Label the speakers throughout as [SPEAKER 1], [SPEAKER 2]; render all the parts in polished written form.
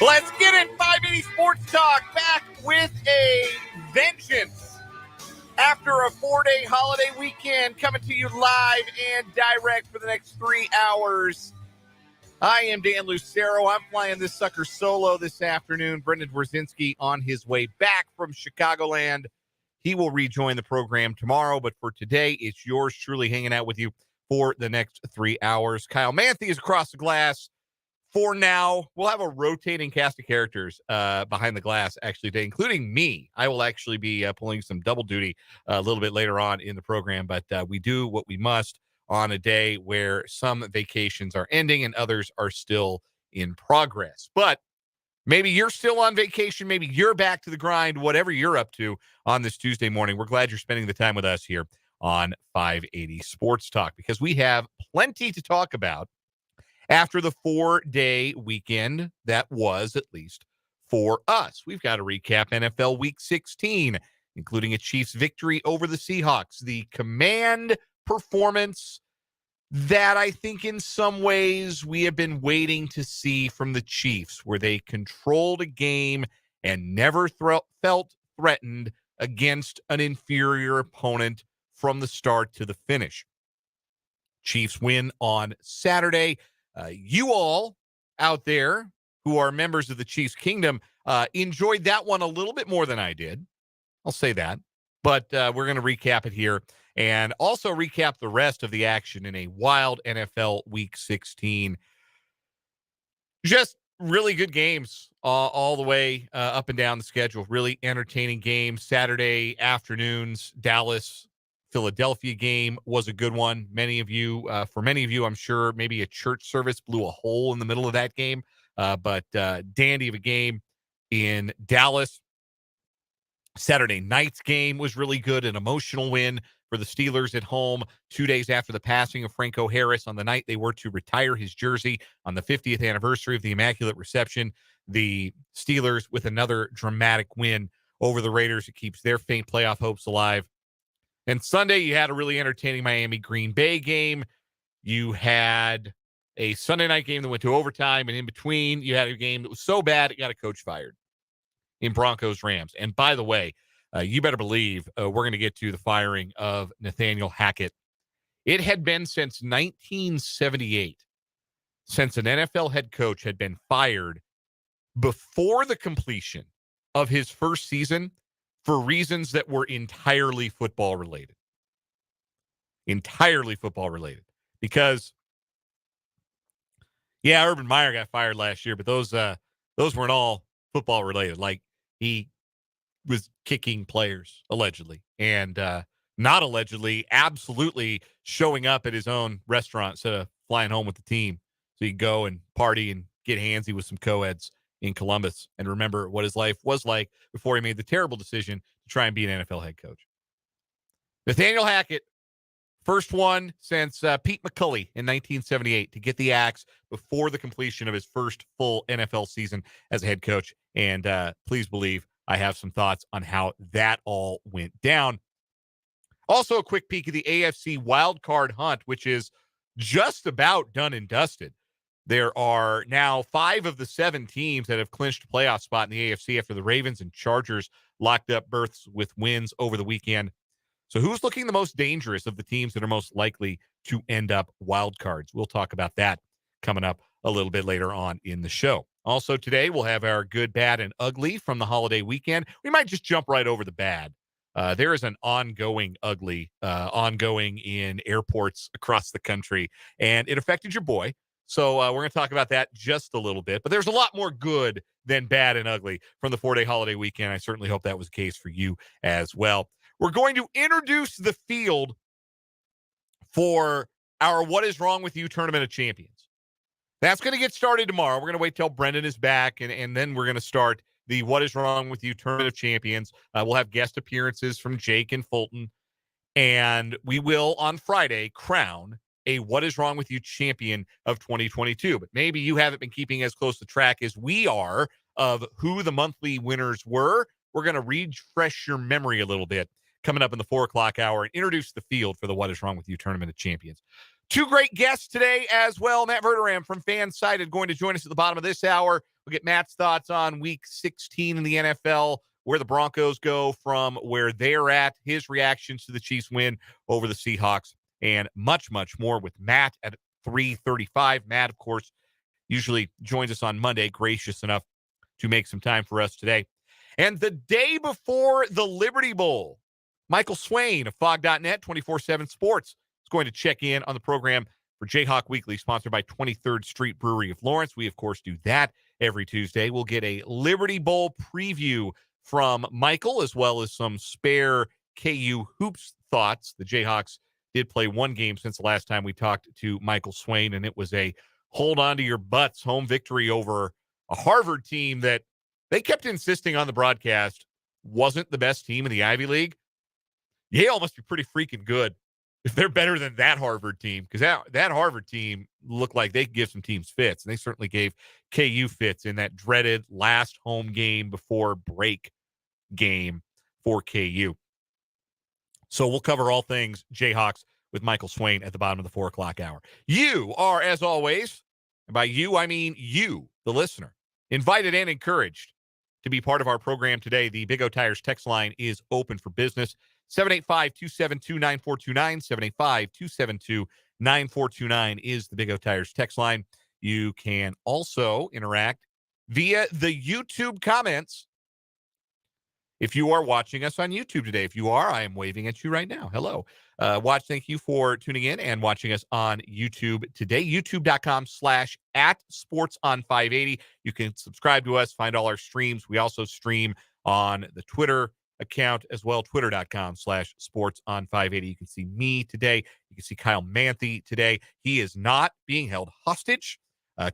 [SPEAKER 1] Let's get it. 580 Sports Talk back with a vengeance. After a 4-day holiday weekend, coming to you live and direct for the next 3 hours. I am Dan Lucero. I'm flying this sucker solo this afternoon. Brendan Dworzinski on his way back from Chicagoland. He will rejoin the program tomorrow, but for today, it's yours truly hanging out with you for the next 3 hours. Kyle Manthe is across the glass. For now, we'll have a rotating cast of characters behind the glass, actually, today, including me. I will actually be pulling some double duty a little bit later on in the program, but we do what we must on a day where some vacations are ending and others are still in progress. But maybe you're still on vacation. Maybe you're back to the grind, whatever you're up to on this Tuesday morning. We're glad you're spending the time with us here on 580 Sports Talk because we have plenty to talk about after the 4-day weekend that was, at least for us. We've got to recap NFL Week 16, including a Chiefs victory over the Seahawks, the command performance that I think in some ways we have been waiting to see from the Chiefs, where they controlled a game and never felt threatened against an inferior opponent from the start to the finish. Chiefs win on Saturday. You all out there who are members of the Chiefs Kingdom enjoyed that one a little bit more than I did. I'll say that. But we're going to recap it here and also recap the rest of the action in a wild NFL Week 16. Just really good games all the way up and down the schedule. Really entertaining games. Saturday afternoons, Dallas Philadelphia game was a good one. For many of you, I'm sure maybe a church service blew a hole in the middle of that game. But dandy of a game in Dallas. Saturday night's game was really good, an emotional win for the Steelers at home 2 days after the passing of Franco Harris on the night they were to retire his jersey on the 50th anniversary of the Immaculate Reception. The Steelers with another dramatic win over the Raiders. It keeps their faint playoff hopes alive. And Sunday, you had a really entertaining Miami-Green Bay game. You had a Sunday night game that went to overtime, and in between, you had a game that was so bad it got a coach fired in Broncos-Rams. And by the way, you better believe we're going to get to the firing of Nathaniel Hackett. It had been since 1978 since an NFL head coach had been fired before the completion of his first season for reasons that were entirely football related. Entirely football related. Because, yeah, Urban Meyer got fired last year, but those weren't all football related. Like, he was kicking players, allegedly. And not allegedly, absolutely showing up at his own restaurant instead of flying home with the team. So you go and party and get handsy with some co-eds in Columbus and remember what his life was like before he made the terrible decision to try and be an NFL head coach. Nathaniel Hackett, first one since Pete McCulley in 1978 to get the axe before the completion of his first full NFL season as a head coach. And please believe I have some thoughts on how that all went down. Also, a quick peek at the AFC wildcard hunt, which is just about done and dusted. There are now 5 of the 7 teams that have clinched a playoff spot in the AFC after the Ravens and Chargers locked up berths with wins over the weekend. So who's looking the most dangerous of the teams that are most likely to end up wild cards? We'll talk about that coming up a little bit later on in the show. Also today, we'll have our good, bad, and ugly from the holiday weekend. We might just jump right over the bad. There is an ongoing ugly, ongoing in airports across the country, and it affected your boy. So we're going to talk about that just a little bit. But there's a lot more good than bad and ugly from the 4-day holiday weekend. I certainly hope that was the case for you as well. We're going to introduce the field for our What Is Wrong With You Tournament of Champions. That's going to get started tomorrow. We're going to wait till Brendan is back, and then we're going to start the What Is Wrong With You Tournament of Champions. We'll have guest appearances from Jake and Fulton, and we will, on Friday, crown a What Is Wrong With You champion of 2022. But maybe you haven't been keeping as close to track as we are of who the monthly winners were. We're going to refresh your memory a little bit coming up in the 4 o'clock hour and introduce the field for the What Is Wrong With You Tournament of Champions. Two great guests today as well. Matt Verderam from Fansided going to join us at the bottom of this hour. We'll get Matt's thoughts on Week 16 in the NFL, where the Broncos go from where they're at, his reactions to the Chiefs' win over the Seahawks, and much, much more with Matt at 3:35. Matt, of course, usually joins us on Monday, gracious enough to make some time for us today. And the day before the Liberty Bowl, Michael Swain of Fog.net, 24/7 Sports, is going to check in on the program for Jayhawk Weekly, sponsored by 23rd Street Brewery of Lawrence. We, of course, do that every Tuesday. We'll get a Liberty Bowl preview from Michael, as well as some spare KU hoops thoughts. The Jayhawks did play one game since the last time we talked to Michael Swain, and it was a hold on to your butts home victory over a Harvard team that they kept insisting on the broadcast wasn't the best team in the Ivy League. Yale must be pretty freaking good if they're better than that Harvard team, because that Harvard team looked like they could give some teams fits, and they certainly gave KU fits in that dreaded last home game before break game for KU. So we'll cover all things Jayhawks with Michael Swain at the bottom of the 4 o'clock hour. You are, as always, and by you, I mean you, the listener, invited and encouraged to be part of our program today. The Big O Tires text line is open for business. 785-272-9429, 785-272-9429 is the Big O Tires text line. You can also interact via the YouTube comments if you are watching us on YouTube today. If you are, I am waving at you right now. Hello. Thank you for tuning in and watching us on YouTube today. YouTube.com/@sportson580. You can subscribe to us, find all our streams. We also stream on the Twitter account as well, twitter.com/sportson580. You can see me today. You can see Kyle Manthe today. He is not being held hostage.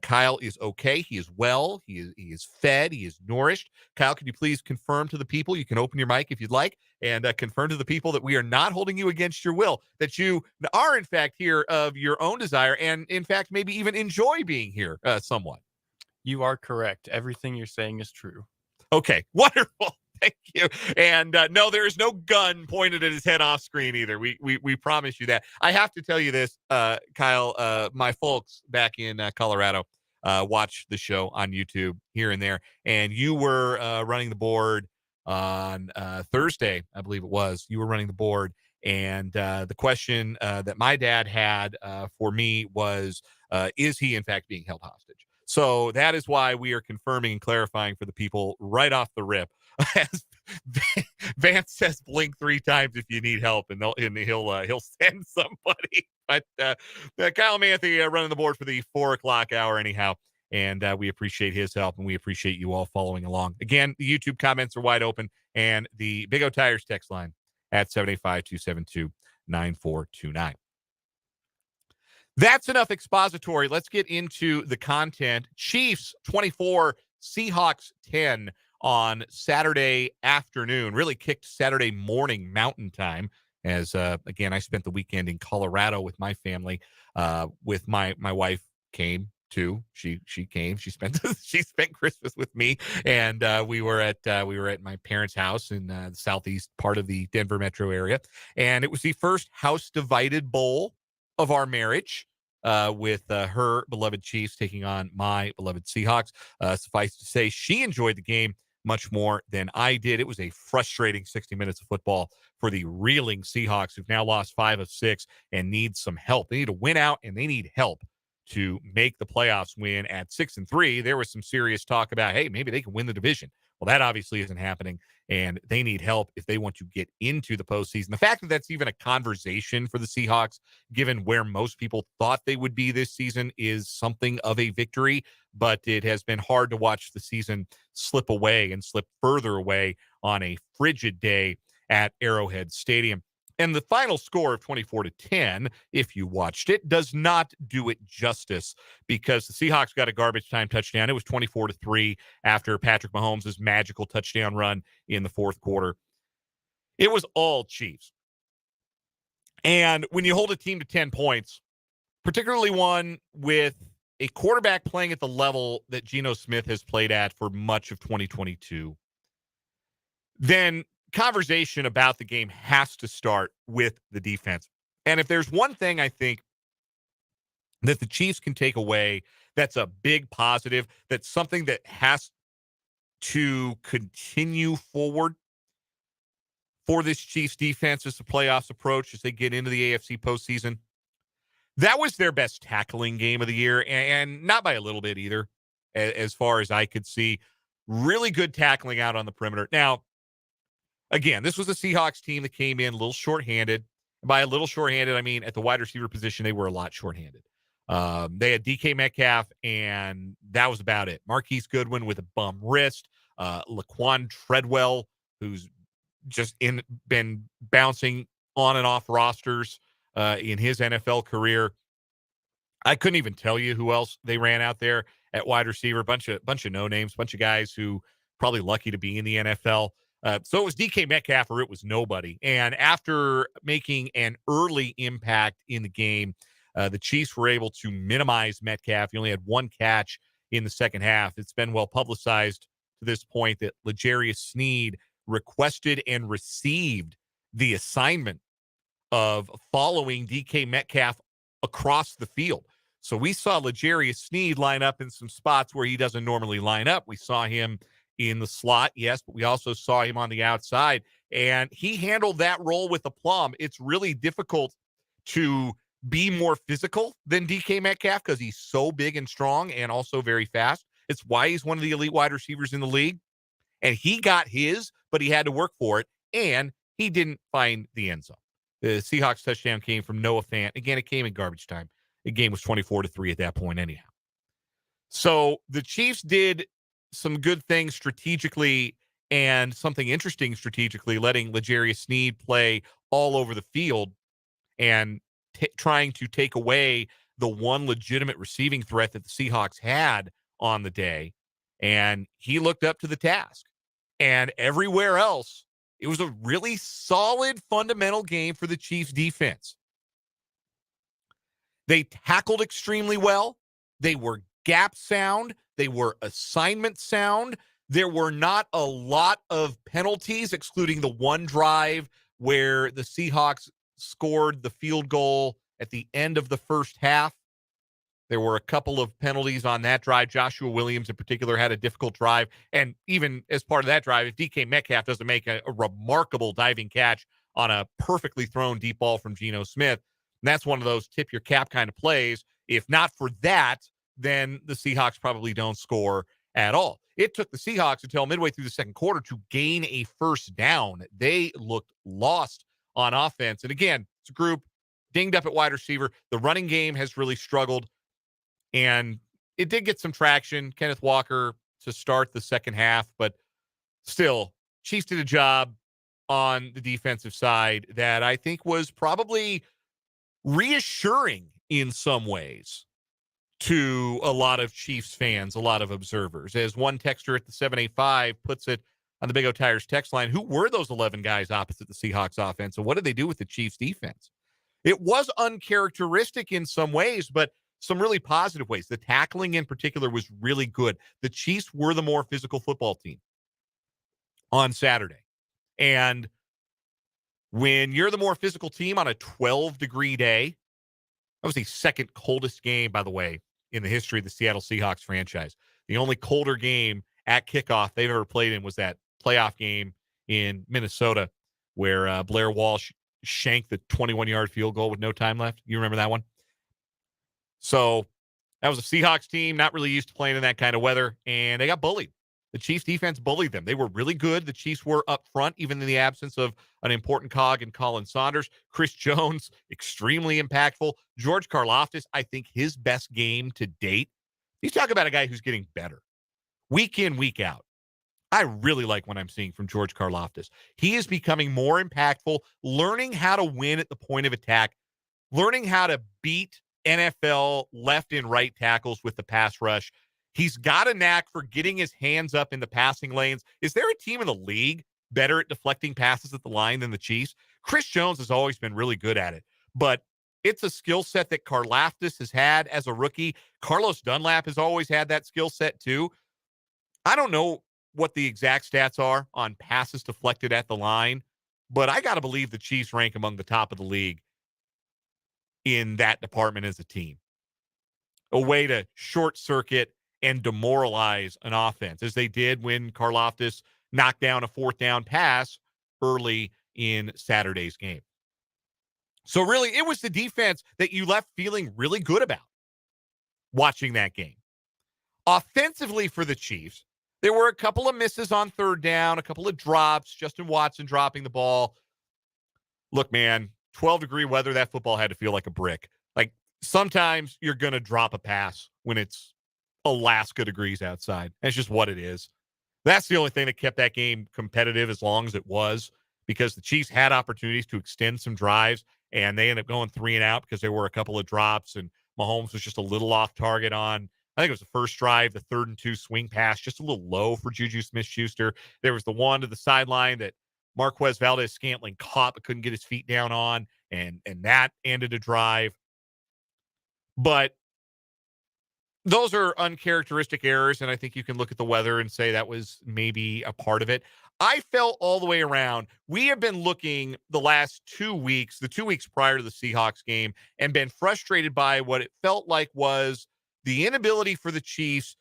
[SPEAKER 1] Kyle is okay. He is well. He is fed. He is nourished. Kyle, can you please confirm to the people? You can open your mic if you'd like and confirm to the people that we are not holding you against your will, that you are, in fact, here of your own desire and, in fact, maybe even enjoy being here somewhat.
[SPEAKER 2] You are correct. Everything you're saying is true.
[SPEAKER 1] Okay, wonderful. Thank you. And no, there is no gun pointed at his head off screen either. We promise you that. I have to tell you this, Kyle. My folks back in Colorado watch the show on YouTube here and there, and you were running the board on Thursday, I believe it was. You were running the board, and the question that my dad had for me was, is he in fact being held hostage? So that is why we are confirming and clarifying for the people right off the rip. As Vance says, blink 3 times if you need help, and he'll send somebody. But Kyle Manthe running the board for the 4 o'clock hour anyhow, and we appreciate his help, and we appreciate you all following along. Again, the YouTube comments are wide open, and the Big O Tires text line at 785-272-9429. That's enough expository. Let's get into the content. Chiefs 24, Seahawks 10 on Saturday afternoon. Really kicked Saturday morning Mountain Time. As again, I spent the weekend in Colorado with my family. With my wife came too. She came. She spent Christmas with me, and we were at my parents' house in the southeast part of the Denver metro area, and it was the first house divided bowl of our marriage, with her beloved Chiefs taking on my beloved Seahawks. Suffice to say, she enjoyed the game much more than I did. It was a frustrating 60 minutes of football for the reeling Seahawks, who've now lost 5 of 6 and need some help. They need to win out, and they need help to make the playoffs. Win at 6-3. There was some serious talk about, hey, maybe they can win the division. Well, that obviously isn't happening, and they need help if they want to get into the postseason. The fact that that's even a conversation for the Seahawks, given where most people thought they would be this season, is something of a victory, but it has been hard to watch the season slip away and slip further away on a frigid day at Arrowhead Stadium. And the final score of 24-10, if you watched it, does not do it justice, because the Seahawks got a garbage time touchdown. It was 24-3 after Patrick Mahomes' magical touchdown run in the fourth quarter. It was all Chiefs. And when you hold a team to 10 points, particularly one with a quarterback playing at the level that Geno Smith has played at for much of 2022, then conversation about the game has to start with the defense. And if there's one thing I think that the Chiefs can take away that's a big positive, that's something that has to continue forward for this Chiefs defense as the playoffs approach, as they get into the AFC postseason? That was their best tackling game of the year, and not by a little bit either, as far as I could see. Really good tackling out on the perimeter. Now, again, this was a Seahawks team that came in a little shorthanded. By a little shorthanded, I mean at the wide receiver position, they were a lot shorthanded. They had DK Metcalf, and that was about it. Marquise Goodwin with a bum wrist. Laquan Treadwell, who's just been bouncing on and off rosters in his NFL career. I couldn't even tell you who else they ran out there at wide receiver. Bunch of no names, bunch of guys who probably lucky to be in the NFL. So it was DK Metcalf or it was nobody. And after making an early impact in the game, the Chiefs were able to minimize Metcalf. He only had one catch in the second half. It's been well publicized to this point that L'Jarius Sneed requested and received the assignment of following DK Metcalf across the field. So we saw L'Jarius Sneed line up in some spots where he doesn't normally line up. We saw him in the slot, yes, but we also saw him on the outside, and he handled that role with aplomb. It's really difficult to be more physical than DK Metcalf because he's so big and strong and also very fast. It's why he's one of the elite wide receivers in the league. And he got his, but he had to work for it, and he didn't find the end zone. The Seahawks touchdown came from Noah Fant. Again, it came in garbage time. The game was 24-3 at that point anyhow. So the Chiefs did some good things strategically and something interesting strategically, letting L'Jarius Sneed play all over the field and trying to take away the one legitimate receiving threat that the Seahawks had on the day. And he looked up to the task. And everywhere else, it was a really solid fundamental game for the Chiefs defense. They tackled extremely well. They were gap sound. They were assignment sound. There were not a lot of penalties, excluding the one drive where the Seahawks scored the field goal at the end of the first half. There were a couple of penalties on that drive. Joshua Williams in particular had a difficult drive. And even as part of that drive, if DK Metcalf doesn't make a remarkable diving catch on a perfectly thrown deep ball from Geno Smith, that's one of those tip your cap kind of plays. If not for that, then the Seahawks probably don't score at all. It took the Seahawks until midway through the second quarter to gain a first down. They looked lost on offense. And again, it's a group dinged up at wide receiver. The running game has really struggled. And it did get some traction, Kenneth Walker, to start the second half. But still, Chiefs did a job on the defensive side that I think was probably reassuring in some ways to a lot of Chiefs fans, a lot of observers. As one texter at the 785 puts it on the Big O Tires text line, who were those 11 guys opposite the Seahawks offense, and what did they do with the Chiefs defense? It was uncharacteristic in some ways, but some really positive ways. The tackling in particular was really good. The Chiefs were the more physical football team on Saturday. And when you're the more physical team on a 12-degree day, that was the second coldest game, by the way, in the history of the Seattle Seahawks franchise. The only colder game at kickoff they've ever played in was that playoff game in Minnesota where Blair Walsh shanked the 21-yard field goal with no time left. You remember that one? So that was a Seahawks team not really used to playing in that kind of weather, and they got bullied. The Chiefs defense bullied them. They were really good. The Chiefs were up front, even in the absence of an important cog in Colin Saunders. Chris Jones, extremely impactful. George Karlaftis, I think his best game to date. You talk about a guy who's getting better week in, week out. I really like what I'm seeing from George Karlaftis. He is becoming more impactful, learning how to win at the point of attack, learning how to beat NFL left and right tackles with the pass rush. He's got a knack for getting his hands up in the passing lanes. Is there a team in the league better at deflecting passes at the line than the Chiefs? Chris Jones has always been really good at it, but it's a skill set that Karlaftis has had as a rookie. Carlos Dunlap has always had that skill set too. I don't know what the exact stats are on passes deflected at the line, but I got to believe the Chiefs rank among the top of the league in that department as a team.
[SPEAKER 3] a way to short circuit and demoralize an offense, as they did when Karlaftis knocked down a fourth down pass early in Saturday's game. So really, it was the defense that you left feeling really good about watching that game. Offensively for the Chiefs, there were a couple of misses on third down, a couple of drops, Justin Watson dropping the ball. Look, man, 12-degree weather, that football had to feel like a brick. Like, sometimes you're going to drop a pass when it's Alaska degrees outside. That's just what it is. That's the only thing that kept that game competitive as long as it was, because the Chiefs had opportunities to extend some drives, and they ended up going 3 and out because there were a couple of drops, and Mahomes was just a little off target on, I think it was the first drive, the 3rd and 2 swing pass, just a little low for Juju Smith-Schuster. There was the one to the sideline that Marquez Valdes-Scantling caught but couldn't get his feet down on, and that ended a drive. But those are uncharacteristic errors, and I think you can look at the weather and say that was maybe a part of it. I felt all the way around, we have been looking the last 2 weeks, the 2 weeks prior to the Seahawks game, and been frustrated by what it felt like was the inability for the Chiefs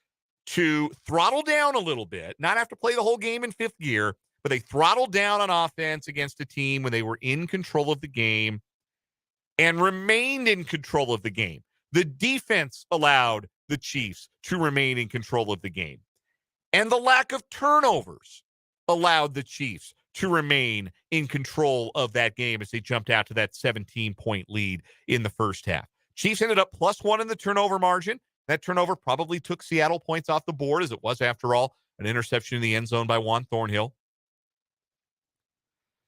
[SPEAKER 3] to throttle down a little bit, not have to play the whole game in fifth gear, but they throttled down on offense against a team when they were in control of the game and remained in control of the game. The defense allowed the Chiefs to remain in control of the game. And the lack of turnovers allowed the Chiefs to remain in control of that game as they jumped out to that 17-point lead in the first half. Chiefs ended up +1 in the turnover margin. That turnover probably took Seattle points off the board, as it was, after all, an interception in the end zone by Juan Thornhill.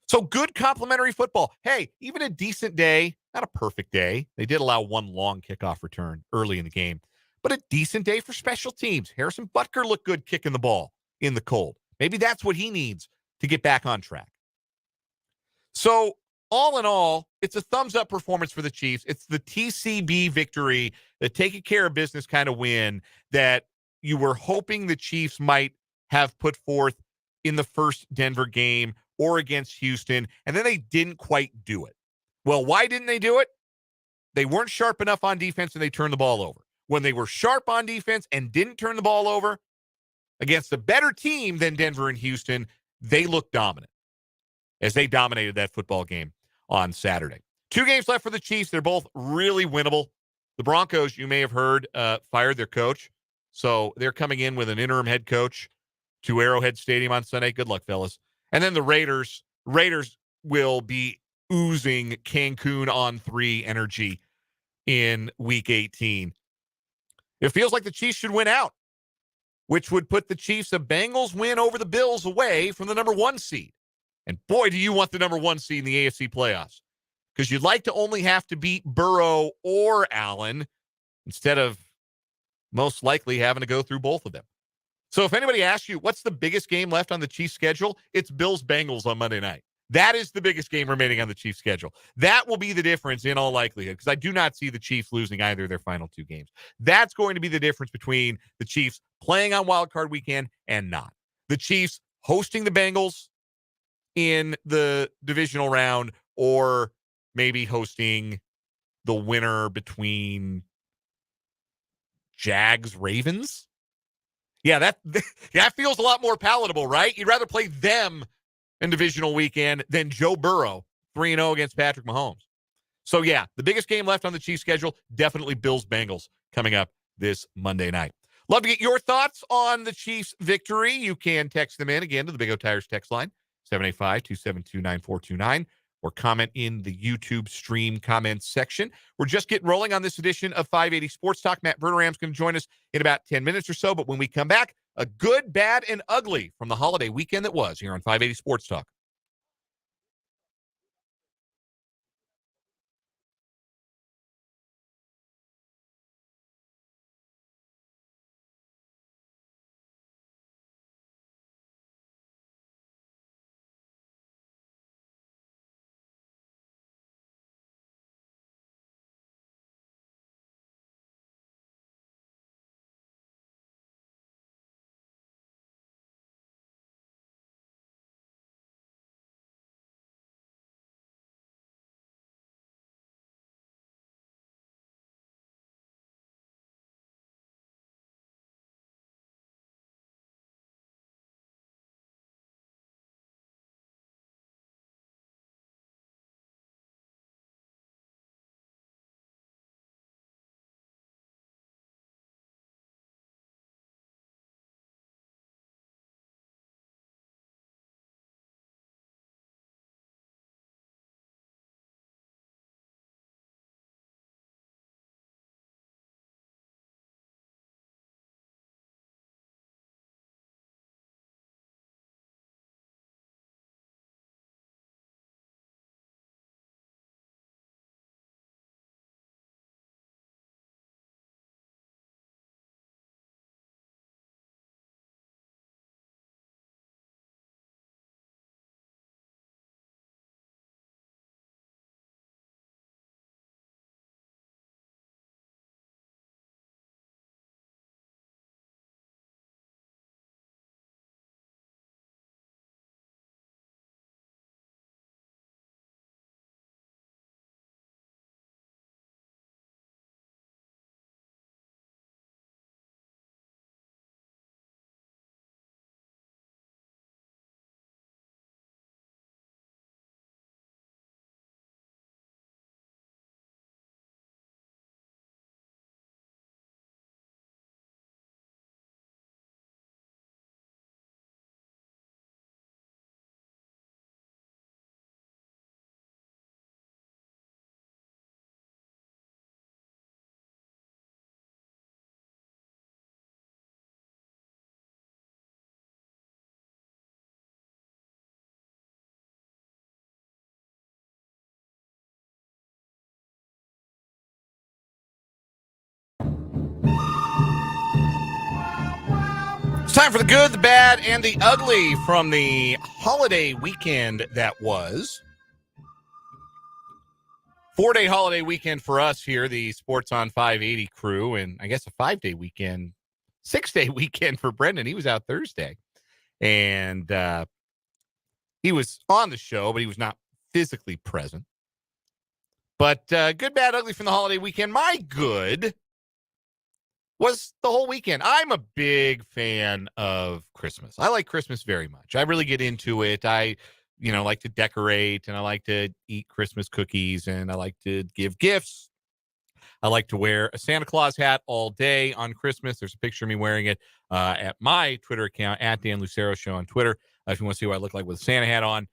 [SPEAKER 3] So good complimentary football. Hey, even a decent day, not a perfect day. They did allow one long kickoff return early in the game, but a decent day for special teams. Harrison Butker looked good kicking the ball in the cold. Maybe that's what he needs to get back on track. So all in all, it's a thumbs-up performance for the Chiefs. It's the TCB victory, the taking care of business kind of win that you were hoping the Chiefs might have put forth in the first Denver game or against Houston, and then they didn't quite do it. Well, why didn't they do it? They weren't sharp enough on defense, and they turned the ball over. When they were sharp on defense and didn't turn the ball over against a better team than Denver and Houston, they looked dominant as they dominated that football game on Saturday. 2 games left for the Chiefs. They're both really winnable. The Broncos, you may have heard, fired their coach. So they're coming in with an interim head coach to Arrowhead Stadium on Sunday. Good luck, fellas. And then the Raiders will be oozing Cancun on 3 energy in Week 18. It feels like the Chiefs should win out, which would put the Chiefs a Bengals win over the Bills away from the number 1 seed. And boy, do you want the number 1 seed in the AFC playoffs, because you'd like to only have to beat Burrow or Allen instead of most likely having to go through both of them. So if anybody asks you what's the biggest game left on the Chiefs schedule, it's Bills-Bengals on Monday night. That is the biggest game remaining on the Chiefs schedule. That will be the difference in all likelihood, because I do not see the Chiefs losing either of their final 2 games. That's going to be the difference between the Chiefs playing on Wild Card Weekend and not. The Chiefs hosting the Bengals in the divisional round, or maybe hosting the winner between Jags-Ravens. Yeah, that feels a lot more palatable, right? You'd rather play them in divisional weekend than Joe Burrow 3-0 against Patrick Mahomes. So, yeah, the biggest game left on the Chiefs schedule, definitely Bills-Bengals coming up this Monday night. Love to get your thoughts on the Chiefs' victory. You can text them in again to the Big O Tires text line, 785-272-9429, or comment in the YouTube stream comments section. We're just getting rolling on this edition of 580 Sports Talk. Matt Verderam's going to join us in about 10 minutes or so, but when we come back, a good, bad, and ugly from the holiday weekend that was here on 580 Sports Talk.
[SPEAKER 1] It's time for the good, the bad, and the ugly from the holiday weekend that was. 4-day holiday weekend for us here, the Sports on 580 crew, and I guess a 5-day weekend, 6-day weekend for Brendan. He was out Thursday, and he was on the show, but he was not physically present. But good, bad, ugly from the holiday weekend. My good was the whole weekend. I'm a big fan of Christmas. I like Christmas very much. I really get into it. I like to decorate, and I like to eat Christmas cookies, and I like to give gifts. I like to wear a Santa Claus hat all day on Christmas. There's a picture of me wearing it at my Twitter account, at Dan Lucero Show on Twitter. If you want to see what I look like with a Santa hat on.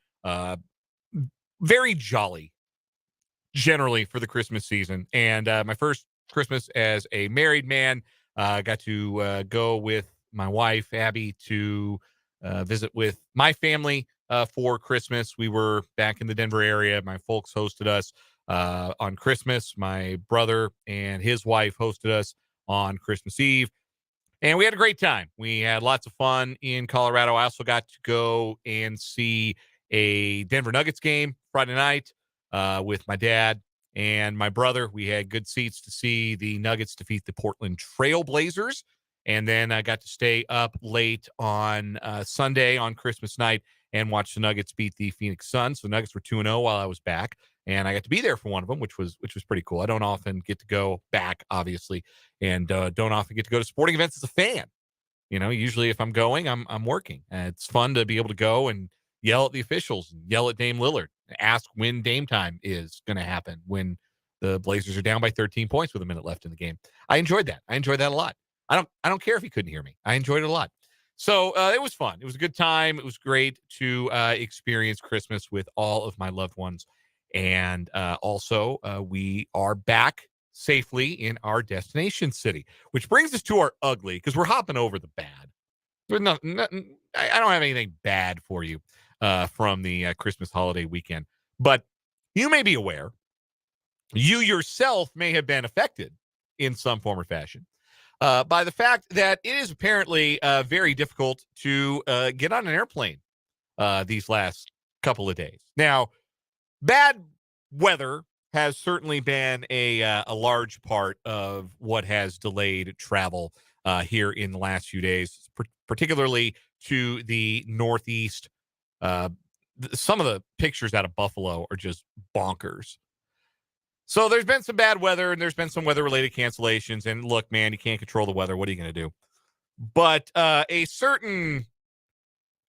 [SPEAKER 1] Very jolly, generally, for the Christmas season. And my first Christmas as a married man, got to go with my wife, Abby, to visit with my family for Christmas. We were back in the Denver area. My folks hosted us on Christmas. My brother and his wife hosted us on Christmas Eve. And we had a great time. We had lots of fun in Colorado. I also got to go and see a Denver Nuggets game Friday night with my dad and my brother. We had good seats to see the Nuggets defeat the Portland Trail Blazers. And then I got to stay up late on Sunday on Christmas night and watch the Nuggets beat the Phoenix Suns. So the Nuggets were 2-0 while I was back, and I got to be there for one of them, which was pretty cool. I don't often get to go back, obviously, and don't often get to go to sporting events as a fan. Usually if I'm going, I'm working. And it's fun to be able to go and yell at the officials, and yell at Dame Lillard, ask when Dame time is going to happen when the Blazers are down by 13 points with a minute left in the game. I enjoyed that. I enjoyed that a lot. I don't care if he couldn't hear me. I enjoyed it a lot. So it was fun. It was a good time. It was great to experience Christmas with all of my loved ones. And also, we are back safely in our destination city, which brings us to our ugly, because we're hopping over the bad. There's nothing, I don't have anything bad for you from the Christmas holiday weekend. But you may be aware, you yourself may have been affected in some form or fashion by the fact that it is apparently very difficult to get on an airplane these last couple of days. Now, bad weather has certainly been a large part of what has delayed travel here in the last few days, particularly to the Northeast. Some of the pictures out of Buffalo are just bonkers. So there's been some bad weather, and there's been some weather-related cancellations. And look, man, you can't control the weather. What are you going to do? But a certain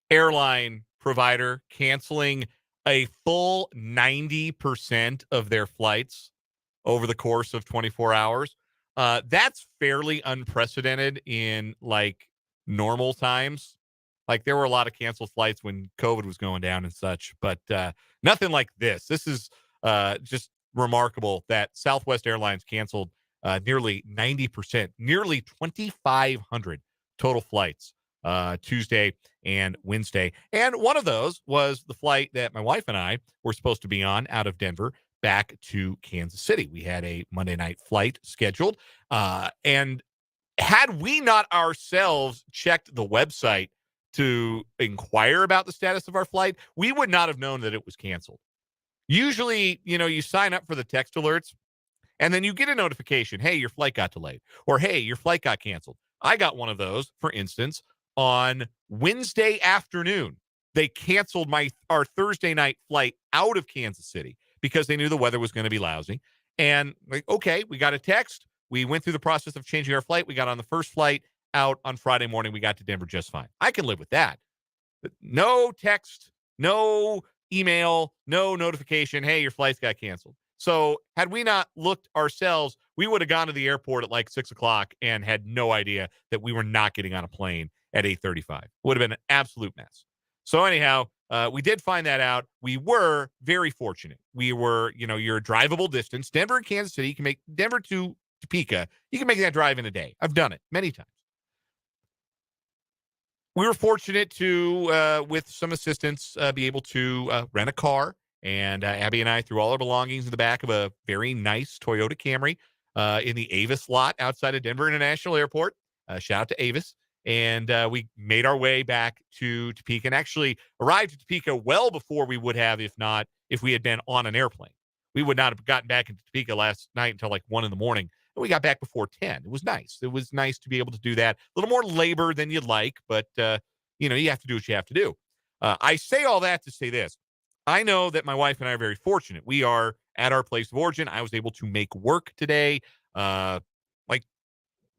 [SPEAKER 1] airline provider canceling a full 90% of their flights over the course of 24 hours. That's fairly unprecedented in normal times. There were a lot of canceled flights when COVID was going down and such, but nothing like this. This is just remarkable that Southwest Airlines canceled nearly 90%, nearly 2,500 total flights Tuesday and Wednesday. And one of those was the flight that my wife and I were supposed to be on out of Denver back to Kansas City. We had a Monday night flight scheduled. And had we not ourselves checked the website to inquire about the status of our flight, we would not have known that it was canceled. Usually, you sign up for the text alerts, and then you get a notification, hey, your flight got delayed, or hey, your flight got canceled. I got one of those, for instance, on Wednesday afternoon. They canceled our Thursday night flight out of Kansas City because they knew the weather was going to be lousy. And okay, we got a text. We went through the process of changing our flight. We got on the first flight out on Friday morning. We got to Denver just fine. I can live with that. But no text, no email, no notification. Hey, your flight's got canceled. So had we not looked ourselves, we would have gone to the airport at 6 o'clock and had no idea that we were not getting on a plane at 8:35. Would have been an absolute mess. So anyhow, we did find that out. We were very fortunate. We were, you're a drivable distance. Denver and Kansas City, you can make Denver to Topeka. You can make that drive in a day. I've done it many times. We were fortunate to, with some assistance, be able to rent a car. And Abby and I threw all our belongings in the back of a very nice Toyota Camry in the Avis lot outside of Denver International Airport. Shout out to Avis.
[SPEAKER 3] And we made our way back to Topeka and actually arrived at Topeka well before we would have if we had been on an airplane. We would not have gotten back into Topeka last night until like 1 in the morning. And we got back before 10. It was nice. It was nice to be able to do that. A little more labor than you'd like, but, you have to do what you have to do. I say all that to say this. I know that my wife and I are very fortunate. We are at our place of origin. I was able to make work today. Like,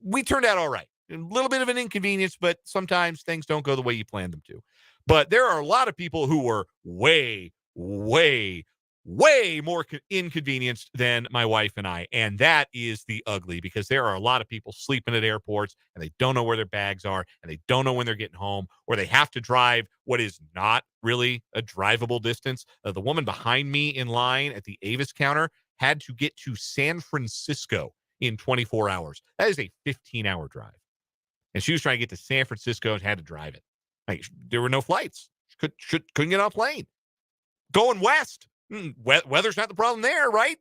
[SPEAKER 3] we turned out all right. A little bit of an inconvenience, but sometimes things don't go the way you planned them to. But there are a lot of people who were way, way, way more inconvenienced than my wife and I. And that is the ugly, because there are a lot of people sleeping at airports and they don't know where their bags are and they don't know when they're getting home, or they have to drive what is not really a drivable distance. The woman behind me in line at the Avis counter had to get to San Francisco in 24 hours. That is a 15-hour drive. And she was trying to get to San Francisco and had to drive it. Like, there were no flights. Couldn't get on a plane. Going west. Weather's not the problem there, right?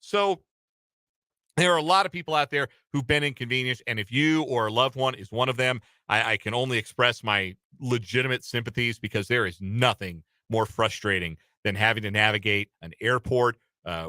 [SPEAKER 3] So there are a lot of people out there who've been inconvenienced. And if you or a loved one is one of them, I can only express my legitimate sympathies, because there is nothing more frustrating than having to navigate an airport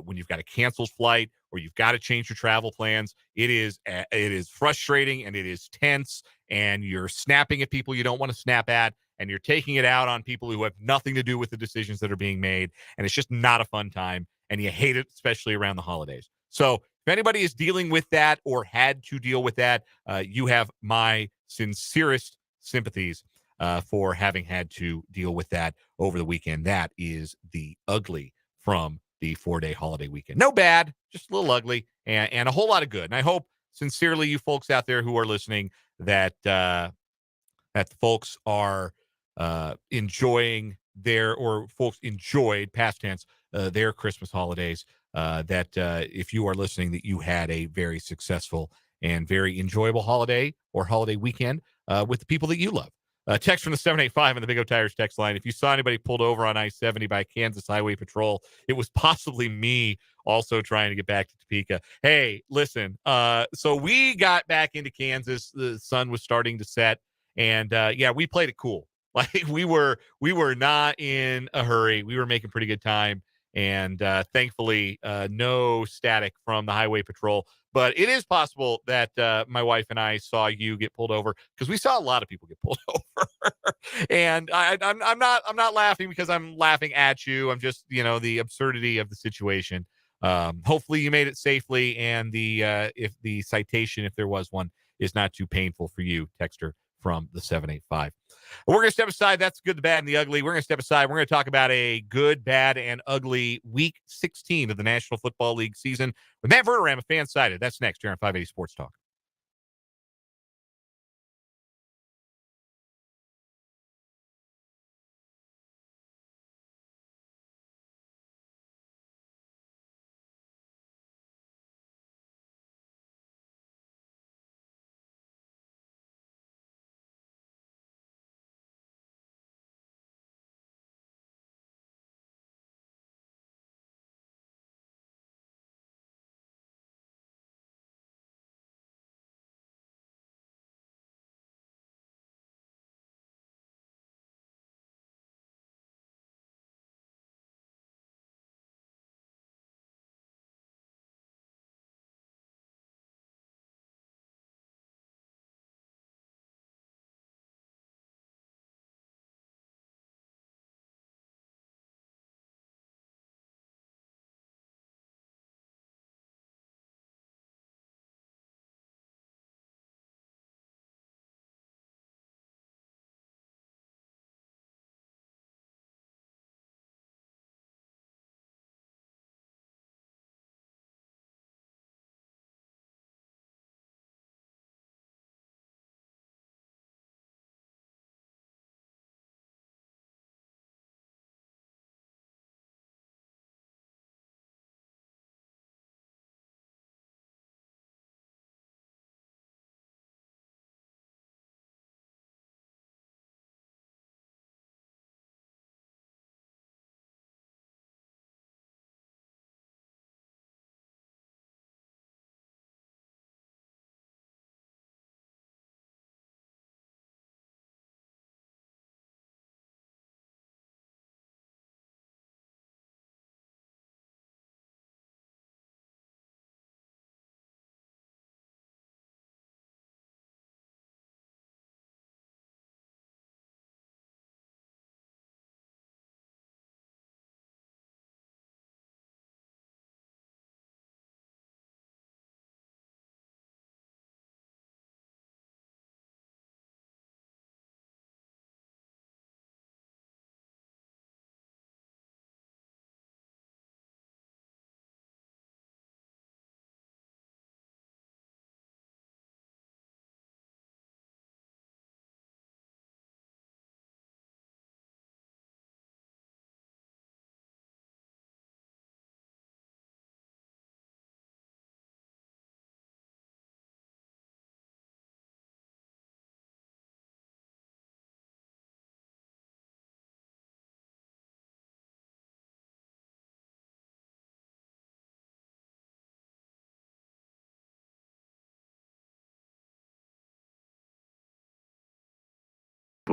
[SPEAKER 3] when you've got a canceled flight or you've got to change your travel plans. It is frustrating and it is tense, and you're snapping at people you don't want to snap at, and you're taking it out on people who have nothing to do with the decisions that are being made. And it's just not a fun time, and you hate it, especially around the holidays. So if anybody is dealing with that or had to deal with that, you have my sincerest sympathies for having had to deal with that over the weekend. That is the ugly from the 4-day holiday weekend. No bad, just a little ugly, and a whole lot of good. And I hope sincerely, you folks out there who are listening, that folks are enjoying folks enjoyed, past tense, their Christmas holidays. That if you are listening, that you had a very successful and very enjoyable holiday or holiday weekend with the people that you love. Text from the 785 on the Big O Tires text line. If you saw anybody pulled over on I-70 by Kansas Highway Patrol, it was possibly me also trying to get back to Topeka. Hey, listen, so we got back into Kansas. The sun was starting to set, and we played it cool. Like, we were not in a hurry. We were making pretty good time. And thankfully, no static from the Highway Patrol. But it is possible that my wife and I saw you get pulled over, because we saw a lot of people get pulled over. And I'm not laughing because I'm laughing at you. I'm just, the absurdity of the situation. Hopefully you made it safely, and if the citation, if there was one, is not too painful for you, texter from the 785. We're going to step aside. That's good, the bad, and the ugly. We're going to step aside. We're going to talk about a good, bad, and ugly week 16 of the National Football League season with Matt Verderame of FanSided. That's next here on 580 Sports Talk.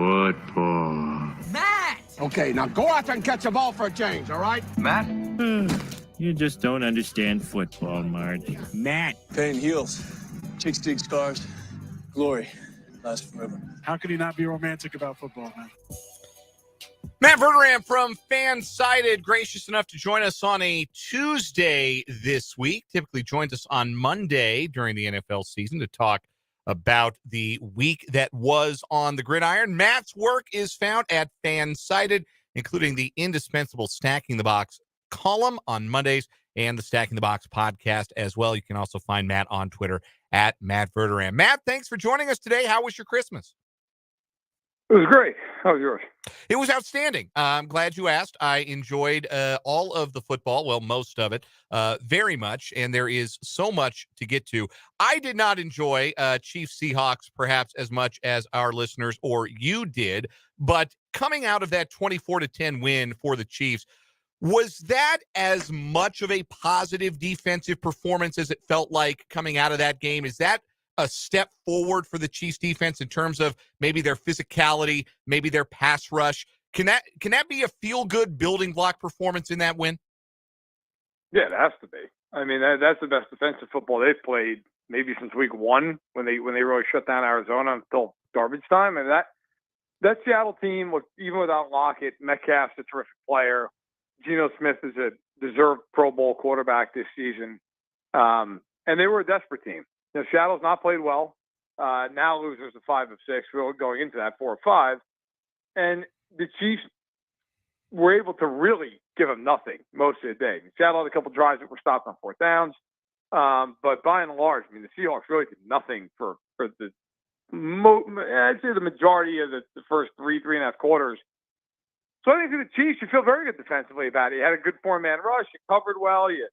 [SPEAKER 4] Football.
[SPEAKER 5] Matt!
[SPEAKER 6] Okay, now go out there and catch a ball for a change, all right?
[SPEAKER 4] Matt? You just don't understand football, Marge.
[SPEAKER 6] Matt.
[SPEAKER 7] Pain heals. Chicks dig scars. Glory lasts forever.
[SPEAKER 8] How could he not be romantic about football, man?
[SPEAKER 1] Matt Verderam from Fansided, gracious enough to join us on a Tuesday this week. Typically joins us on Monday during the NFL season to talk about the week that was on the gridiron. Matt's work is found at Fansided, including the indispensable Stacking the Box column on Mondays and the Stacking the Box podcast as well. You can also find Matt on Twitter at Matt Verderam. Matt, thanks for joining us today. How was your Christmas?
[SPEAKER 9] It was great. How was yours?
[SPEAKER 1] It was outstanding. I'm glad you asked. I enjoyed all of the football, well, most of it, very much, and there is so much to get to. I did not enjoy Chiefs Seahawks perhaps as much as our listeners or you did, but coming out of that 24-10 win for the Chiefs, was that as much of a positive defensive performance as it felt like coming out of that game? Is that a step forward for the Chiefs defense in terms of maybe their physicality, maybe their pass rush? Can that be a feel-good building block performance in that win?
[SPEAKER 9] Yeah, it has to be. I mean, that's the best defensive football they've played maybe since week one when they really shut down Arizona until garbage time. And that Seattle team, even without Lockett, Metcalf's a terrific player. Geno Smith is a deserved Pro Bowl quarterback this season. And they were a desperate team. You know, Seattle's not played well. Now losers of 5 of 6. We're going into that 4 of 5. And the Chiefs were able to really give them nothing most of the day. Seattle had a couple drives that were stopped on 4th downs. But by and large, I mean, the Seahawks really did nothing for I'd say the majority of the first 3.5 quarters. So I think for the Chiefs, you feel very good defensively about it. You had a good 4-man rush. You covered well. You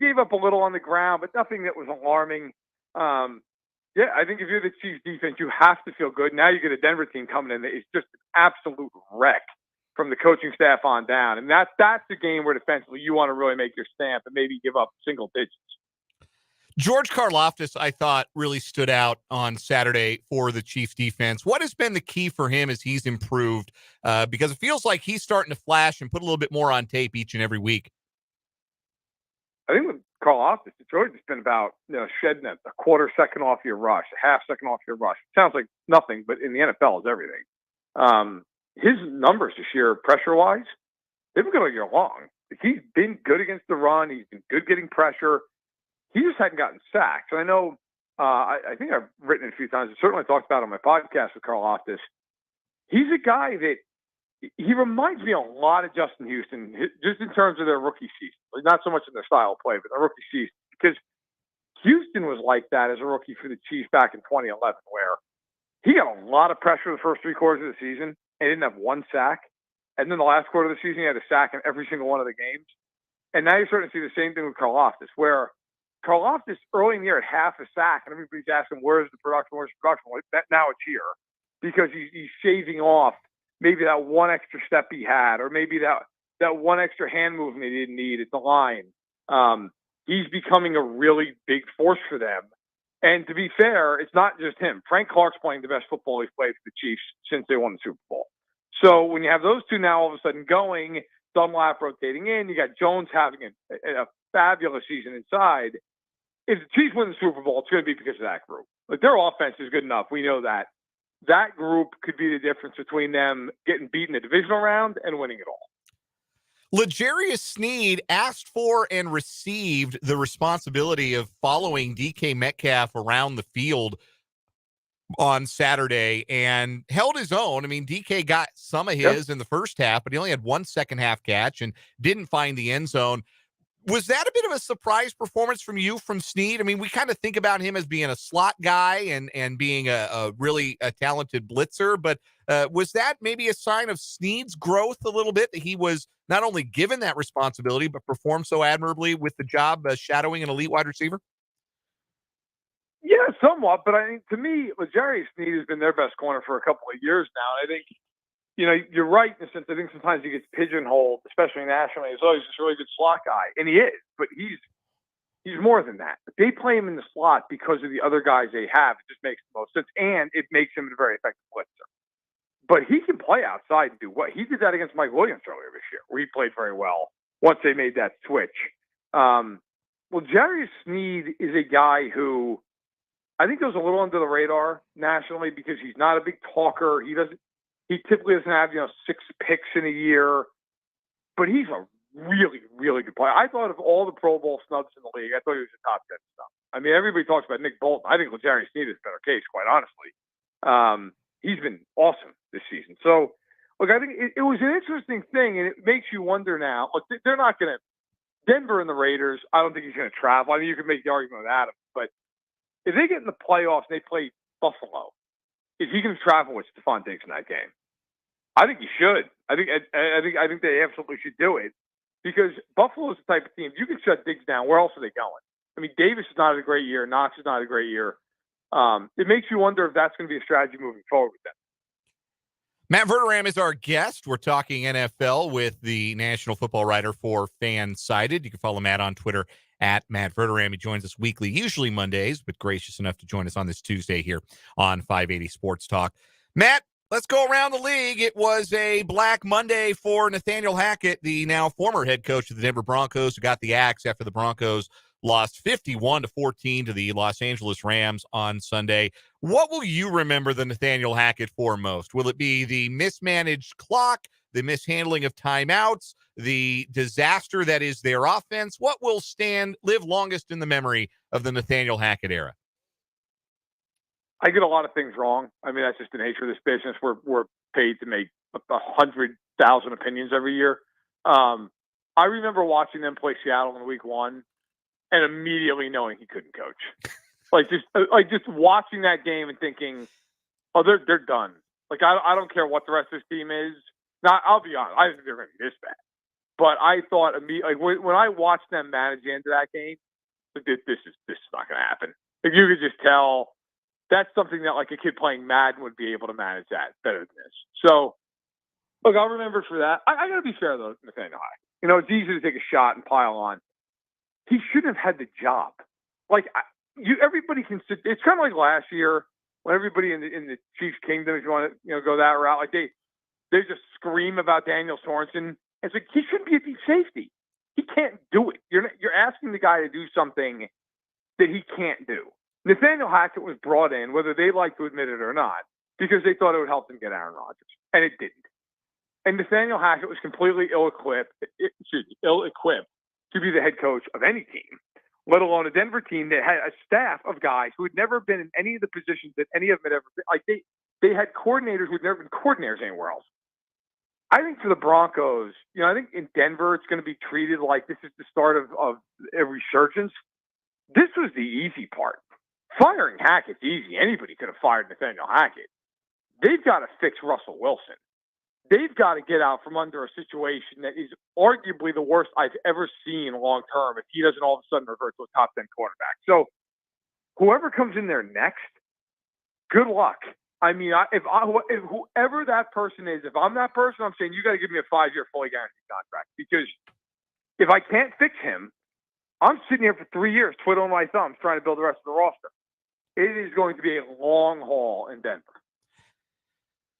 [SPEAKER 9] gave up a little on the ground, but nothing that was alarming. Yeah, I think if you're the Chiefs defense, you have to feel good. Now you get a Denver team coming in that is just an absolute wreck from the coaching staff on down. And that's the game where defensively you want to really make your stamp and maybe give up single digits.
[SPEAKER 1] George Karlaftis, I thought, really stood out on Saturday for the Chiefs defense. What has been the key for him as he's improved? Because it feels like he's starting to flash and put a little bit more on tape each and every week.
[SPEAKER 9] I think with Karlaftis, it's really just been about shedding a quarter second off your rush, a half second off your rush. It sounds like nothing, but in the NFL, it's everything. His numbers this year, pressure-wise, they've been good all year long. He's been good against the run. He's been good getting pressure. He just hadn't gotten sacked. So I know, I think I've written it a few times. I certainly talked about it on my podcast with Karlaftis. He's a guy that he reminds me a lot of Justin Houston, just in terms of their rookie season. Not so much in their style of play, but their rookie season. Because Houston was like that as a rookie for the Chiefs back in 2011, where he got a lot of pressure the first 3 quarters of the season and didn't have one sack. And then the last quarter of the season, he had a sack in every single one of the games. And now you're starting to see the same thing with Karlaftis, where Karlaftis early in the year had half a sack, and everybody's asking, where's the production? Where's the production? Well, now it's here because he's shaving off maybe that one extra step he had, or maybe that one extra hand movement he didn't need at the line. He's becoming a really big force for them. And to be fair, it's not just him. Frank Clark's playing the best football he's played for the Chiefs since they won the Super Bowl. So when you have those two now all of a sudden going, Dunlap rotating in, you got Jones having a fabulous season inside. If the Chiefs win the Super Bowl, it's going to be because of that group. Like, their offense is good enough. We know that. That group could be the difference between them getting beat in the divisional round and winning it all.
[SPEAKER 1] L'Jarius Sneed asked for and received the responsibility of following DK Metcalf around the field on Saturday and held his own. I mean, DK got some of his in the first half, but he only had 1 second half catch and didn't find the end zone. Was that a bit of a surprise performance from Sneed? I mean, we kind of think about him as being a slot guy and being a really talented blitzer, but was that maybe a sign of Sneed's growth a little bit, that he was not only given that responsibility, but performed so admirably with the job shadowing an elite wide receiver?
[SPEAKER 9] Yeah, somewhat, but I think to me, L'Jarius Sneed has been their best corner for a couple of years now. I think, you're right in the sense I think sometimes he gets pigeonholed, especially nationally, as always this really good slot guy, and he is, but he's more than that. But they play him in the slot because of the other guys they have. It just makes the most sense, and it makes him a very effective blitzer. but he can play outside and do what he did that against Mike Williams earlier this year, where he played very well once they made that switch. Well, Jarius Sneed is a guy who I think goes a little under the radar nationally because he's not a big talker. He typically doesn't have 6 picks in a year, but he's a really, really good player. I thought of all the Pro Bowl snubs in the league, I thought he was a top 10 snub. I mean, everybody talks about Nick Bolton. I think L'Jarius Sneed is a better case, quite honestly. He's been awesome this season. So, look, I think it was an interesting thing, and it makes you wonder now. Look, they're not going to – Denver and the Raiders, I don't think he's going to travel. I mean, you can make the argument with Adam, but if they get in the playoffs and they play Buffalo, is he going to travel with Stephon Diggs in that game? I think he should. I think they absolutely should do it because Buffalo is the type of team you can shut Diggs down. Where else are they going? I mean, Davis is not a great year. Knox is not a great year. It makes you wonder if that's going to be a strategy moving forward with them.
[SPEAKER 3] Matt Verderam is our guest. We're talking NFL with the national football writer for FanSided. You can follow Matt on Twitter at Matt Verderam. He joins us weekly, usually Mondays, but gracious enough to join us on this Tuesday here on 580 Sports Talk. Matt, let's go around the league. It was a Black Monday for Nathaniel Hackett, the now former head coach of the Denver Broncos, who got the axe after the Broncos lost 51-14 to the Los Angeles Rams on Sunday. What will you remember the Nathaniel Hackett for most? Will it be the mismanaged clock, the mishandling of timeouts, the disaster that is their offense? What will live longest in the memory of the Nathaniel Hackett era?
[SPEAKER 9] I get a lot of things wrong. I mean, that's just the nature of this business. We're paid to make 100,000 opinions every year. I remember watching them play Seattle in week 1 and immediately knowing he couldn't coach. Just watching that game and thinking, oh, they're done. Like, I don't care what the rest of this team is. Now, I'll be honest, I didn't think they're going to be this bad. But I thought when I watched them manage the end of that game, this is not going to happen. Like, you could just tell that's something that like a kid playing Madden would be able to manage that better than this. So, look, I'll remember for that. I got to be fair though, Nathaniel Hackett. It's easy to take a shot and pile on. He shouldn't have had the job. Like everybody can sit. It's kind of like last year when everybody in the Chiefs Kingdom, if you want to go that route, like they just scream about Daniel Sorensen. It's like he shouldn't be a deep safety. He can't do it. You're asking the guy to do something that he can't do. Nathaniel Hackett was brought in, whether they like to admit it or not, because they thought it would help them get Aaron Rodgers, and it didn't. And Nathaniel Hackett was completely ill-equipped to be the head coach of any team, let alone a Denver team that had a staff of guys who had never been in any of the positions that any of them had ever been. Like they had coordinators who had never been coordinators anywhere else. I think for the Broncos, I think in Denver it's going to be treated like this is the start of a resurgence. This was the easy part. Firing Hackett's easy. Anybody could have fired Nathaniel Hackett. They've got to fix Russell Wilson. They've got to get out from under a situation that is arguably the worst I've ever seen long term if he doesn't all of a sudden revert to a top 10 quarterback. So whoever comes in there next, good luck. I mean, if whoever that person is, if I'm that person, I'm saying you got to give me a 5-year fully guaranteed contract, because if I can't fix him, I'm sitting here for 3 years twiddling my thumbs trying to build the rest of the roster. It is going to be a long haul in Denver.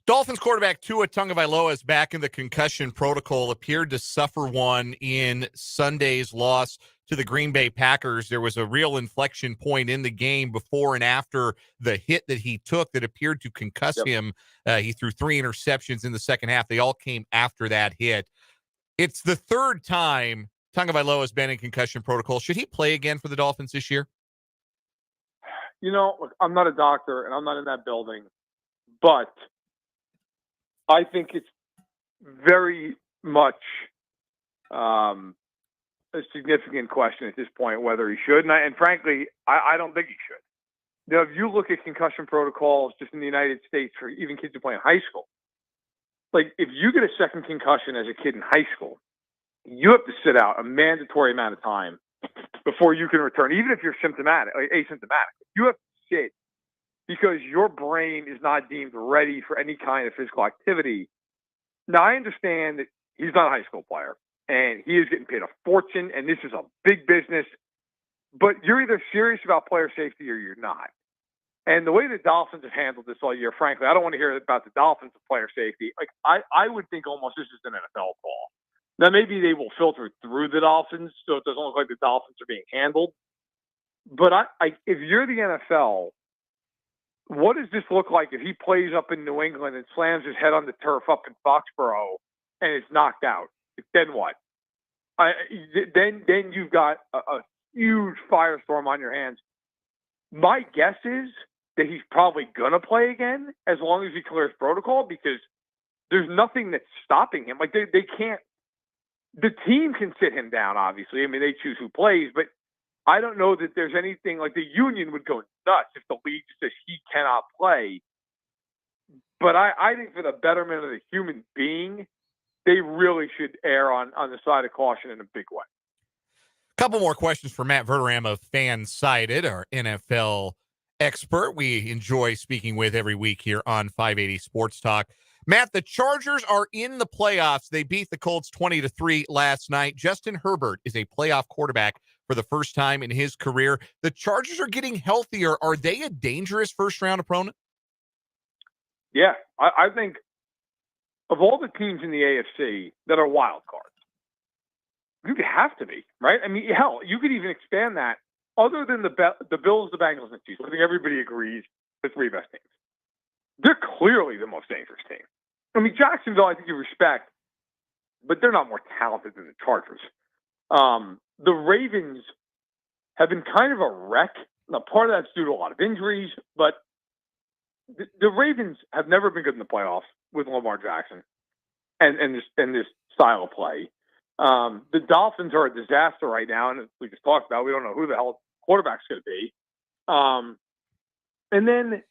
[SPEAKER 3] Dolphins quarterback Tua Tagovailoa is back in the concussion protocol, appeared to suffer one in Sunday's loss to the Green Bay Packers. There was a real inflection point in the game before and after the hit that he took that appeared to concuss him. He threw 3 interceptions in the second half. They all came after that hit. It's the third time Tagovailoa has been in concussion protocol. Should he play again for the Dolphins this year?
[SPEAKER 9] Look, I'm not a doctor and I'm not in that building, but I think it's very much a significant question at this point whether he should. And frankly, I don't think he should. If you look at concussion protocols just in the United States for even kids who play in high school, like if you get a second concussion as a kid in high school, you have to sit out a mandatory amount of time before you can return, even if you're symptomatic, like asymptomatic. You have to sit because your brain is not deemed ready for any kind of physical activity. Now, I understand that he's not a high school player, and he is getting paid a fortune, and this is a big business, but you're either serious about player safety or you're not. And the way the Dolphins have handled this all year, frankly, I don't want to hear about the Dolphins of player safety. Like I would think almost this is an NFL call. Now maybe they will filter through the Dolphins, so it doesn't look like the Dolphins are being handled. But if you're the NFL, what does this look like if he plays up in New England and slams his head on the turf up in Foxborough and is knocked out? Then what? Then you've got a huge firestorm on your hands. My guess is that he's probably going to play again as long as he clears protocol, because there's nothing that's stopping him. Like they can't. The team can sit him down, obviously. I mean, they choose who plays, but I don't know that there's anything like the union would go nuts if the league says he cannot play. But I think for the betterment of the human being, they really should err on the side of caution in a big way.
[SPEAKER 3] Couple more questions for Matt Verderame of FanSided, our NFL expert we enjoy speaking with every week here on 580 Sports Talk. Matt, the Chargers are in the playoffs. They beat the Colts 20-3 last night. Justin Herbert is a playoff quarterback for the first time in his career. The Chargers are getting healthier. Are they a dangerous first-round opponent?
[SPEAKER 9] Yeah, I think of all the teams in the AFC that are wild cards, you have to be, right? I mean, hell, you could even expand that. Other than the Bills, the Bengals, and the Chiefs, I think everybody agrees the three best teams. They're clearly the most dangerous team. I mean, Jacksonville, I think you respect, but they're not more talented than the Chargers. The Ravens have been kind of a wreck. Now, part of that's due to a lot of injuries, but the Ravens have never been good in the playoffs with Lamar Jackson and this style of play. The Dolphins are a disaster right now, and as we just talked about, we don't know who the hell quarterback's going to be. And then,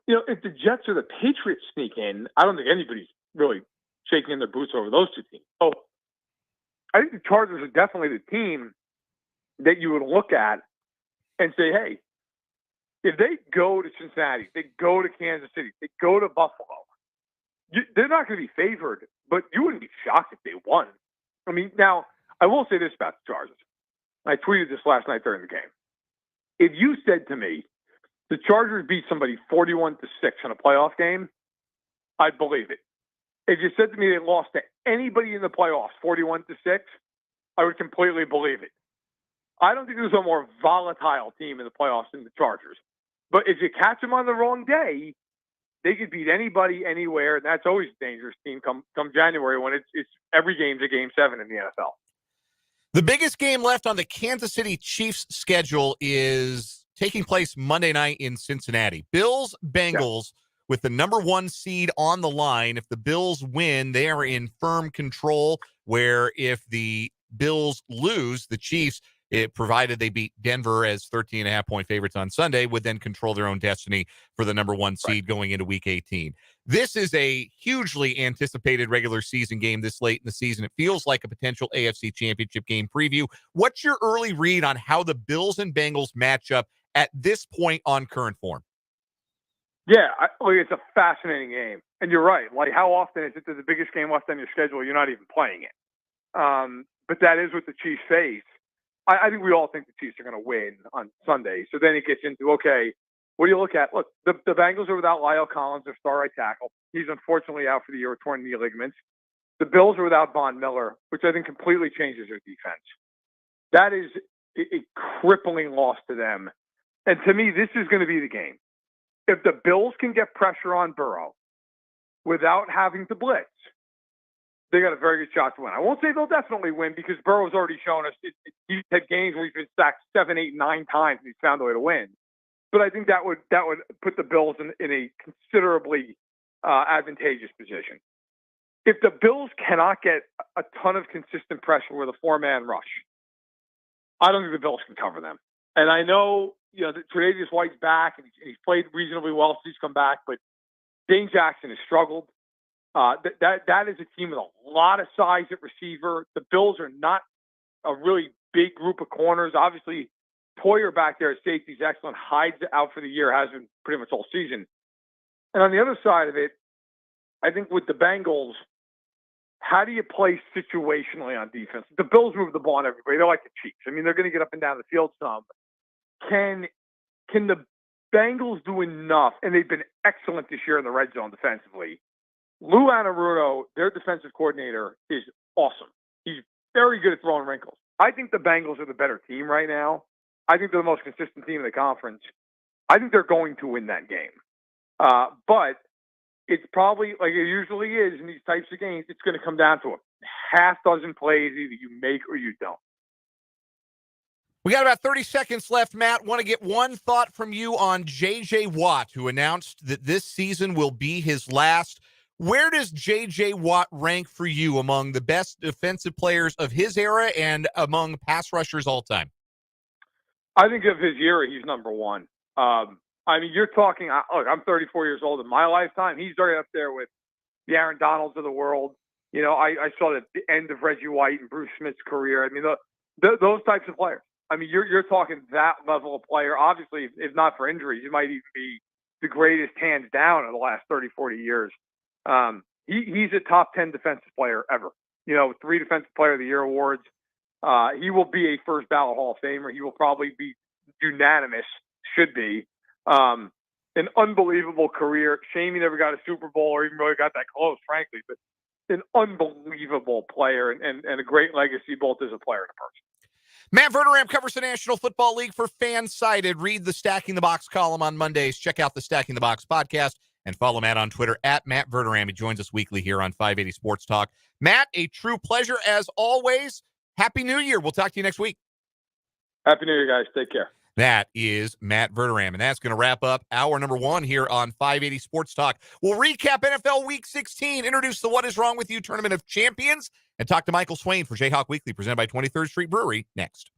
[SPEAKER 9] if the Jets or the Patriots sneak in, I don't think anybody's really shaking in their boots over those two teams. So I think the Chargers are definitely the team that you would look at and say, hey, if they go to Cincinnati, they go to Kansas City, they go to Buffalo, they're not going to be favored, but you wouldn't be shocked if they won. I mean, now, I will say this about the Chargers. I tweeted this last night during the game. If you said to me, the Chargers beat somebody 41-6 in a playoff game, I'd believe it. If you said to me they lost to anybody in the playoffs 41-6, I would completely believe it. I don't think there's a more volatile team in the playoffs than the Chargers. But if you catch them on the wrong day, they could beat anybody, anywhere, and that's always a dangerous team come January when it's every game's a Game 7 in the NFL.
[SPEAKER 3] The biggest game left on the Kansas City Chiefs schedule is taking place Monday night in Cincinnati. Bills, Bengals, with the number 1 seed on the line. If the Bills win, they are in firm control, where if the Bills lose, the Chiefs, provided they beat Denver as 13.5-point favorites on Sunday, would then control their own destiny for the number 1 seed going into Week 18. This is a hugely anticipated regular season game this late in the season. It feels like a potential AFC Championship game preview. What's your early read on how the Bills and Bengals match up at this point on current form?
[SPEAKER 9] Yeah, it's a fascinating game. And you're right. Like, how often is it that the biggest game left on your schedule, you're not even playing it? But that is what the Chiefs face. I think we all think the Chiefs are going to win on Sunday. So then it gets into, okay, what do you look at? Look, the Bengals are without Lyle Collins, their star right tackle. He's unfortunately out for the year with torn knee ligaments. The Bills are without Von Miller, which I think completely changes their defense. That is a crippling loss to them. And to me, this is going to be the game. If the Bills can get pressure on Burrow without having to blitz, they got a very good shot to win. I won't say they'll definitely win because Burrow's already shown us he's had games where he's been sacked 7, 8, 9 times and he's found a way to win. But I think that would put the Bills in a considerably advantageous position. If the Bills cannot get a ton of consistent pressure with a 4-man rush, I don't think the Bills can cover them. And I know, Tre'Davious White's back and he's played reasonably well since he's come back, but Dane Jackson has struggled. That is a team with a lot of size at receiver. The Bills are not a really big group of corners. Obviously, Poyer back there at safety is excellent. Hyde's out for the year, has been pretty much all season. And on the other side of it, I think with the Bengals, how do you play situationally on defense? The Bills move the ball on everybody. They're like the Chiefs. I mean, they're going to get up and down the field some. Can the Bengals do enough, and they've been excellent this year in the red zone defensively. Lou Anarumo, their defensive coordinator, is awesome. He's very good at throwing wrinkles. I think the Bengals are the better team right now. I think they're the most consistent team in the conference. I think they're going to win that game. But it's probably, like it usually is in these types of games, it's going to come down to a half dozen plays either you make or you don't.
[SPEAKER 3] We got about 30 seconds left, Matt. Want to get one thought from you on J.J. Watt, who announced that this season will be his last. Where does J.J. Watt rank for you among the best defensive players of his era and among pass rushers all time?
[SPEAKER 9] I think of his era, he's number one. I mean, you're talking, look, I'm 34 years old. In my lifetime, he's right up there with the Aaron Donalds of the world. You know, I saw the end of Reggie White and Bruce Smith's career. I mean, those types of players. I mean, you're talking that level of player. Obviously, if not for injuries, he might even be the greatest hands down in the last 30, 40 years. He's a top 10 defensive player ever. You know, 3 Defensive Player of the Year awards. He will be a first ballot Hall of Famer. He will probably be unanimous, should be. An unbelievable career. Shame he never got a Super Bowl or even really got that close, frankly. But an unbelievable player and a great legacy both as a player and a person.
[SPEAKER 3] Matt Verderam covers the National Football League for FanSided. Read the Stacking the Box column on Mondays. Check out the Stacking the Box podcast and follow Matt on Twitter at Matt Verderam. He joins us weekly here on 580 Sports Talk. Matt, a true pleasure as always. Happy New Year. We'll talk to you next week.
[SPEAKER 9] Happy New Year, guys. Take care.
[SPEAKER 3] That is Matt Verderam, and that's going to wrap up hour number 1 here on 580 Sports Talk. We'll recap NFL Week 16, introduce the What Is Wrong With You Tournament of Champions, and talk to Michael Swain for Jayhawk Weekly, presented by 23rd Street Brewery, next.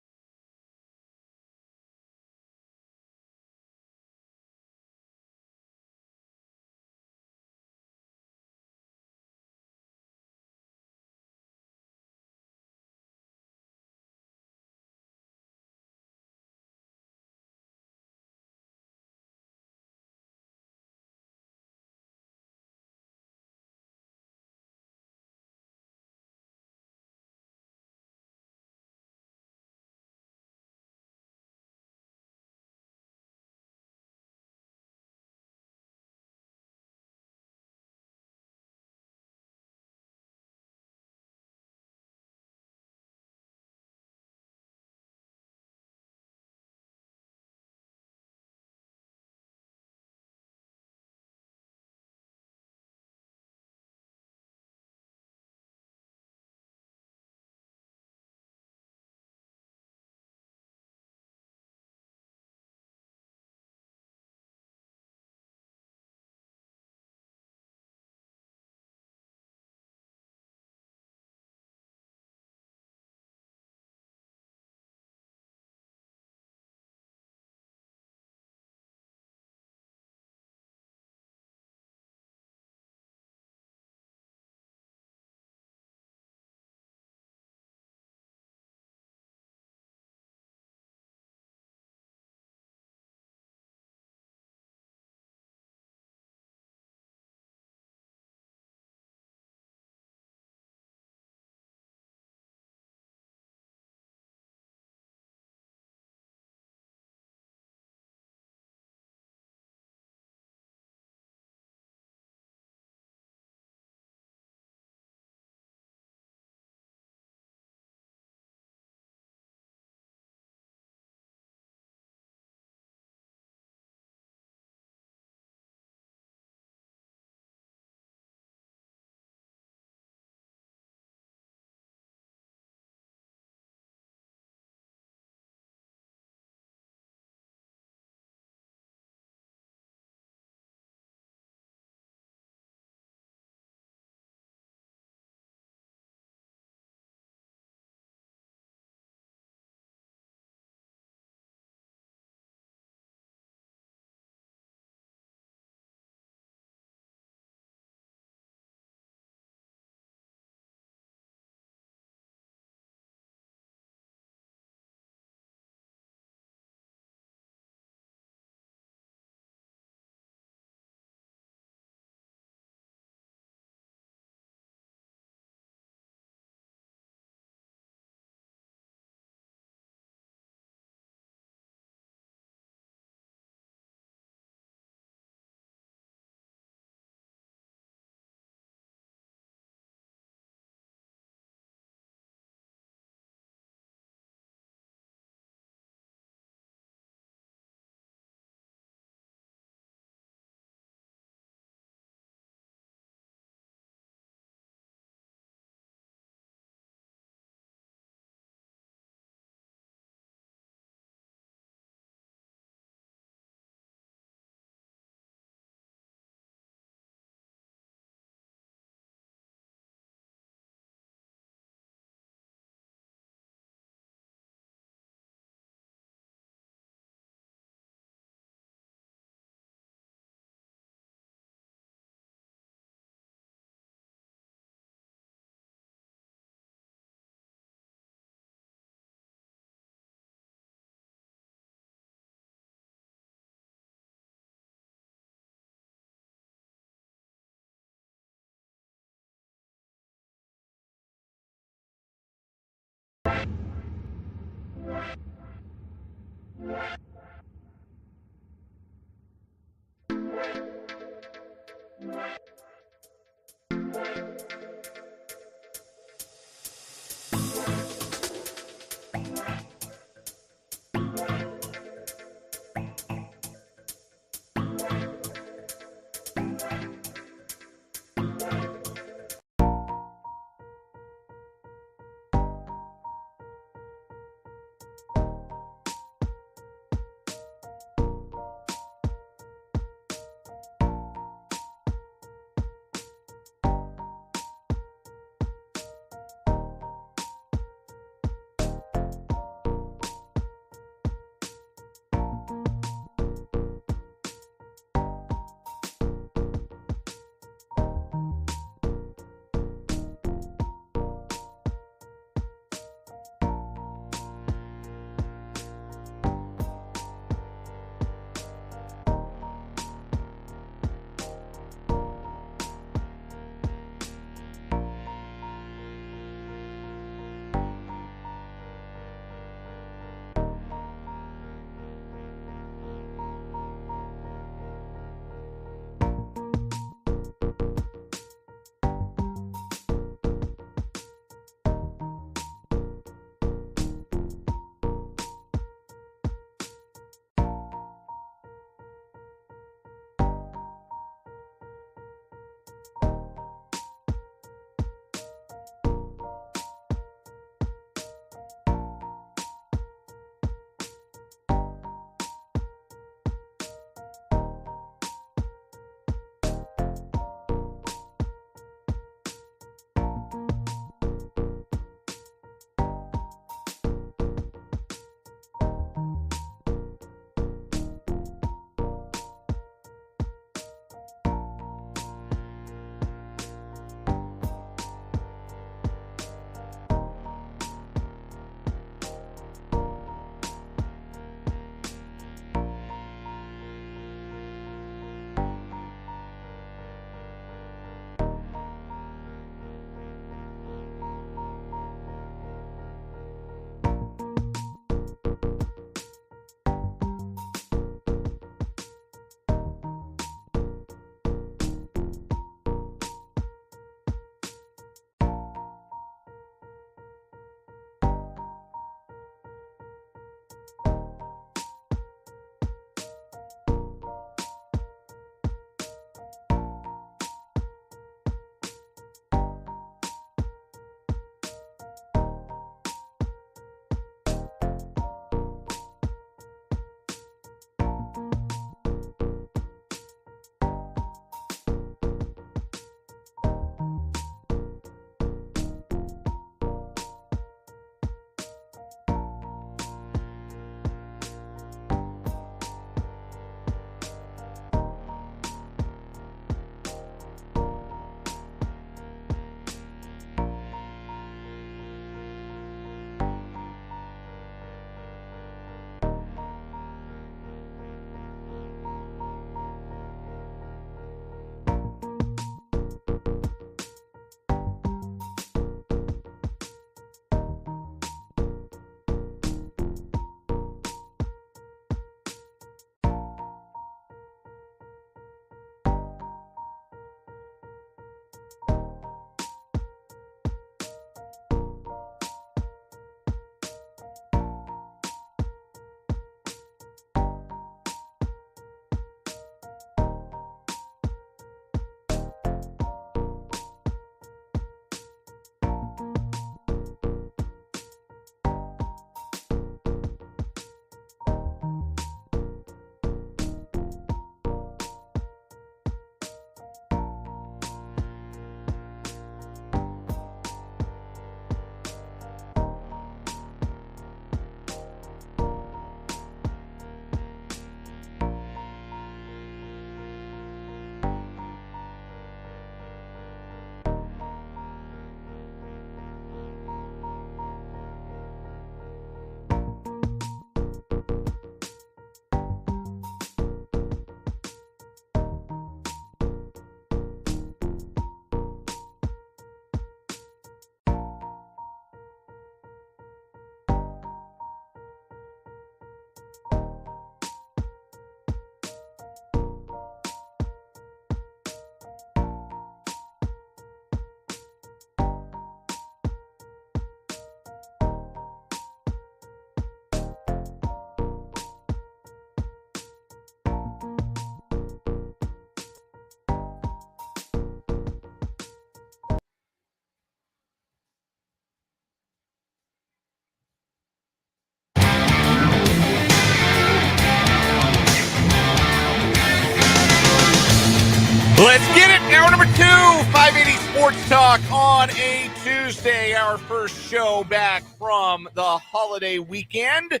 [SPEAKER 1] Talk on a Tuesday, our first show back from the holiday weekend.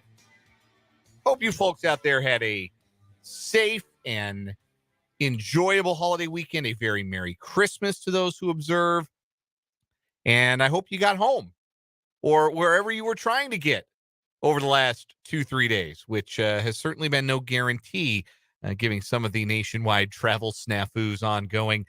[SPEAKER 1] Hope you folks out there had a safe and enjoyable holiday weekend, a very Merry Christmas to those who observe. And I hope you got home or wherever you were trying to get over the last 2-3 days, which has certainly been no guarantee, giving some of the nationwide travel snafus ongoing.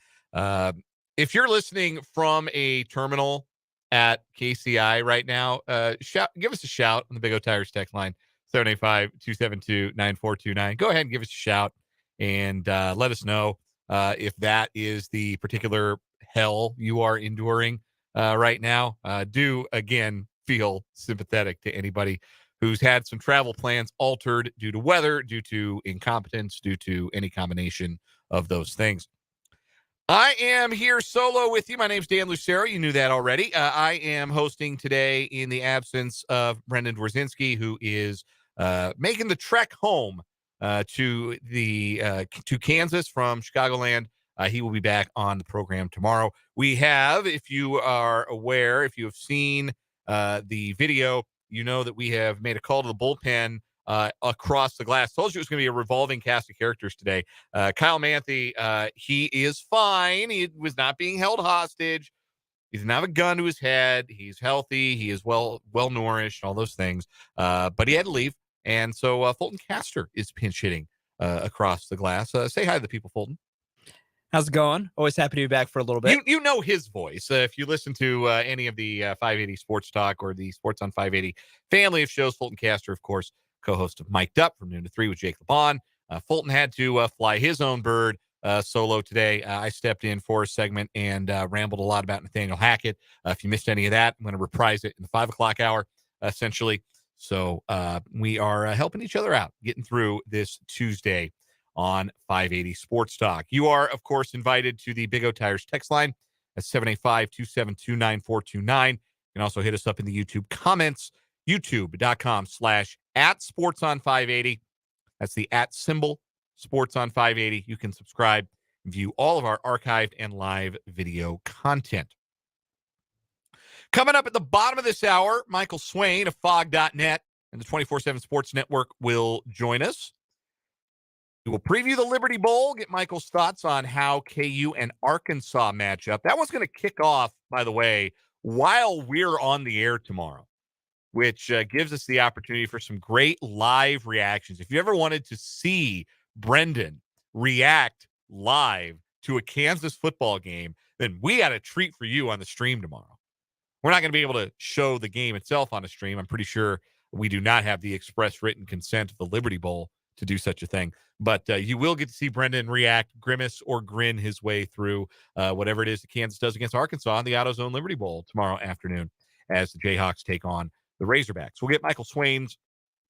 [SPEAKER 1] If you're listening from a terminal at KCI right now, give us a shout on the Big O Tires text line, 785-272-9429. Go ahead and give us a shout and let us know if that is the particular hell you are enduring right now. Do, again, feel sympathetic to anybody who's had some travel plans altered due to weather, due to incompetence, due to any combination of those things. I am here solo with you. My name's Dan Lucero. You knew that already. I am hosting today in the absence of Brendan Dworzinski, who is making the trek home to Kansas from Chicagoland. He will be back on the program tomorrow. We have, if you are aware, if you have seen the video, you know that we have made a call to the bullpen across the glass. Told you it was going to be a revolving cast of characters today. Kyle Manthe, he is fine. He was not being held hostage. He didn't have a gun to his head. He's healthy. He is well nourished, all those things. But he had to leave. And so Fulton Castor is pinch hitting across the glass. Say hi to the people, Fulton.
[SPEAKER 5] How's it going? Always happy to be back for a little bit.
[SPEAKER 1] You know his voice. If you listen to any of the 580 Sports Talk or the Sports on 580 family of shows, Fulton Castor, of course, co-host of Mic'd Up from noon to 3 with Jake LeBon. Fulton had to fly his own bird solo today. I stepped in for a segment and rambled a lot about Nathaniel Hackett. If you missed any of that, I'm going to reprise it in the 5 o'clock hour, essentially. So we are helping each other out, getting through this Tuesday on 580 Sports Talk. You are, of course, invited to the Big O Tires text line at 785-272-9429. You can also hit us up in the YouTube comments, youtube.com/@sportson580. That's the @ symbol, sportson580. You can subscribe and view all of our archived and live video content. Coming up at the bottom of this hour, Michael Swain of Fog.net and the 24/7 Sports Network will join us. We will preview the Liberty Bowl, get Michael's thoughts on how KU and Arkansas match up. That one's going to kick off, by the way, while we're on the air tomorrow, which gives us the opportunity for some great live reactions. If you ever wanted to see Brendan react live to a Kansas football game, then we got a treat for you on the stream tomorrow. We're not going to be able to show the game itself on a stream. I'm pretty sure we do not have the express written consent of the Liberty Bowl to do such a thing. But you will get to see Brendan react, grimace, or grin his way through whatever it is that Kansas does against Arkansas in the AutoZone Liberty Bowl tomorrow afternoon as the Jayhawks take on the Razorbacks. We'll get Michael Swain's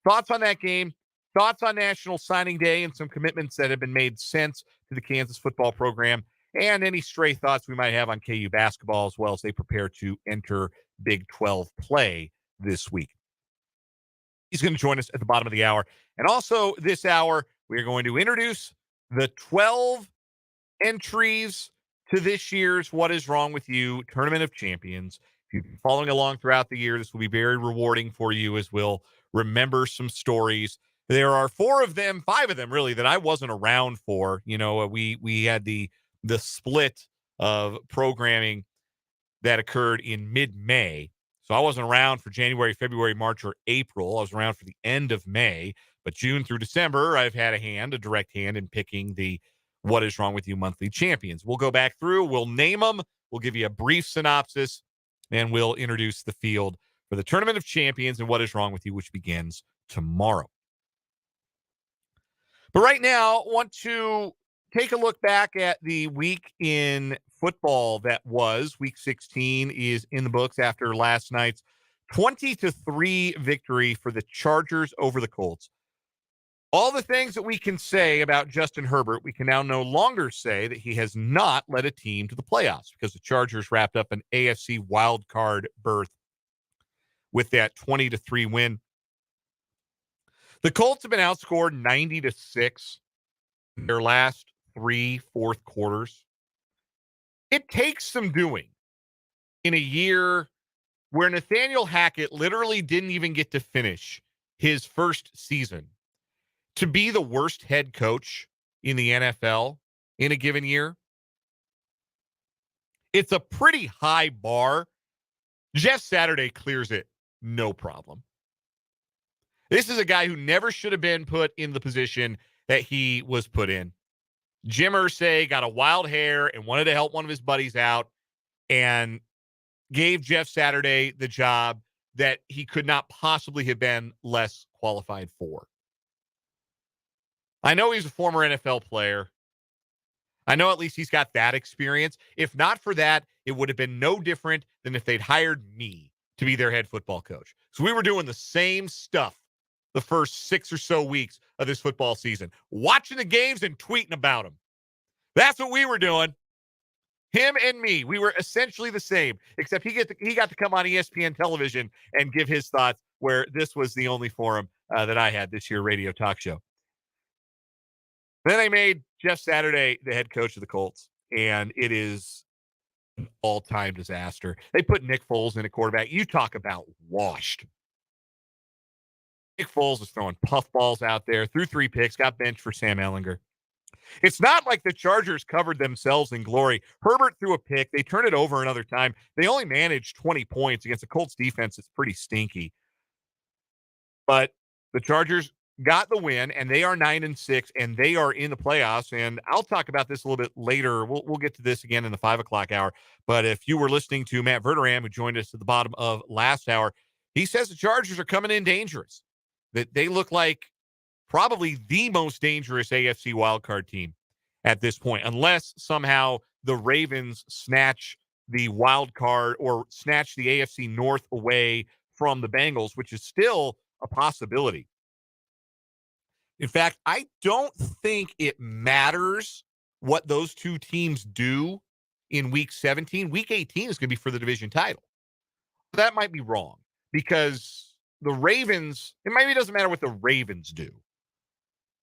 [SPEAKER 1] thoughts on that game, thoughts on National Signing Day, and some commitments that have been made since to the Kansas football program, and any stray thoughts we might have on KU basketball as well as they prepare to enter Big 12 play this week. He's going to join us at the bottom of the hour. And also this hour, we're going to introduce the 12 entries to this year's What Is Wrong With You Tournament of Champions. If you've been following along throughout the year, this will be very rewarding for you as we'll remember some stories. There are 5 of them really, that I wasn't around for. You know, we had the split of programming that occurred in mid-May. So I wasn't around for January, February, March, or April. I was around for the end of May. But June through December, I've had a direct hand in picking the What Is Wrong With You monthly champions. We'll go back through. We'll name them. We'll give you a brief synopsis. And we'll introduce the field for the Tournament of Champions and What Is Wrong With You, which begins tomorrow. But right now, I want to take a look back at the week in football that was. Week 16 is in the books after last night's 20-3 victory for the Chargers over the Colts. All the things that we can say about Justin Herbert, we can now no longer say that he has not led a team to the playoffs because the Chargers wrapped up an AFC wildcard berth with that 20-3 win. The Colts have been outscored 90-6 in their last 3 fourth quarters. It takes some doing
[SPEAKER 3] in a year where Nathaniel Hackett literally didn't even get to finish his first season to be the worst head coach in the NFL in a given year. It's a pretty high bar. Jeff Saturday clears it, no problem. This is a guy who never should have been put in the position that he was put in. Jim Irsay got a wild hair and wanted to help one of his buddies out and gave Jeff Saturday the job that he could not possibly have been less qualified for. I know he's a former NFL player. I know at least he's got that experience. If not for that, it would have been no different than if they'd hired me to be their head football coach. So we were doing the same stuff the first 6 or so weeks of this football season, watching the games and tweeting about them. That's what we were doing. Him and me, we were essentially the same, except he got to come on ESPN television and give his thoughts, where this was the only forum that I had this year, radio talk show. Then they made Jeff Saturday the head coach of the Colts, and it is an all-time disaster. They put Nick Foles in a quarterback. You talk about washed. Nick Foles is throwing puffballs out there, threw 3 picks, got benched for Sam Ehlinger. It's not like the Chargers covered themselves in glory. Herbert threw a pick. They turned it over another time. They only managed 20 points against the Colts defense. It's pretty stinky. But the Chargers got the win, and they are 9-6, and they are in the playoffs. And I'll talk about this a little bit later. We'll get to this again in the 5 o'clock hour. But if you were listening to Matt Verderam, who joined us at the bottom of last hour, he says the Chargers are coming in dangerous, that they look like probably the most dangerous AFC wildcard team at this point, unless somehow the Ravens snatch the wild card or snatch the AFC North away from the Bengals, which is still a possibility. In fact, I don't think it matters what those two teams do in Week 17. Week 18 is going to be for the division title. That might be wrong, because the Ravens, it maybe doesn't matter what the Ravens do.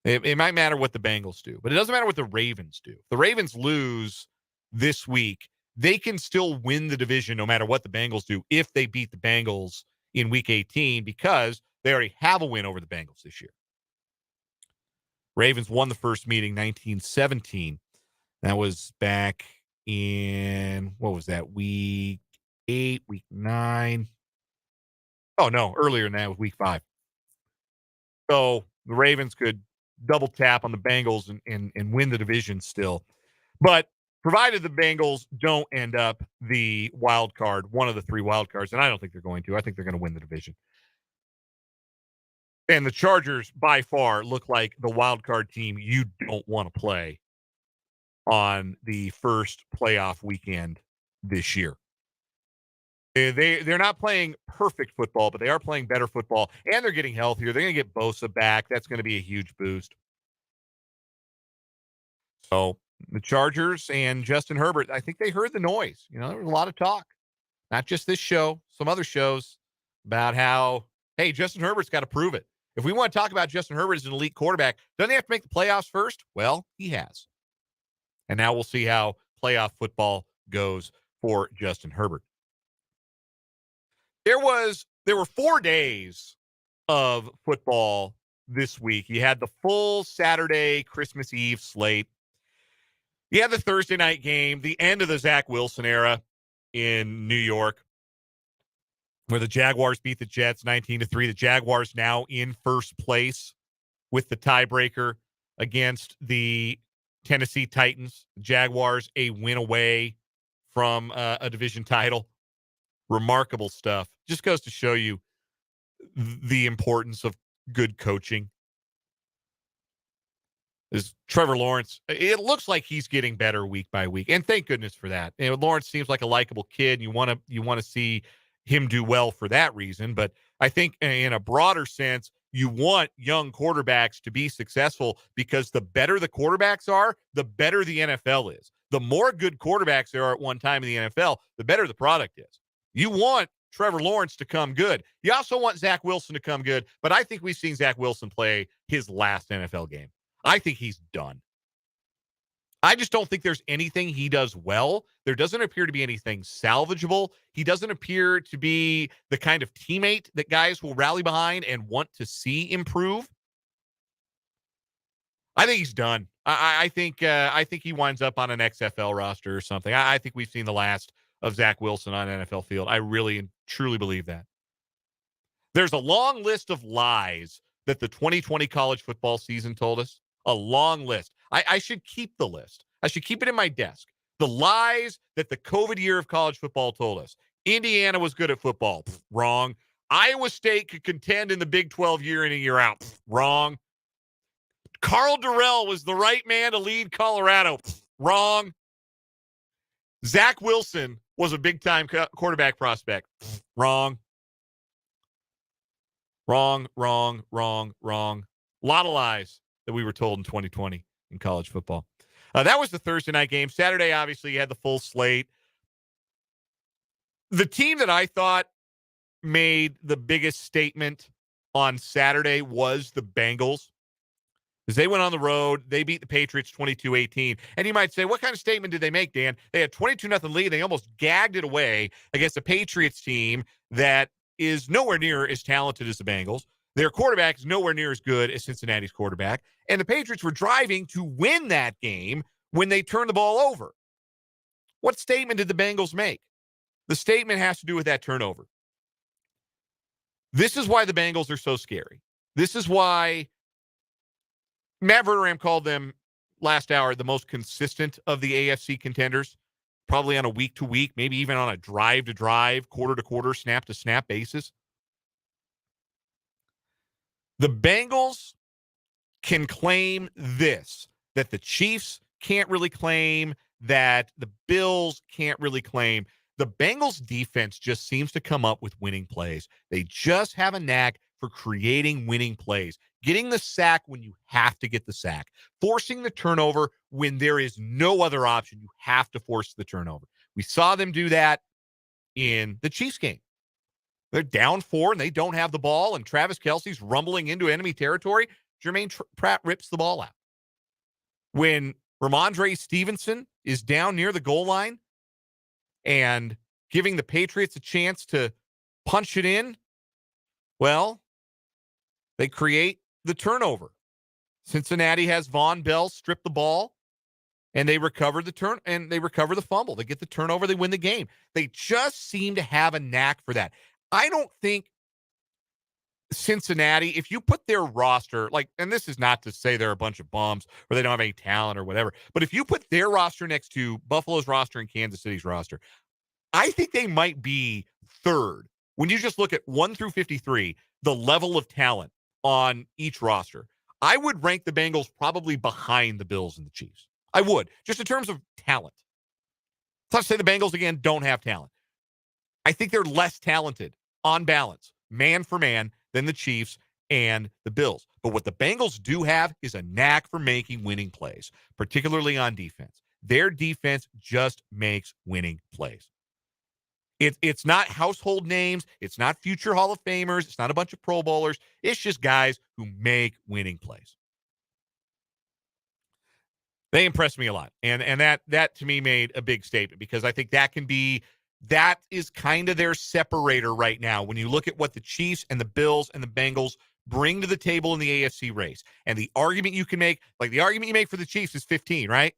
[SPEAKER 3] It might matter what the Bengals do, but it doesn't matter what the Ravens do. If the Ravens lose this week, they can still win the division no matter what the Bengals do if they beat the Bengals in Week 18, because they already have a win over the Bengals this year. Ravens won the first meeting 19-17. That was back in, what was that, Week 8, Week 9? Oh, no, earlier than that was Week 5. So the Ravens could double tap on the Bengals and win the division still. But provided the Bengals don't end up the wild card, one of the 3 wild cards, and I don't think they're going to. I think they're going to win the division. And the Chargers, by far, look like the wild card team you don't want to play on the first playoff weekend this year. They're not playing perfect football, but they are playing better football, and they're getting healthier. They're going to get Bosa back. That's going to be a huge boost. So the Chargers and Justin Herbert, I think they heard the noise. You know, there was a lot of talk, not just this show, some other shows, about how, hey, Justin Herbert's got to prove it. If we want to talk about Justin Herbert as an elite quarterback, doesn't he have to make the playoffs first? Well, he has. And now we'll see how playoff football goes for Justin Herbert. There were 4 days of football this week. You had the full Saturday, Christmas Eve slate. You had the Thursday night game, the end of the Zach Wilson era in New York, where the Jaguars beat the Jets 19-3. The Jaguars now in first place with the tiebreaker against the Tennessee Titans. The Jaguars a win away from a division title. Remarkable stuff. Just goes to show you the importance of good coaching. Is Trevor Lawrence, it looks like he's getting better week by week, and thank goodness for that. You know, Lawrence seems like a likable kid. You want to see him do well for that reason, but I think in a broader sense, you want young quarterbacks to be successful, because the better the quarterbacks are, the better the NFL is. The more good quarterbacks there are at one time in the NFL, the better the product is. You want Trevor Lawrence to come good. You also want Zach Wilson to come good, but I think we've seen Zach Wilson play his last NFL game. I think he's done. I just don't think there's anything he does well. There doesn't appear to be anything salvageable. He doesn't appear to be the kind of teammate that guys will rally behind and want to see improve. I think he's done. I think he winds up on an XFL roster or something. I think we've seen the last of Zach Wilson on an NFL field. I really and truly believe that. There's a long list of lies that the 2020 college football season told us. A long list. I should keep the list. I should keep it in my desk. The lies that the COVID year of college football told us. Indiana was good at football. Pfft, wrong. Iowa State could contend in the Big 12 year in and year out. Pfft, wrong. Carl Durrell was the right man to lead Colorado. Pfft, wrong. Zach Wilson was a big-time quarterback prospect. Pfft, wrong. Wrong. A lot of lies that we were told in 2020 in college football. That was the Thursday night game. Saturday, obviously, you had the full slate. The team that I thought made the biggest statement on Saturday was the Bengals. As they went on the road, they beat the Patriots 22-18. And you might say, what kind of statement did they make, Dan? They had 22-0 lead. They almost gagged it away against a Patriots team that is nowhere near as talented as the Bengals. Their quarterback is nowhere near as good as Cincinnati's quarterback. And the Patriots were driving to win that game when they turned the ball over. What statement did the Bengals make? The statement has to do with that turnover. This is why the Bengals are so scary. This is why Matt Verderame called them last hour the most consistent of the AFC contenders, probably on a week-to-week, maybe even on a drive-to-drive, quarter-to-quarter, snap-to-snap basis. The Bengals can claim this, that the Chiefs can't really claim, that the Bills can't really claim. The Bengals defense just seems to come up with winning plays. They just have a knack for creating winning plays, getting the sack when you have to get the sack, forcing the turnover when there is no other option. You have to force the turnover. We saw them do that in the Chiefs game. They're down 4 and they don't have the ball, and Travis Kelce's rumbling into enemy territory. Jermaine Pratt rips the ball out. When Ramondre Stevenson is down near the goal line and giving the Patriots a chance to punch it in, well, they create the turnover. Cincinnati has Von Bell strip the ball, and they recover the fumble. They get the turnover, they win the game. They just seem to have a knack for that. I don't think Cincinnati, if you put their roster, and this is not to say they're a bunch of bums or they don't have any talent or whatever, but if you put their roster next to Buffalo's roster and Kansas City's roster, I think they might be third. When you just look at 1 through 53, the level of talent on each roster, I would rank the Bengals probably behind the Bills and the Chiefs. I would, just in terms of talent. It's not to say the Bengals, again, don't have talent. I think they're less talented on balance, man for man, than the Chiefs and the Bills. But what the Bengals do have is a knack for making winning plays, particularly on defense. Their defense just makes winning plays. It's not household names. It's not future Hall of Famers. It's not a bunch of Pro Bowlers. It's just guys who make winning plays. They impressed me a lot. And that to me made a big statement, because I think that is kind of their separator right now. When you look at what the Chiefs and the Bills and the Bengals bring to the table in the AFC race, and the argument you can make, the argument you make for the Chiefs is 15, right?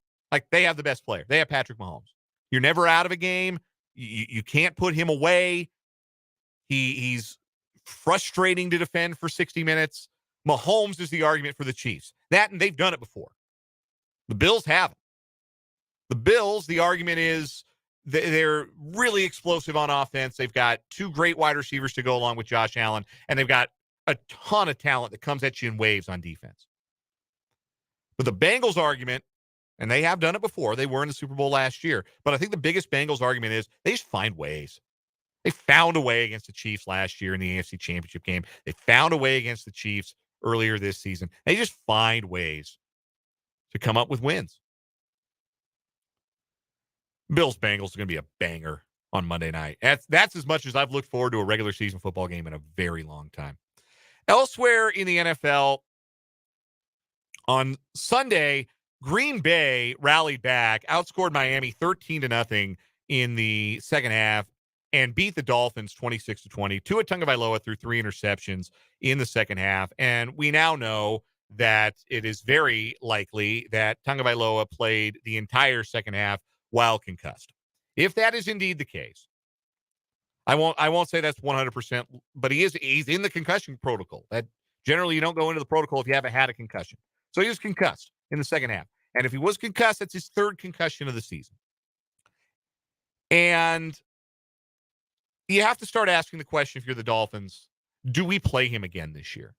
[SPEAKER 3] They have the best player. They have Patrick Mahomes. You're never out of a game. You can't put him away. He's frustrating to defend for 60 minutes. Mahomes is the argument for the Chiefs. That, and they've done it before. The Bills haven't. The Bills, the argument is they're really explosive on offense. They've got 2 great wide receivers to go along with Josh Allen, and they've got a ton of talent that comes at you in waves on defense. But the Bengals argument, and they have done it before, they were in the Super Bowl last year, but I think the biggest Bengals argument is they just find ways. They found a way against the Chiefs last year in the AFC Championship game. They found a way against the Chiefs earlier this season. They just find ways to come up with wins. Bills-Bengals is going to be a banger on Monday night. That's as much as I've looked forward to a regular season football game in a very long time. Elsewhere in the NFL, on Sunday, Green Bay rallied back, outscored Miami 13-0 in the second half, and beat the Dolphins 26-20. Tua Tagovailoa threw 3 interceptions in the second half, and we now know that it is very likely that Tagovailoa played the entire second half while concussed. If that is indeed the case, I won't say that's 100%, but he's in the concussion protocol. That generally you don't go into the protocol if you haven't had a concussion. So he was concussed in the second half. And if he was concussed, that's his 3rd concussion of the season. And you have to start asking the question, if you're the Dolphins, do we play him again this year?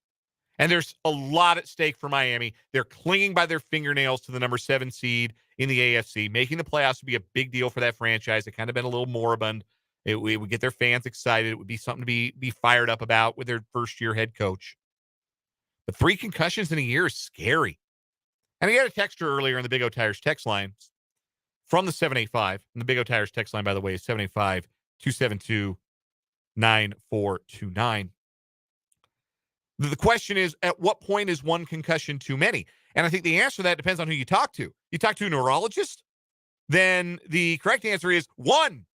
[SPEAKER 3] And there's a lot at stake for Miami. They're clinging by their fingernails to the number 7 seed in the AFC. Making the playoffs would be a big deal for that franchise. It kind of been a little moribund. It would get their fans excited. It would be something to be fired up about with their first-year head coach. But 3 concussions in a year is scary. And I got a texter earlier in the Big O Tires text line from the 785. And the Big O Tires text line, by the way, is 785-272-9429. The question is, at what point is 1 concussion too many? And I think the answer to that depends on who you talk to. You talk to a neurologist, then the correct answer is 1.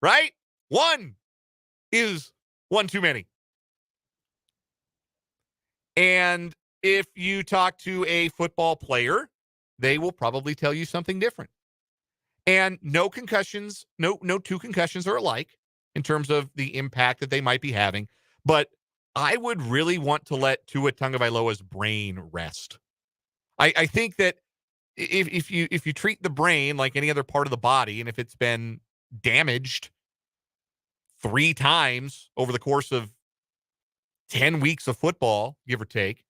[SPEAKER 3] Right? 1 is 1 too many. And if you talk to a football player, they will probably tell you something different. And no concussions, no 2 concussions are alike in terms of the impact that they might be having. But I would really want to let Tua Tagovailoa's brain rest. I think that if you treat the brain like any other part of the body, and if it's been damaged 3 times over the course of 10 weeks of football, give or take,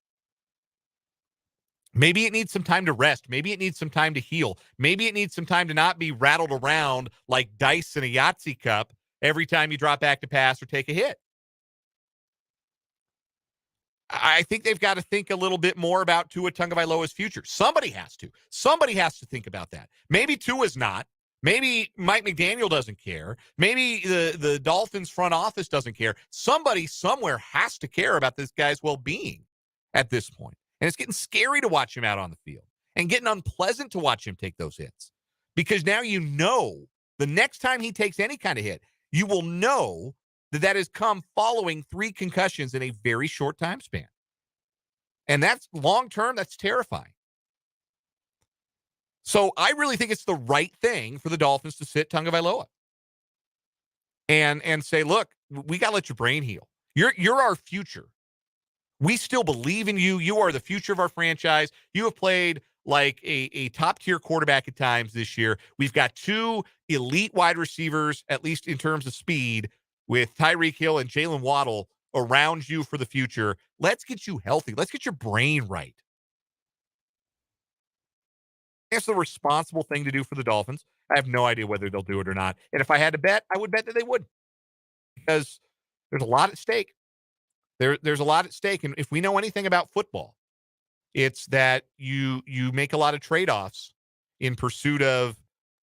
[SPEAKER 3] maybe it needs some time to rest. Maybe it needs some time to heal. Maybe it needs some time to not be rattled around like dice in a Yahtzee cup every time you drop back to pass or take a hit. I think they've got to think a little bit more about Tua Tagovailoa's future. Somebody has to. Somebody has to think about that. Maybe Tua's not. Maybe Mike McDaniel doesn't care. Maybe the Dolphins front office doesn't care. Somebody somewhere has to care about this guy's well-being at this point. And it's getting scary to watch him out on the field and getting unpleasant to watch him take those hits. Because now you know the next time he takes any kind of hit, you will know that has come following 3 concussions in a very short time span. And that's long-term, that's terrifying. So I really think it's the right thing for the Dolphins to sit Tagovailoa and say, look, we got to let your brain heal. You're our future. We still believe in you. You are the future of our franchise. You have played like a top-tier quarterback at times this year. We've got 2 elite wide receivers, at least in terms of speed, with Tyreek Hill and Jalen Waddle around you for the future. Let's get you healthy. Let's get your brain right. That's the responsible thing to do for the Dolphins. I have no idea whether they'll do it or not. And if I had to bet, I would bet that they would. Because there's a lot at stake. There's a lot at stake. And if we know anything about football, it's that you make a lot of trade-offs in pursuit of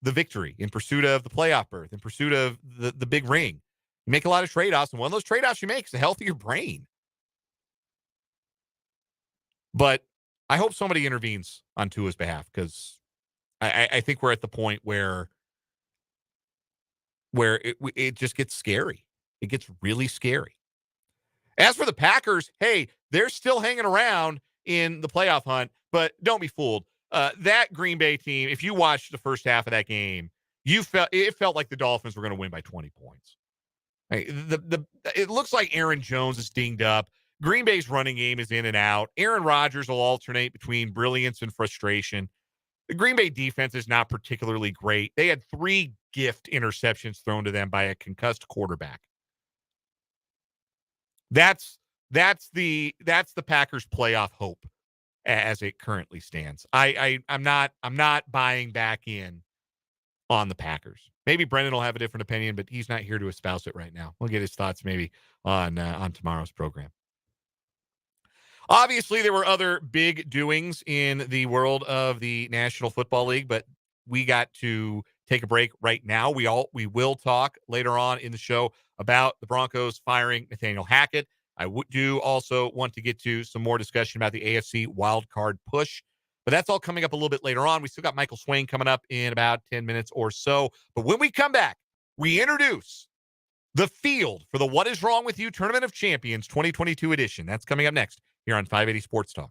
[SPEAKER 3] the victory, in pursuit of the playoff berth, in pursuit of the big ring. You make a lot of trade-offs, and one of those trade-offs you make is a healthier brain. But I hope somebody intervenes on Tua's behalf, because I think we're at the point where it just gets scary. It gets really scary. As for the Packers, hey, they're still hanging around in the playoff hunt, but don't be fooled. That Green Bay team, if you watched the first half of that game, it felt like the Dolphins were going to win by 20 points. Hey, it looks like Aaron Jones is dinged up. Green Bay's running game is in and out. Aaron Rodgers will alternate between brilliance and frustration. The Green Bay defense is not particularly great. They had 3 gift interceptions thrown to them by a concussed quarterback. That's the Packers' playoff hope as it currently stands. I'm not buying back in on the Packers. Maybe Brendan will have a different opinion, but he's not here to espouse it right now. We'll get his thoughts maybe on tomorrow's program. Obviously, there were other big doings in the world of the National Football League, but we got to take a break right now. We will talk later on in the show about the Broncos firing Nathaniel Hackett. I do also want to get to some more discussion about the AFC wildcard push. But that's all coming up a little bit later on. We still got Michael Swain coming up in about 10 minutes or so. But when we come back, we introduce the field for the What Is Wrong With You Tournament of Champions 2022 edition. That's coming up next here on 580 Sports Talk.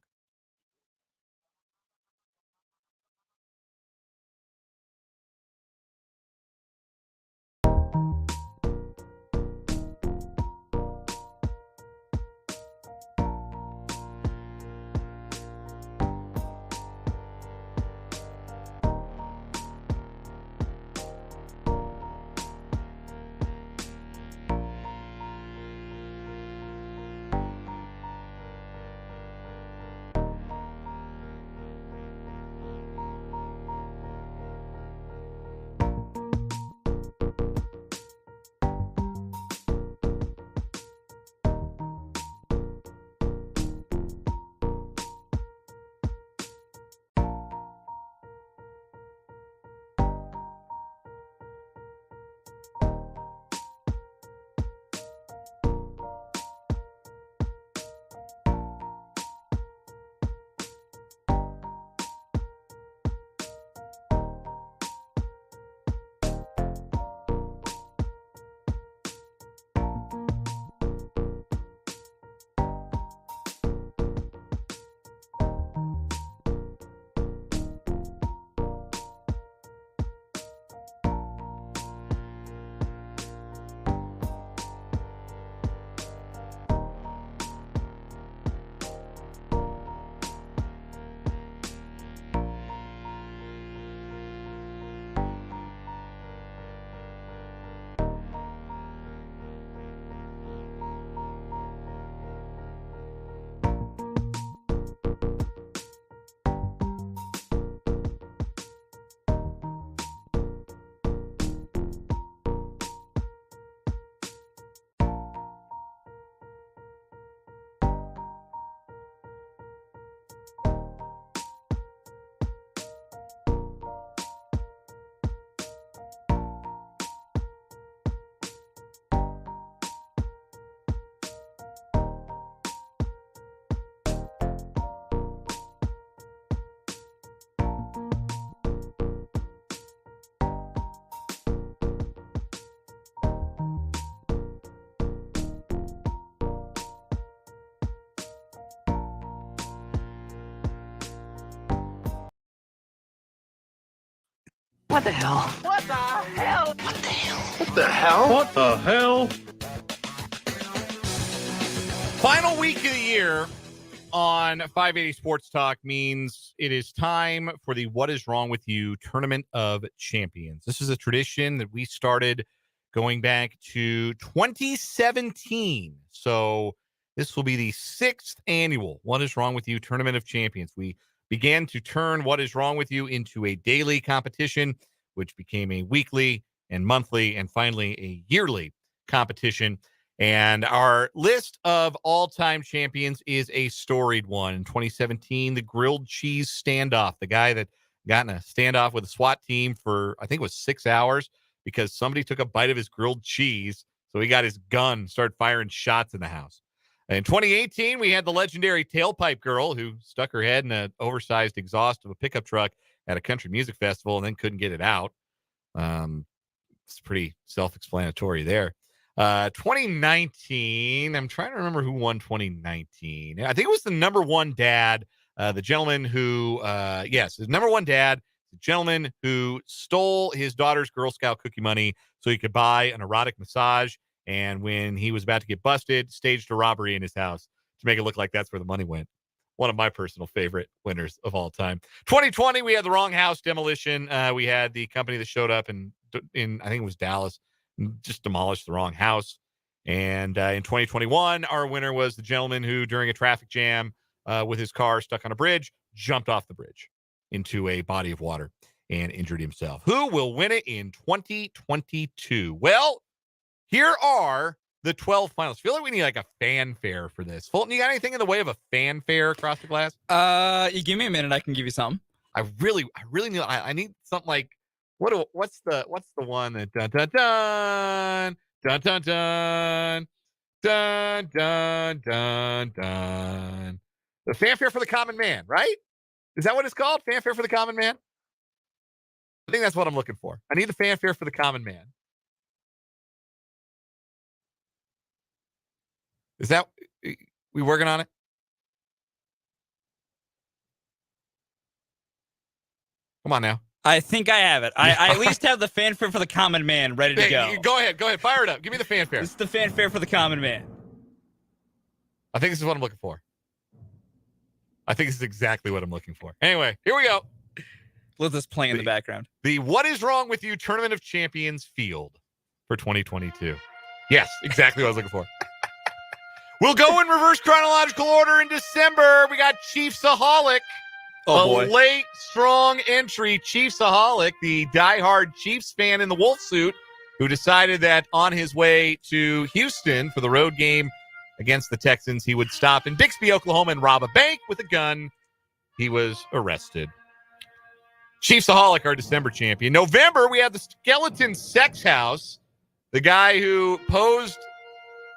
[SPEAKER 6] What the hell? What the hell? What the hell? What the hell?
[SPEAKER 8] What the hell?
[SPEAKER 3] Final week of the year on 580 Sports Talk means it is time for the What Is Wrong With You Tournament of Champions. This is a tradition that we started going back to 2017. So this will be the 6th annual What Is Wrong With You Tournament of Champions. We began to turn What Is Wrong With You into a daily competition, which became a weekly and monthly and finally a yearly competition. And our list of all-time champions is a storied one. In 2017, the grilled cheese standoff, the guy that got in a standoff with a SWAT team for, I think it was 6 hours because somebody took a bite of his grilled cheese. So he got his gun, started firing shots in the house. In 2018, we had the legendary tailpipe girl who stuck her head in an oversized exhaust of a pickup truck at a country music festival and then couldn't get it out. It's pretty self-explanatory there. 2019, I'm trying to remember who won 2019. I think it was the number one dad, the gentleman who, his number one dad, the gentleman who stole his daughter's Girl Scout cookie money so he could buy an erotic massage. And when he was about to get busted, staged a robbery in his house to make it look like that's where the money went. One of my personal favorite winners of all time. 2020, we had the wrong house demolition. We had the company that showed up in I think it was Dallas, just demolished the wrong house. And in 2021, our winner was the gentleman who, during a traffic jam with his car stuck on a bridge, jumped off the bridge into a body of water and injured himself. Who will win it in 2022? Well, here are the 12 finalists. I feel like we need like a fanfare for this. Fulton, you got anything in the way of a fanfare across the glass?
[SPEAKER 5] You give me a minute, I can give you some.
[SPEAKER 3] I really need. I need something like what's the one that dun dun dun dun dun dun dun dun dun dun. The fanfare for the common man, right? Is that what it's called? Fanfare for the common man? I think that's what I'm looking for. I need the fanfare for the common man. Is that we working on it? Come on now.
[SPEAKER 5] I think I have it. I at least have the fanfare for the common man ready to
[SPEAKER 3] Hey,
[SPEAKER 5] go.
[SPEAKER 3] Go ahead. Fire it up. Give me the fanfare.
[SPEAKER 5] This is the fanfare for the common man.
[SPEAKER 3] I think this is what I'm looking for. I think this is exactly what I'm looking for. Anyway, here we go.
[SPEAKER 5] Let this play in the background.
[SPEAKER 3] The What Is Wrong With You Tournament of Champions field for 2022. Yes, exactly what I was looking for. We'll go in reverse chronological order in December. We got Chiefsaholic.
[SPEAKER 5] Oh, boy.
[SPEAKER 3] Late, strong entry. Chiefsaholic, the diehard Chiefs fan in the wolf suit, who decided that on his way to Houston for the road game against the Texans, he would stop in Bixby, Oklahoma, and rob a bank with a gun. He was arrested. Chiefsaholic, our December champion. November, we had the Skeleton Sex House, the guy who posed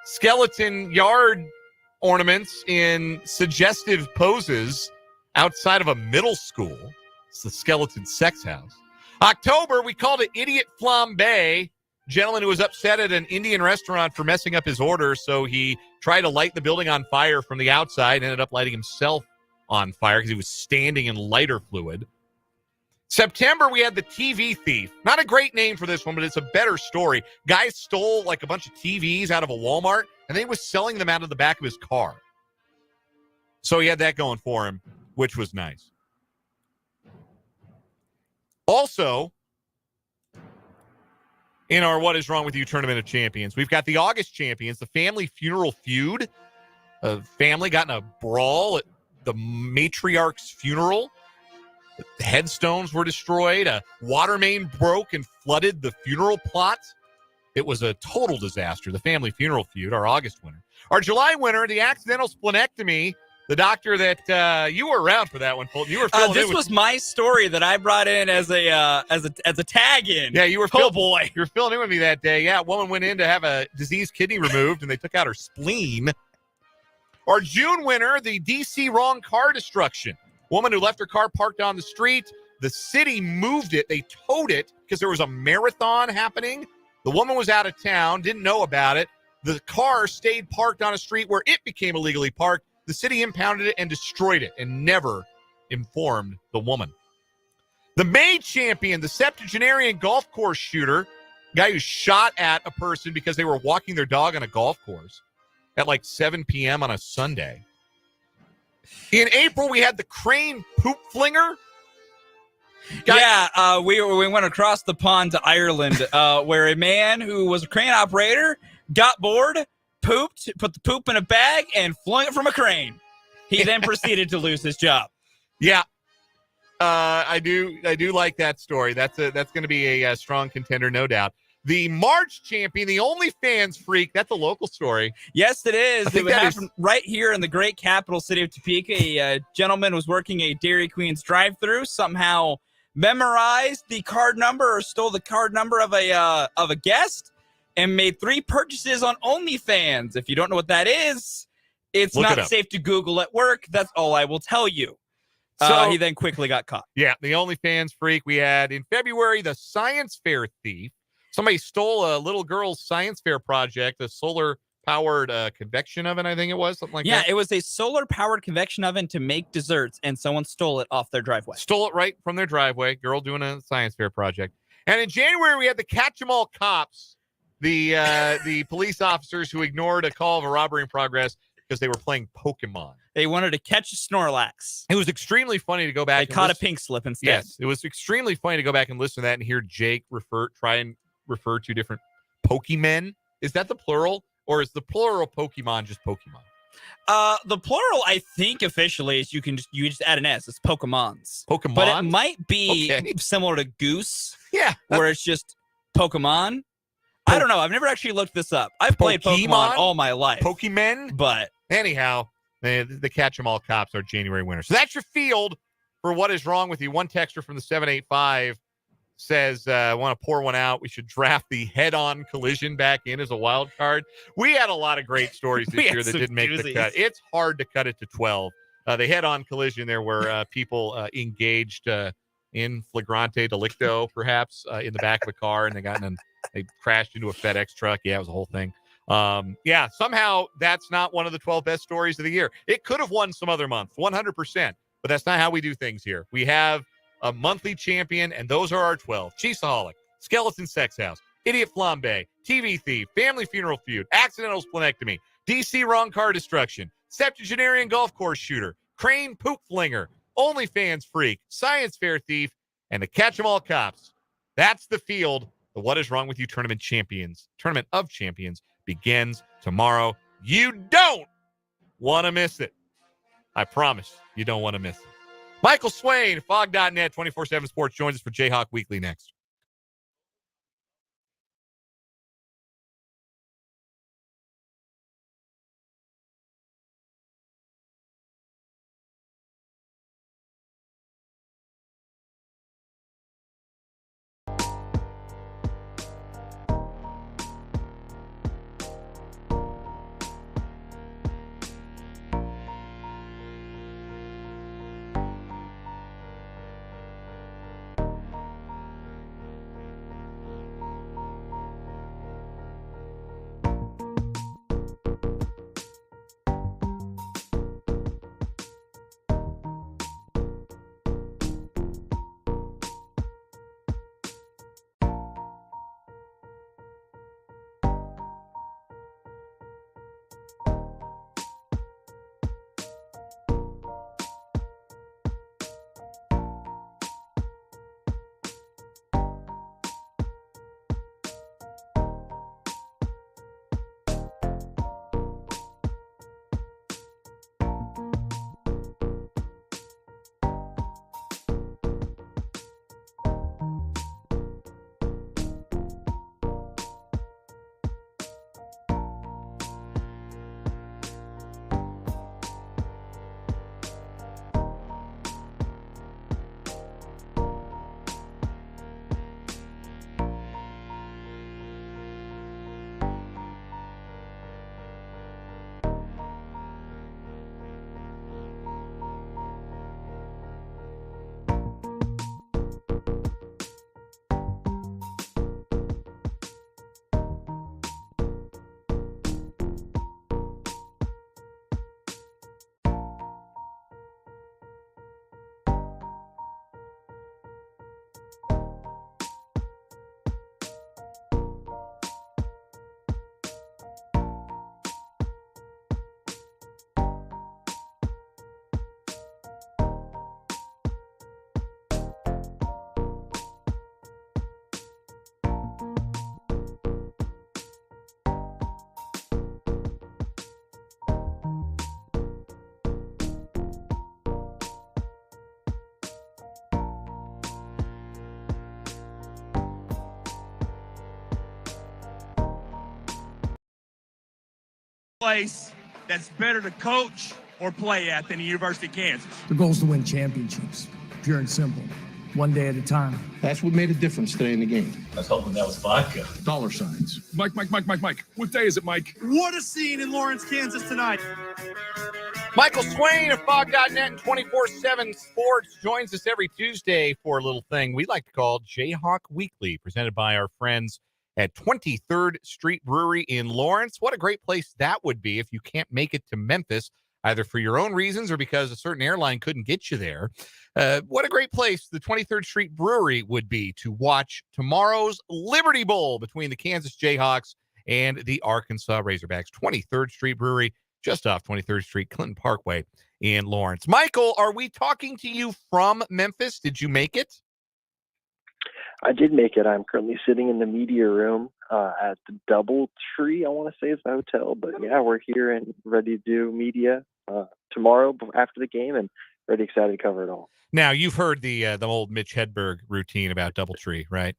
[SPEAKER 3] skeleton yard ornaments in suggestive poses outside of a middle school. It's the Skeleton Sex House. October, we called it Idiot Flambe, gentleman who was upset at an Indian restaurant for messing up his order, so he tried to light the building on fire from the outside and ended up lighting himself on fire because he was standing in lighter fluid. September, we had the TV thief. Not a great name for this one, but it's a better story. Guy stole like a bunch of TVs out of a Walmart, and then he was selling them out of the back of his car. So he had that going for him, which was nice. Also, in our What Is Wrong With You Tournament of Champions, we've got the August champions, the Family Funeral Feud. A family got in a brawl at the matriarch's funeral. The headstones were destroyed. A water main broke and flooded the funeral plot. It was a total disaster. The Family Funeral Feud, our August winner. Our July winner, the accidental splenectomy. The doctor that you were around for that one, Fulton. You were filling
[SPEAKER 5] This was my story that I brought in as a tag in.
[SPEAKER 3] Yeah, you were.
[SPEAKER 5] Oh boy,
[SPEAKER 3] you were filling in with me that day. Yeah, a woman went in to have a diseased kidney removed, and they took out her spleen. Our June winner, the DC wrong car destruction. Woman who left her car parked on the street. The city moved it. They towed it because there was a marathon happening. The woman was out of town, didn't know about it. The car stayed parked on a street where it became illegally parked. The city impounded it and destroyed it and never informed the woman. The May champion, the septuagenarian golf course shooter, guy who shot at a person because they were walking their dog on a golf course at like 7 p.m. on a Sunday. In April, we had the crane poop flinger.
[SPEAKER 5] We went across the pond to Ireland where a man who was a crane operator got bored, pooped, put the poop in a bag, and flung it from a crane. He then proceeded to lose his job.
[SPEAKER 3] Yeah, I do like that story. That's going to be a strong contender, no doubt. The March champion, the OnlyFans freak. That's a local story.
[SPEAKER 5] Yes, it is. It happened right here in the great capital city of Topeka. A gentleman was working a Dairy Queen's drive-thru, somehow memorized the card number or stole the card number of a guest, and made 3 purchases on OnlyFans. If you don't know what that is, it's not safe to Google at work. That's all I will tell you. So he then quickly got caught.
[SPEAKER 3] Yeah, the OnlyFans freak. We had in February the science fair thief. Somebody stole a little girl's science fair project, a solar-powered convection oven, I think it was, something like that.
[SPEAKER 5] Yeah, it was a solar-powered convection oven to make desserts, and someone stole it off their driveway.
[SPEAKER 3] Stole it right from their driveway. Girl doing a science fair project. And in January, we had the Catch-em-all cops, the police officers who ignored a call of a robbery in progress because they were playing Pokemon.
[SPEAKER 5] They wanted to catch a Snorlax.
[SPEAKER 3] It was extremely funny to go back.
[SPEAKER 5] They caught a pink slip instead.
[SPEAKER 3] Yes, it was extremely funny to go back and listen to that and hear Jake try and refer to different Pokemon. Is that the plural, or is the plural Pokemon just Pokemon?
[SPEAKER 5] The plural, I think, officially is you just add an S. It's Pokemons.
[SPEAKER 3] Pokemon,
[SPEAKER 5] but it might be similar to Goose.
[SPEAKER 3] Yeah,
[SPEAKER 5] where it's just Pokemon. I don't know. I've never actually looked this up. I've played Pokemon all my life.
[SPEAKER 3] Pokemon,
[SPEAKER 5] but
[SPEAKER 3] anyhow, the Catch-em-all cops are January winners. So that's your field for What Is Wrong With You. One texter from the 785 says, I want to pour one out. We should draft the head-on collision back in as a wild card. We had a lot of great stories this year that didn't make the cut. It's hard to cut it to 12. the head-on collision there where people engaged in flagrante delicto, perhaps, in the back of a car, and they crashed into a FedEx truck. Yeah, it was a whole thing. Somehow that's not one of the 12 best stories of the year. It could have won some other month, 100%, but that's not how we do things here. We have a monthly champion, and those are our 12. Cheesaholic, Skeleton Sex House, Idiot Flambe, TV Thief, Family Funeral Feud, Accidental Splenectomy, DC Wrong Car Destruction, Septuagenarian Golf Course Shooter, Crane Poop Flinger, OnlyFans Freak, Science Fair Thief, and the Catch 'em All Cops. That's the field. The What Is Wrong With You Tournament of Champions begins tomorrow. You don't want to miss it. I promise you don't want to miss it. Michael Swain, Fog.net, 24/7 Sports, joins us for Jayhawk Weekly next.
[SPEAKER 10] Place that's better to coach or play at than the University of Kansas.
[SPEAKER 11] The goal is to win championships, pure and simple, one day at a time.
[SPEAKER 12] That's what made a difference today in the game.
[SPEAKER 13] I was hoping that was vodka.
[SPEAKER 12] Dollar signs.
[SPEAKER 8] Mike. What day is it, Mike?
[SPEAKER 10] What a scene in Lawrence, Kansas tonight.
[SPEAKER 1] Michael Swain of Fog.net and 24/7 Sports joins us every Tuesday for a little thing we like to call Jayhawk Weekly, presented by our friends at 23rd Street Brewery in Lawrence. What a great place that would be if you can't make it to Memphis, either for your own reasons or because a certain airline couldn't get you there. What a great place the 23rd Street Brewery would be to watch tomorrow's Liberty Bowl between the Kansas Jayhawks and the Arkansas Razorbacks. 23rd Street Brewery, just off 23rd Street, Clinton Parkway in Lawrence. Michael, are we talking to you from Memphis? Did you make it?
[SPEAKER 14] I did make it. I'm currently sitting in the media room at the Doubletree, I want to say is the hotel. But yeah, we're here and ready to do media tomorrow after the game and really excited to cover it all.
[SPEAKER 3] Now, you've heard the old Mitch Hedberg routine about Doubletree, right?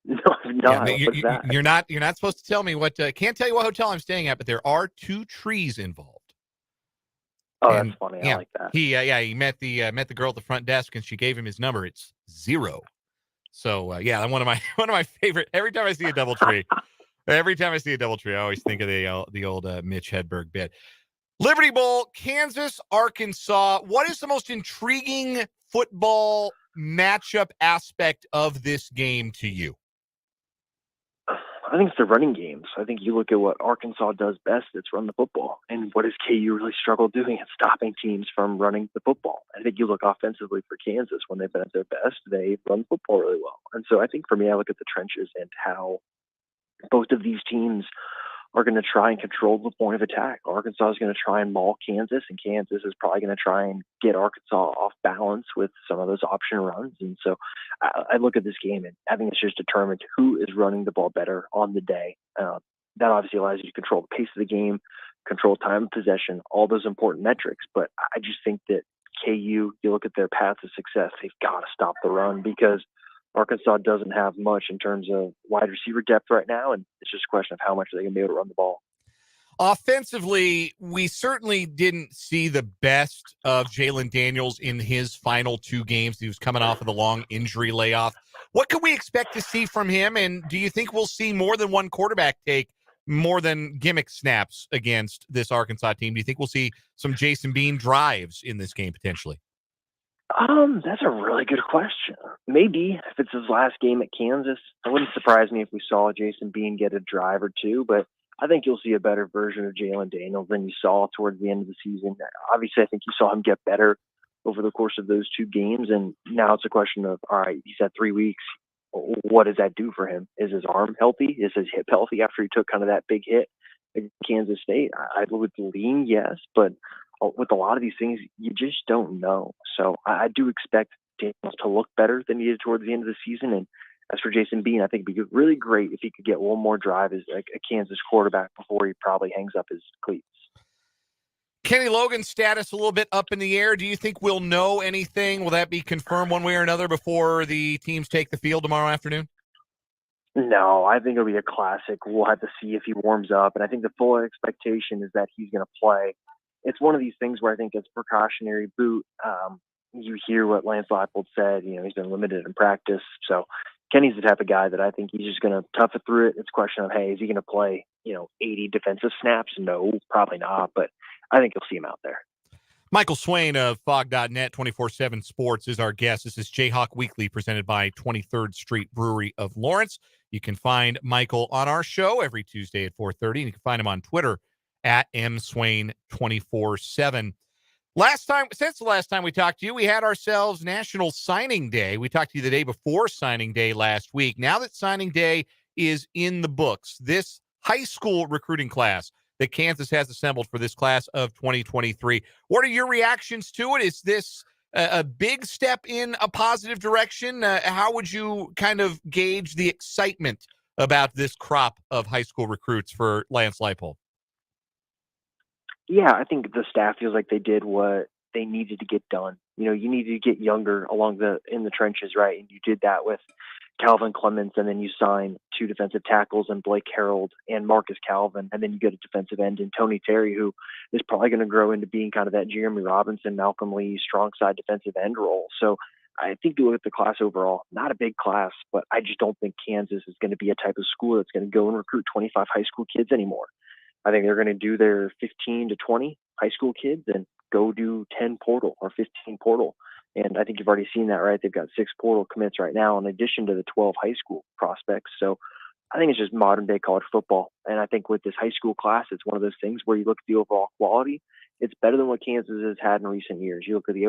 [SPEAKER 14] No, I've not.
[SPEAKER 3] Yeah,
[SPEAKER 14] What's that?
[SPEAKER 3] You're not supposed to tell me what. Can't tell you what hotel I'm staying at, but there are 2 trees involved.
[SPEAKER 14] Oh,
[SPEAKER 3] And,
[SPEAKER 14] that's funny.
[SPEAKER 3] yeah,
[SPEAKER 14] I like that.
[SPEAKER 3] He met the girl at the front desk, and she gave him his number. It's 0. So one of my favorite. Every time I see a Doubletree, I always think of the old Mitch Hedberg bit. Liberty Bowl, Kansas, Arkansas. What is the most intriguing football matchup aspect of this game to you?
[SPEAKER 14] I think it's the running games. I think you look at what Arkansas does best, it's run the football. And what does KU really struggle doing? It's stopping teams from running the football. I think you look offensively for Kansas when they've been at their best, they run the football really well. And so I think for me, I look at the trenches and how both of these teams are going to try and control the point of attack. Arkansas is going to try and maul Kansas, and Kansas is probably going to try and get Arkansas off balance with some of those option runs. And so I look at this game, and I think it's just determined who is running the ball better on the day. That obviously allows you to control the pace of the game, control time of possession, all those important metrics. But I just think that KU, you look at their path to success, they've got to stop the run because Arkansas doesn't have much in terms of wide receiver depth right now, and it's just a question of how much are they going to be able to run the ball.
[SPEAKER 3] Offensively, we certainly didn't see the best of Jalen Daniels in his final 2 games. He was coming off of the long injury layoff. What can we expect to see from him, and do you think we'll see more than one quarterback take more than gimmick snaps against this Arkansas team? Do you think we'll see some Jason Bean drives in this game potentially?
[SPEAKER 14] That's a really good question. Maybe if it's his last game at Kansas, it wouldn't surprise me if we saw Jason Bean get a drive or two, but I think you'll see a better version of Jalen Daniels than you saw towards the end of the season. Obviously, I think you saw him get better over the course of those 2 games, and now it's a question of, all right, he's had 3 weeks. What does that do for him? Is his arm healthy? Is his hip healthy after he took kind of that big hit at Kansas State? I would lean yes, but with a lot of these things, you just don't know. So I do expect Daniels to look better than he did towards the end of the season. And as for Jason Bean, I think it'd be really great if he could get one more drive as like a Kansas quarterback before he probably hangs up his cleats.
[SPEAKER 3] Kenny Logan's status a little bit up in the air. Do you think we'll know anything? Will that be confirmed one way or another before the teams take the field tomorrow afternoon?
[SPEAKER 14] No, I think it'll be a classic. We'll have to see if he warms up. And I think the full expectation is that he's going to play. It's one of these things where I think it's precautionary boot. You hear what Lance Leipold said. He's been limited in practice. So Kenny's the type of guy that I think he's just going to tough it through it. It's a question of, hey, is he going to play, 80 defensive snaps? No, probably not. But I think you'll see him out there.
[SPEAKER 3] Michael Swain of Fog.net 24/7 Sports is our guest. This is Jayhawk Weekly presented by 23rd Street Brewery of Lawrence. You can find Michael on our show every Tuesday at 4:30, and you can find him on Twitter at mswain247. Since the last time we talked to you, we had ourselves National Signing Day. We talked to you the day before signing day last week. Now that signing day is in the books, this high school recruiting class that Kansas has assembled for this class of 2023, what are your reactions to it? Is this a big step in a positive direction? How would you kind of gauge the excitement about this crop of high school recruits for Lance Leipold?
[SPEAKER 14] Yeah, I think the staff feels like they did what they needed to get done. You needed to get younger in the trenches, right? And you did that with Calvin Clements, and then you sign 2 defensive tackles and Blake Harold and Marcus Calvin, and then you get a defensive end in Tony Terry, who is probably going to grow into being kind of that Jeremy Robinson, Malcolm Lee, strong side defensive end role. So I think you look at the class overall, not a big class, but I just don't think Kansas is going to be a type of school that's going to go and recruit 25 high school kids anymore. I think they're going to do their 15 to 20 high school kids and go do 10 portal or 15 portal. And I think you've already seen that, right? They've got 6 portal commits right now in addition to the 12 high school prospects. So I think it's just modern day college football. And I think with this high school class, it's one of those things where you look at the overall quality. It's better than what Kansas has had in recent years. You look at the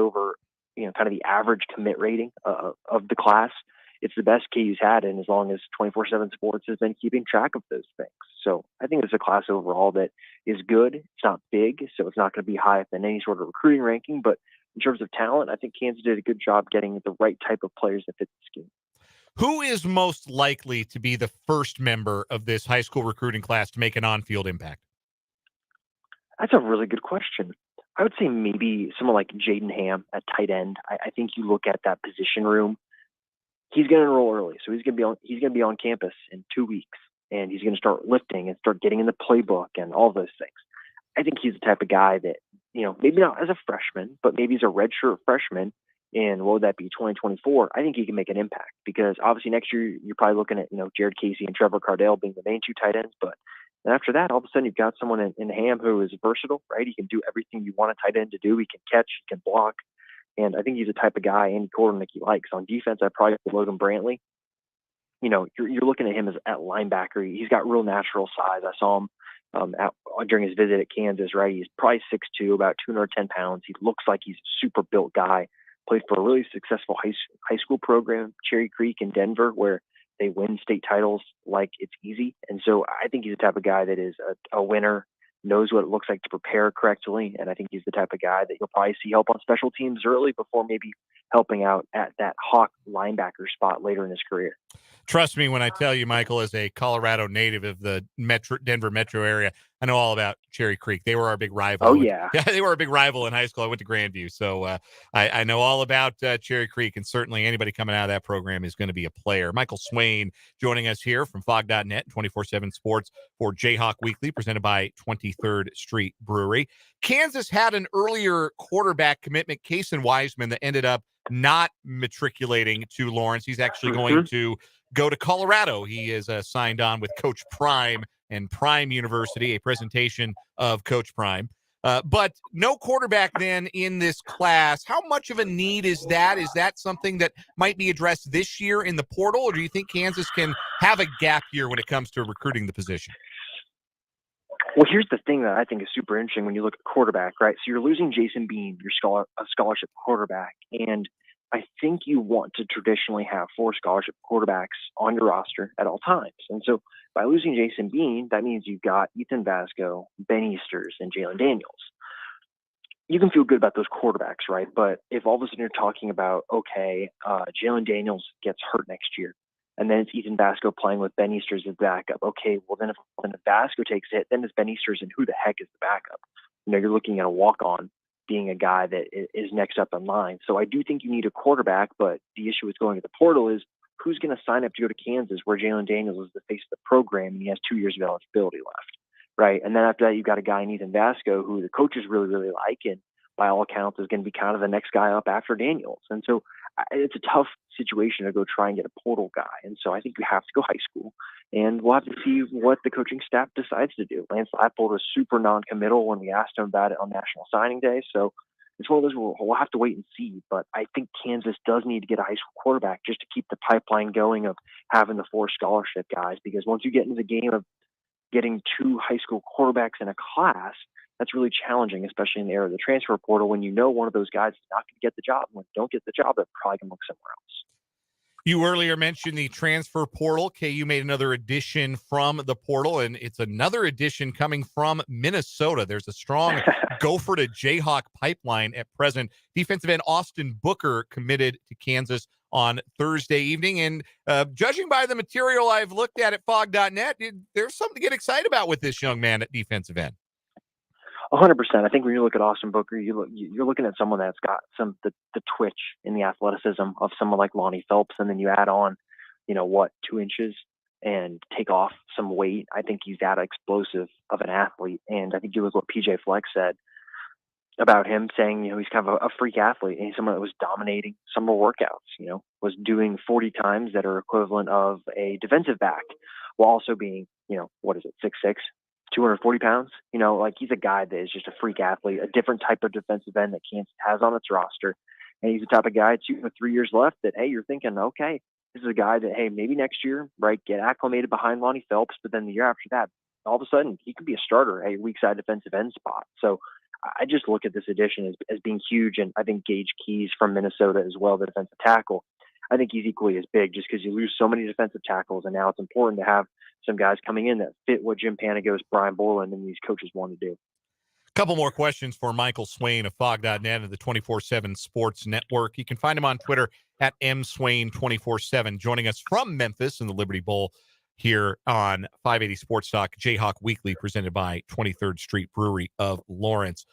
[SPEAKER 14] kind of the average commit rating of the class. It's the best KU's had in as long as 24/7 Sports has been keeping track of those things. So I think it's a class overall that is good. It's not big, so it's not going to be high up in any sort of recruiting ranking. But in terms of talent, I think Kansas did a good job getting the right type of players that fit the scheme.
[SPEAKER 3] Who is most likely to be the first member of this high school recruiting class to make an on-field impact?
[SPEAKER 14] That's a really good question. I would say maybe someone like Jaden Ham at tight end. I think you look at that position room. He's going to enroll early, so he's going to be on campus in 2 weeks, and he's going to start lifting and start getting in the playbook and all those things. I think he's the type of guy that, maybe not as a freshman, but maybe as a redshirt freshman in, what would that be, 2024, I think he can make an impact because obviously next year you're probably looking at, Jared Casey and Trevor Cardell being the main 2 tight ends, but And after that, all of a sudden, you've got someone in Ham who is versatile, right? He can do everything you want a tight end to do. He can catch, he can block. And I think he's the type of guy Andy Kornick likes. On defense, I'd probably put Logan Brantley. You know, you're looking at him as at linebacker. He's got real natural size. I saw him during his visit at Kansas, right? He's probably 6'2", about 210 pounds. He looks like he's a super built guy. Played for a really successful high school program, Cherry Creek in Denver, where they win state titles like it's easy. And so I think he's the type of guy that is a winner, knows what it looks like to prepare correctly. And I think he's the type of guy that you'll probably see help on special teams early before maybe helping out at that Hawk linebacker spot later in his career.
[SPEAKER 3] Trust me when I tell you, Michael, as a Colorado native of the Denver metro area, I know all about Cherry Creek. They were our big rival.
[SPEAKER 14] Oh, yeah.
[SPEAKER 3] Yeah, they were our big rival in high school. I went to Grandview. So I know all about Cherry Creek, and certainly anybody coming out of that program is going to be a player. Michael Swain joining us here from Fog.net, 24/7 Sports for Jayhawk Weekly, presented by 23rd Street Brewery. Kansas had an earlier quarterback commitment, Kason Wiseman, that ended up not matriculating to Lawrence. He's actually going to go to Colorado. He is signed on with Coach Prime and Prime University, a presentation of Coach Prime. But no quarterback then in this class. How much of a need is that? Is that something that might be addressed this year in the portal, or do you think Kansas can have a gap year when it comes to recruiting the position?
[SPEAKER 14] Well, here's the thing that I think is super interesting when you look at quarterback, right? So you're losing Jason Bean, your scholarship quarterback, and I think you want to traditionally have 4 scholarship quarterbacks on your roster at all times. And so by losing Jason Bean, that means you've got Ethan Vasco, Ben Easters, and Jalen Daniels. You can feel good about those quarterbacks, right? But if all of a sudden you're talking about, okay, Jalen Daniels gets hurt next year, and then it's Ethan Vasco playing with Ben Easters as backup. Okay, well then if Vasco takes it, then it's Ben Easters, and who the heck is the backup? You know, you're looking at a walk-on being a guy that is next up in line. So I do think you need a quarterback, but the issue with going to the portal is who's going to sign up to go to Kansas where Jalen Daniels is the face of the program and he has 2 years of eligibility left, right? And then after that, you've got a guy in Ethan Vasco who the coaches really, really like, and by all accounts is going to be kind of the next guy up after Daniels. And so it's a tough situation to go try and get a portal guy. And so I think you have to go high school, and we'll have to see what the coaching staff decides to do. Lance Leipold was super non-committal when we asked him about it on National Signing Day. So it's one of those we'll have to wait and see. But I think Kansas does need to get a high school quarterback just to keep the pipeline going of having the 4 scholarship guys, because once you get into the game of getting 2 high school quarterbacks in a class, that's really challenging, especially in the era of the transfer portal, when you know one of those guys is not going to get the job. When they don't get the job, they're probably going to look somewhere else.
[SPEAKER 3] You earlier mentioned the transfer portal. KU made another addition from the portal, and it's another addition coming from Minnesota. There's a strong Gopher to Jayhawk pipeline at present. Defensive end Austin Booker committed to Kansas on Thursday evening. And judging by the material I've looked at Fog.net, there's something to get excited about with this young man at defensive end.
[SPEAKER 14] 100%. I think when you look at Austin Booker, you're looking at someone that's got the twitch in the athleticism of someone like Lonnie Phelps, and then you add on, 2 inches and take off some weight. I think he's that explosive of an athlete, and I think you look what PJ Fleck said about him, saying he's kind of a freak athlete, and he's someone that was dominating summer workouts. Was doing 40 times that are equivalent of a defensive back, while also being 6'6". 240 pounds, he's a guy that is just a freak athlete, a different type of defensive end that Kansas has on its roster. And he's the type of guy, too, with 3 years left that, hey, you're thinking, okay, this is a guy that, hey, maybe next year, right, get acclimated behind Lonnie Phelps, but then the year after that, all of a sudden, he could be a starter, a weak side defensive end spot. So I just look at this addition as being huge. And I think Gage Keys from Minnesota as well, the defensive tackle, I think he's equally as big just because you lose so many defensive tackles. And now it's important to have some guys coming in that fit what Jim Panagos, Brian Borland, and these coaches want to do.
[SPEAKER 3] A couple more questions for Michael Swain of Fog.net and the 24/7 Sports Network. You can find him on Twitter at mswain247, joining us from Memphis in the Liberty Bowl here on 580 Sports Talk, Jayhawk Weekly, presented by 23rd Street Brewery of Lawrence.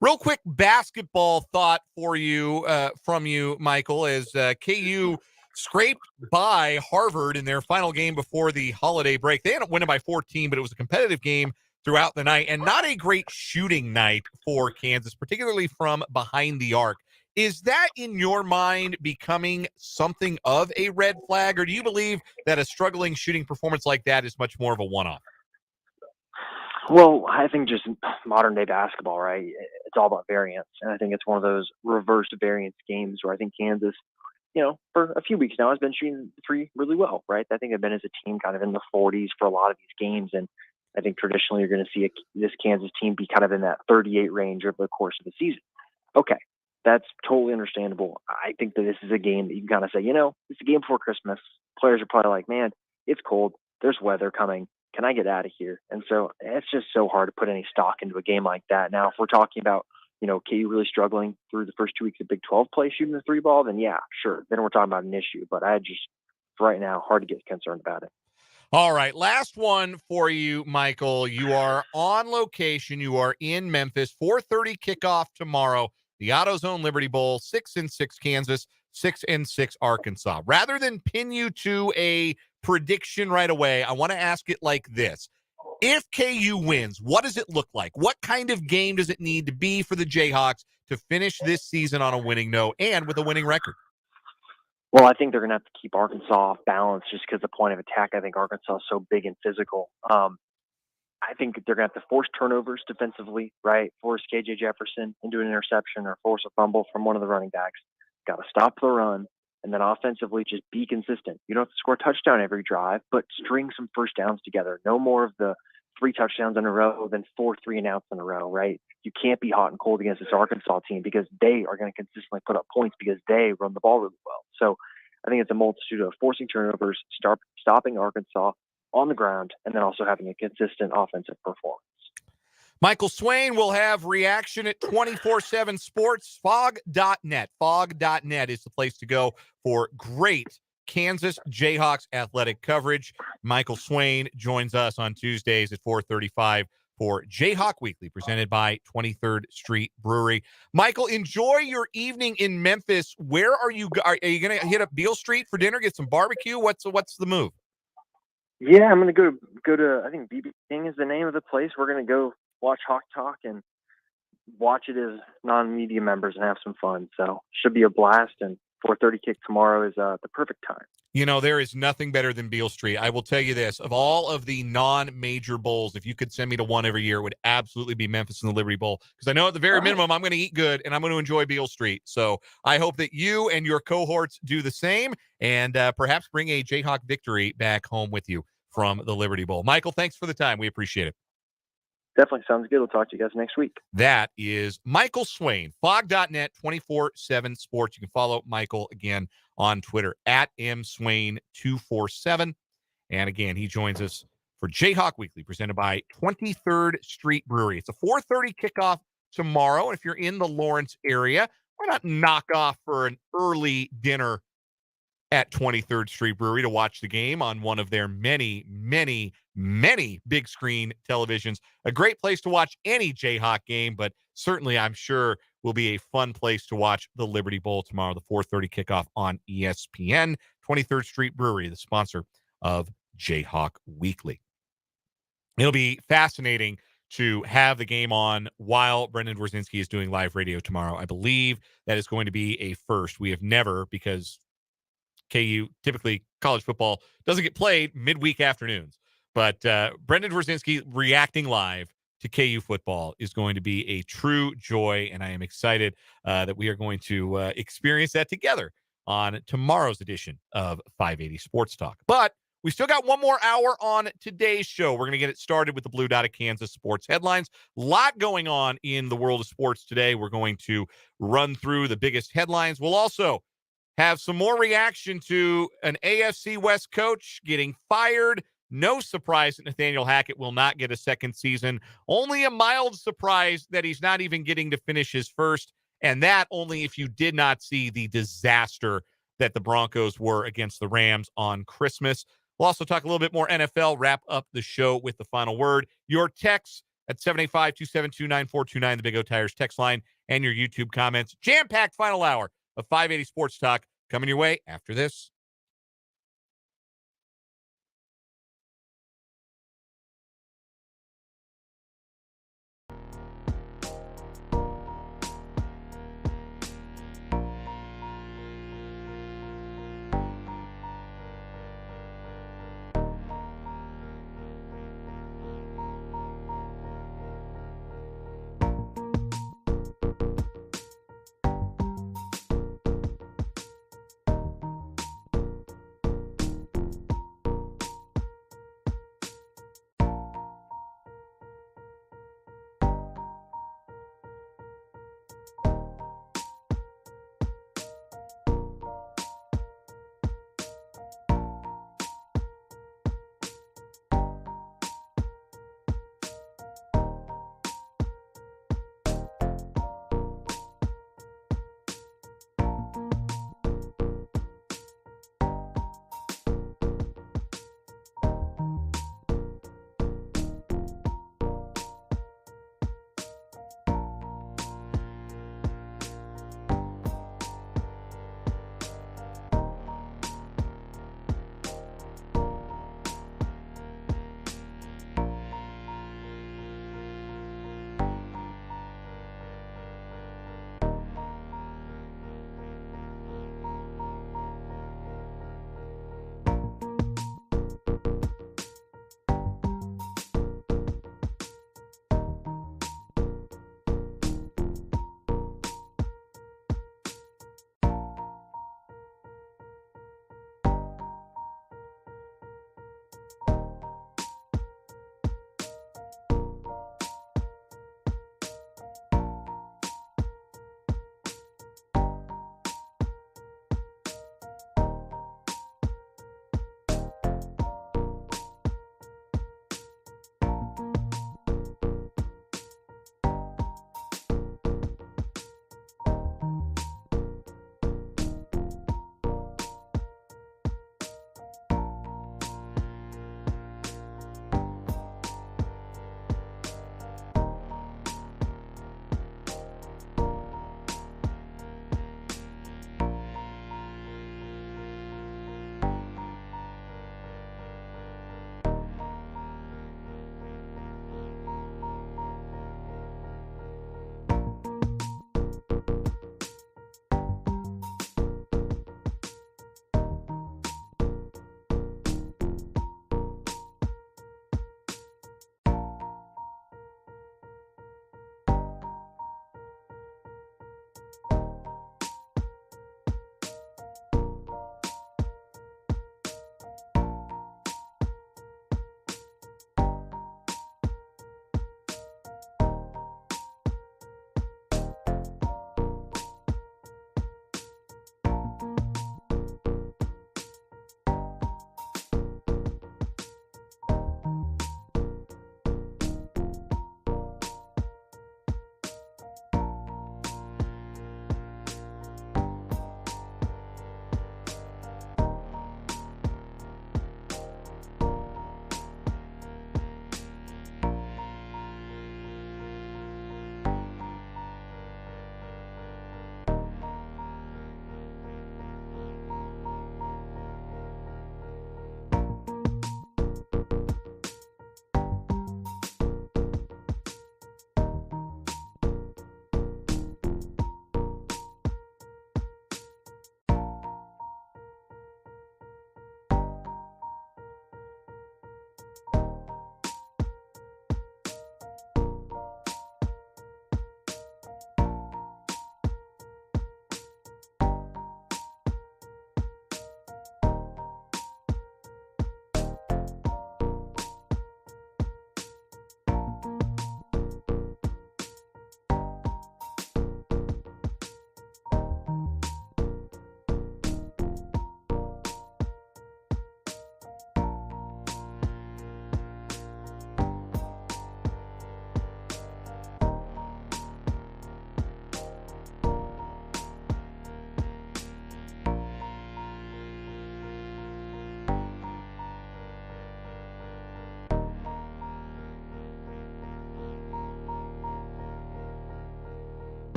[SPEAKER 3] Real quick basketball thought for you, from you, Michael, as KU scraped by Harvard in their final game before the holiday break. They ended up winning by 14, but it was a competitive game throughout the night and not a great shooting night for Kansas, particularly from behind the arc. Is that, in your mind, becoming something of a red flag, or do you believe that a struggling shooting performance like that is much more of a one-off?
[SPEAKER 14] Well, I think just modern day basketball, right? It's all about variance. And I think it's one of those reversed variance games where I think Kansas, for a few weeks now has been shooting the three really well, right? I think they've been as a team kind of in the 40s for a lot of these games. And I think traditionally you're going to see this Kansas team be kind of in that 38 range over the course of the season. Okay, that's totally understandable. I think that this is a game that you can kind of say, it's a game before Christmas. Players are probably like, man, it's cold. There's weather coming. Can I get out of here? And so it's just so hard to put any stock into a game like that. Now, if we're talking about, KU really struggling through the first 2 weeks of Big 12 play shooting the three ball, then yeah, sure. Then we're talking about an issue. But right now, hard to get concerned about it.
[SPEAKER 3] All right, last one for you, Michael. You are on location. You are in Memphis. 4:30 kickoff tomorrow. The AutoZone Liberty Bowl. 6-6 Kansas. 6-6 Arkansas. Rather than pin you to a prediction right away, I want to ask it like this. If KU wins, what does it look like? What kind of game does it need to be for the Jayhawks to finish this season on a winning note and with a winning record?
[SPEAKER 14] Well, I think they're going to have to keep Arkansas off balance just because the point of attack, I think Arkansas is so big and physical. I think they're going to have to force turnovers defensively, right? Force KJ Jefferson into an interception or force a fumble from one of the running backs. Got to stop the run. And then offensively, just be consistent. You don't have to score a touchdown every drive, but string some first downs together. No more of the 3 touchdowns in a row than 4 3-and-outs in a row, right? You can't be hot and cold against this Arkansas team because they are going to consistently put up points because they run the ball really well. So I think it's a multitude of forcing turnovers, stopping Arkansas on the ground, and then also having a consistent offensive performance.
[SPEAKER 3] Michael Swain will have reaction at 24/7 Sports. Fog.net. Fog.net is the place to go for great Kansas Jayhawks athletic coverage. Michael Swain joins us on Tuesdays at 4:35 for Jayhawk Weekly, presented by 23rd Street Brewery. Michael, enjoy your evening in Memphis. Where are you? Are you going to hit up Beale Street for dinner, get some barbecue? What's the move?
[SPEAKER 14] Yeah, I'm going to go to, I think BB King is the name of the place. We're going to go watch Hawk Talk and watch it as non-media members and have some fun. So should be a blast. And 4:30 kick tomorrow is the perfect time.
[SPEAKER 3] There is nothing better than Beale Street. I will tell you this. Of all of the non-major bowls, if you could send me to one every year, it would absolutely be Memphis and the Liberty Bowl. Because I know at the very minimum, I'm going to eat good, and I'm going to enjoy Beale Street. So I hope that you and your cohorts do the same, and perhaps bring a Jayhawk victory back home with you from the Liberty Bowl. Michael, thanks for the time. We appreciate it.
[SPEAKER 14] Definitely sounds good. We'll talk to you guys next week.
[SPEAKER 3] That is Michael Swain, Fog.net, 24/7 Sports. You can follow Michael again on Twitter at mswain247. And again, he joins us for Jayhawk Weekly, presented by 23rd Street Brewery. It's a 4:30 kickoff tomorrow. And if you're in the Lawrence area, why not knock off for an early dinner at 23rd Street Brewery to watch the game on one of their many, many, many big screen televisions. A great place to watch any Jayhawk game, but certainly I'm sure will be a fun place to watch the Liberty Bowl tomorrow, the 4:30 kickoff on ESPN. 23rd Street Brewery, the sponsor of Jayhawk Weekly. It'll be fascinating to have the game on while Brendan Dworzynski is doing live radio tomorrow. I believe that is going to be a first. We have never, because KU, typically college football doesn't get played midweek afternoons. But Brendan Dworzynski reacting live to KU football is going to be a true joy, and I am excited that we are going to experience that together on tomorrow's edition of 580 Sports Talk. But we still got one more hour on today's show. We're going to get it started with the Blue Dot of Kansas sports headlines. A lot going on in the world of sports today. We're going to run through the biggest headlines. We'll also have some more reaction to an AFC West coach getting fired. No surprise that Nathaniel Hackett will not get a second season. Only a mild surprise that he's not even getting to finish his first. And that only if you did not see the disaster that the Broncos were against the Rams on Christmas. We'll also talk a little bit more NFL, wrap up the show with the final word. Your texts at 785-272-9429, the Big O Tires text line, and your YouTube comments. Jam-packed final hour of 580 Sports Talk coming your way after this.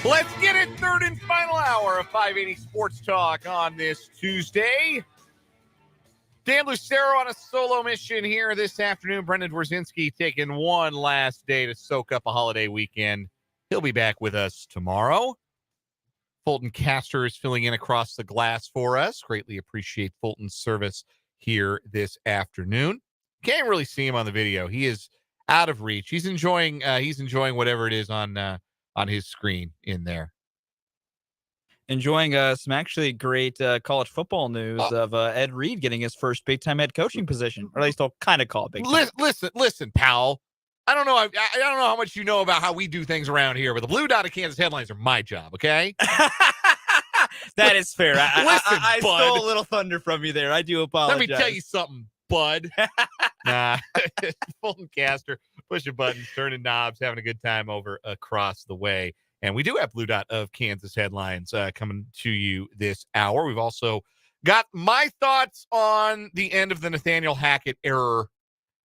[SPEAKER 1] Let's get it. Third and final hour of 580 Sports Talk on this Tuesday. Dan Lucero on a solo mission here this afternoon. Brendan Dworzinski taking one last day to soak up a holiday weekend. He'll be back with us tomorrow. Fulton Caster is filling in across the glass for us. Greatly appreciate Fulton's service here this afternoon. Can't really see him on the video. He is out of reach. He's enjoying whatever it is on his screen in there.
[SPEAKER 5] Enjoying some actually great college football news of Ed Reed getting his first big-time head coaching position, or at least I'll kind of call it big time.
[SPEAKER 1] Listen, pal. I don't know how much you know about how we do things around here, but the Blue Dot of Kansas headlines are my job, okay?
[SPEAKER 5] That is fair. I
[SPEAKER 1] bud.
[SPEAKER 5] stole a little thunder from you there. I do apologize.
[SPEAKER 1] Let me tell you something, bud. Nah, Fulton Caster, pushing buttons, turning knobs, having a good time over across the way. And we do have Blue Dot of Kansas headlines coming to you this hour. We've also got my thoughts on the end of the Nathaniel Hackett error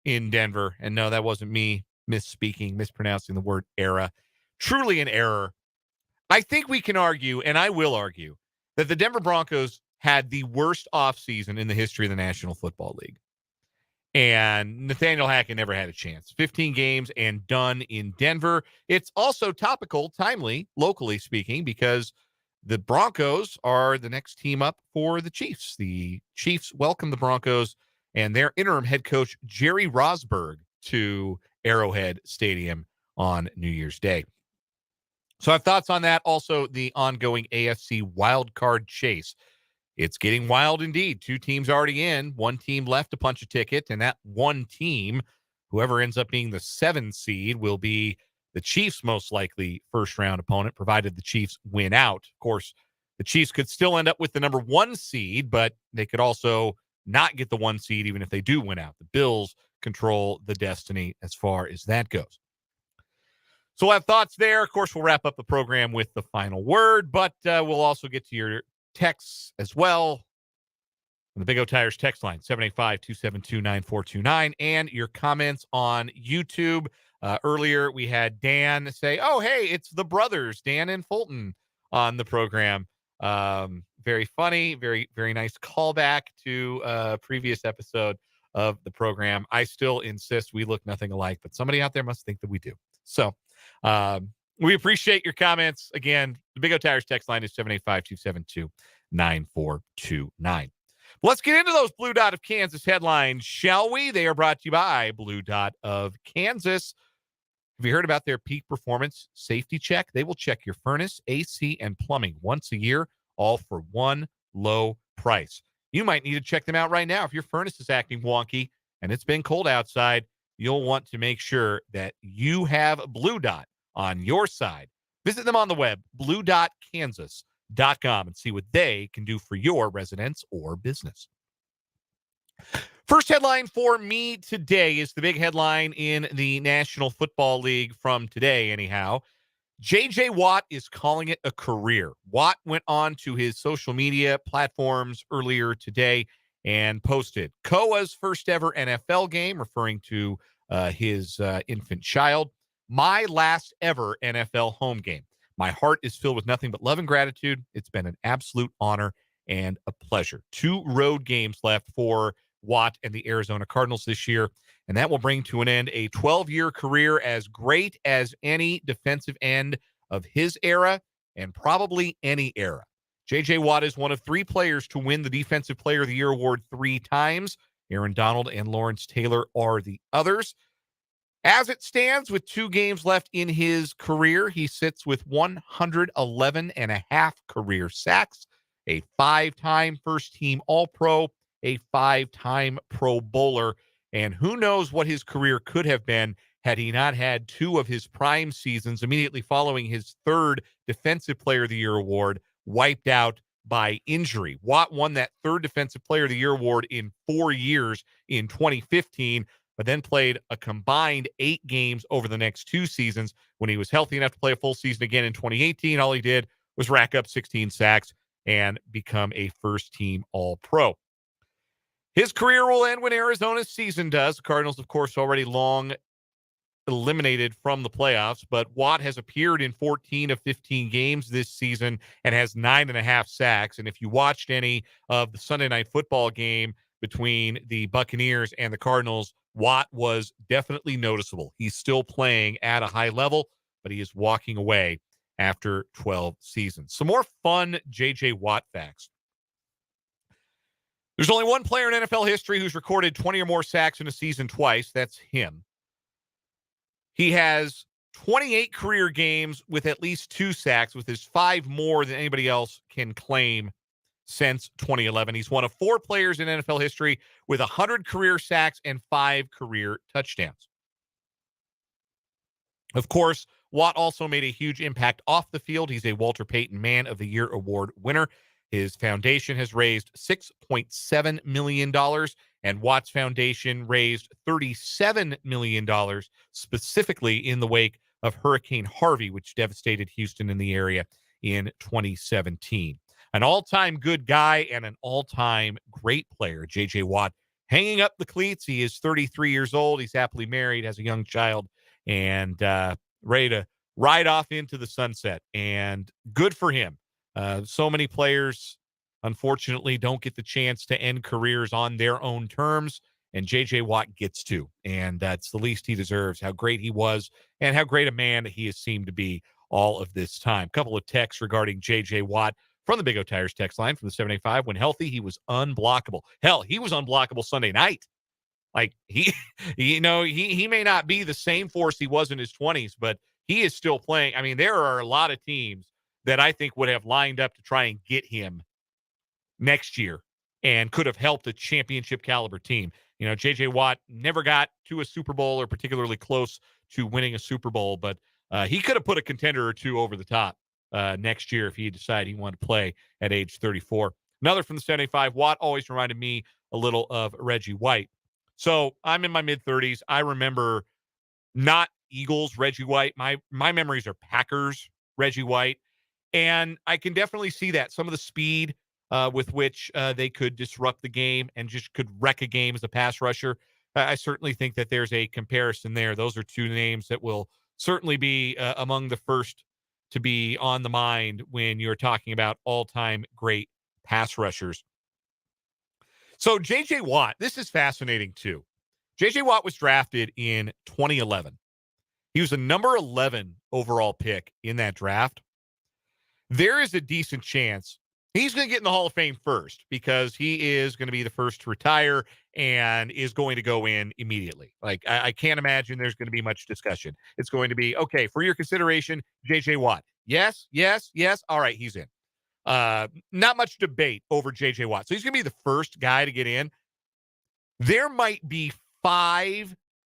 [SPEAKER 1] in Denver. And no, that wasn't me mispronouncing the word era. Truly an error. I think we can argue, and I will argue, that the Denver Broncos had the worst offseason in the history of the National Football League. And Nathaniel Hackett never had a chance. 15 games and done in Denver. It's also topical, timely, locally speaking, because the Broncos are the next team up for the Chiefs. The Chiefs welcome the Broncos and their interim head coach, Jerry Rosburg, to Arrowhead Stadium on New Year's Day. So I have thoughts on that. Also, the ongoing AFC wildcard chase. It's getting wild indeed. Two teams already in. One team left to punch a ticket, and that one team, whoever ends up being the 7 seed, will be the Chiefs' most likely first-round opponent, provided the Chiefs win out. Of course, the Chiefs could still end up with the number 1 seed, but they could also not get the 1 seed even if they do win out. The Bills control the destiny as far as that goes. So we'll have thoughts there. Of course, we'll wrap up the program with the final word, but we'll also get to your texts as well. The Big O Tires text line, 785-272-9429, and your comments on YouTube. Earlier, we had Dan say, oh, hey, it's the brothers, Dan and Fulton, on the program. Very funny, very, very nice callback to a previous episode of the program. I still insist we look nothing alike, but somebody out there must think that we do. So we appreciate your comments. Again, the Big O Tires text line is 785-272-9429. Let's get into those Blue Dot of Kansas headlines, shall we? They are brought to you by Blue Dot of Kansas. Have you heard about their peak performance safety check? They will check your furnace, AC, and plumbing once a year, all for one low price. You might need to check them out right now. If your furnace is acting wonky and it's been cold outside, you'll want to make sure that you have Blue Dot on your side. Visit them on the web, bluedotkansas.com, and see what they can do for your residence or business. First headline for me today is the big headline in the National Football League from today, anyhow. J.J. Watt is calling it a career. Watt went on to his social media platforms earlier today and posted Koa's first ever NFL game, referring to his infant child. My last ever NFL home game. My heart is filled with nothing but love and gratitude. It's been an absolute honor and a pleasure. 2 road games left for Watt and the Arizona Cardinals this year, and that will bring to an end a 12-year career as great as any defensive end of his era and probably any era. J.J. Watt is one of 3 players to win the Defensive Player of the Year award 3 times. Aaron Donald and Lawrence Taylor are the others. As it stands, with 2 games left in his career, he sits with 111.5 career sacks, a 5-time first-team All-Pro, a 5-time Pro Bowler, and who knows what his career could have been had he not had 2 of his prime seasons immediately following his 3rd Defensive Player of the Year award wiped out by injury. Watt won that 3rd Defensive Player of the Year award in 4 years in 2015, but then played a combined 8 games over the next 2 seasons. When he was healthy enough to play a full season again in 2018, all he did was rack up 16 sacks and become a first-team All-Pro. His career will end when Arizona's season does. The Cardinals, of course, already long
[SPEAKER 3] eliminated from the playoffs, but Watt has appeared in 14 of 15 games this season and has 9.5 sacks. And if you watched any of the Sunday Night Football game between the Buccaneers and the Cardinals, Watt was definitely noticeable. He's still playing at a high level, but he is walking away after 12 seasons. Some more fun J.J. Watt facts. There's only one player in NFL history who's recorded 20 or more sacks in a season twice. That's him. He has 28 career games with at least 2 sacks, with his 5 more than anybody else can claim since 2011. He's one of 4 players in NFL history with 100 career sacks and 5 career touchdowns. Of course, Watt also made a huge impact off the field. He's a Walter Payton Man of the Year award winner. His foundation has raised $6.7 million, and Watt's foundation raised $37 million specifically in the wake of Hurricane Harvey, which devastated Houston in the area in 2017. An all-time good guy and an all-time great player, J.J. Watt, hanging up the cleats. He is 33 years old. He's happily married, has a young child, and ready to ride off into the sunset. And good for him. So many players, unfortunately, don't get the chance to end careers on their own terms, and J.J. Watt gets to, and that's the least he deserves, how great he was and how great a man he has seemed to be all of this time. A couple of texts regarding J.J. Watt from the Big O Tires text line from the 785. When healthy, he was unblockable. Hell, he was unblockable Sunday night. Like, he may not be the same force he was in his 20s, but he is still playing. I mean, there are a lot of teams that I think would have lined up to try and get him next year and could have helped a championship caliber team. You know, J.J. Watt never got to a Super Bowl or particularly close to winning a Super Bowl, but he could have put a contender or two over the top next year if he decided he wanted to play at age 34. Another from the 75, Watt always reminded me a little of Reggie White. So I'm in my mid-30s. I remember not Eagles Reggie White. My memories are Packers Reggie White. And I can definitely see that. Some of the speed with which they could disrupt the game and just could wreck a game as a pass rusher. I certainly think that there's a comparison there. Those are 2 names that will certainly be among the first to be on the mind when you're talking about all-time great pass rushers. So J.J. Watt, this is fascinating too. J.J. Watt was drafted in 2011. He was a number 11 overall pick in that draft. There is a decent chance he's going to get in the Hall of Fame first because he is going to be the first to retire and is going to go in immediately. Like, I can't imagine there's going to be much discussion. It's going to be, okay, for your consideration, J.J. Watt. Yes, yes, yes. All right, he's in. Not much debate over J.J. Watt. So he's going to be the first guy to get in. There might be 5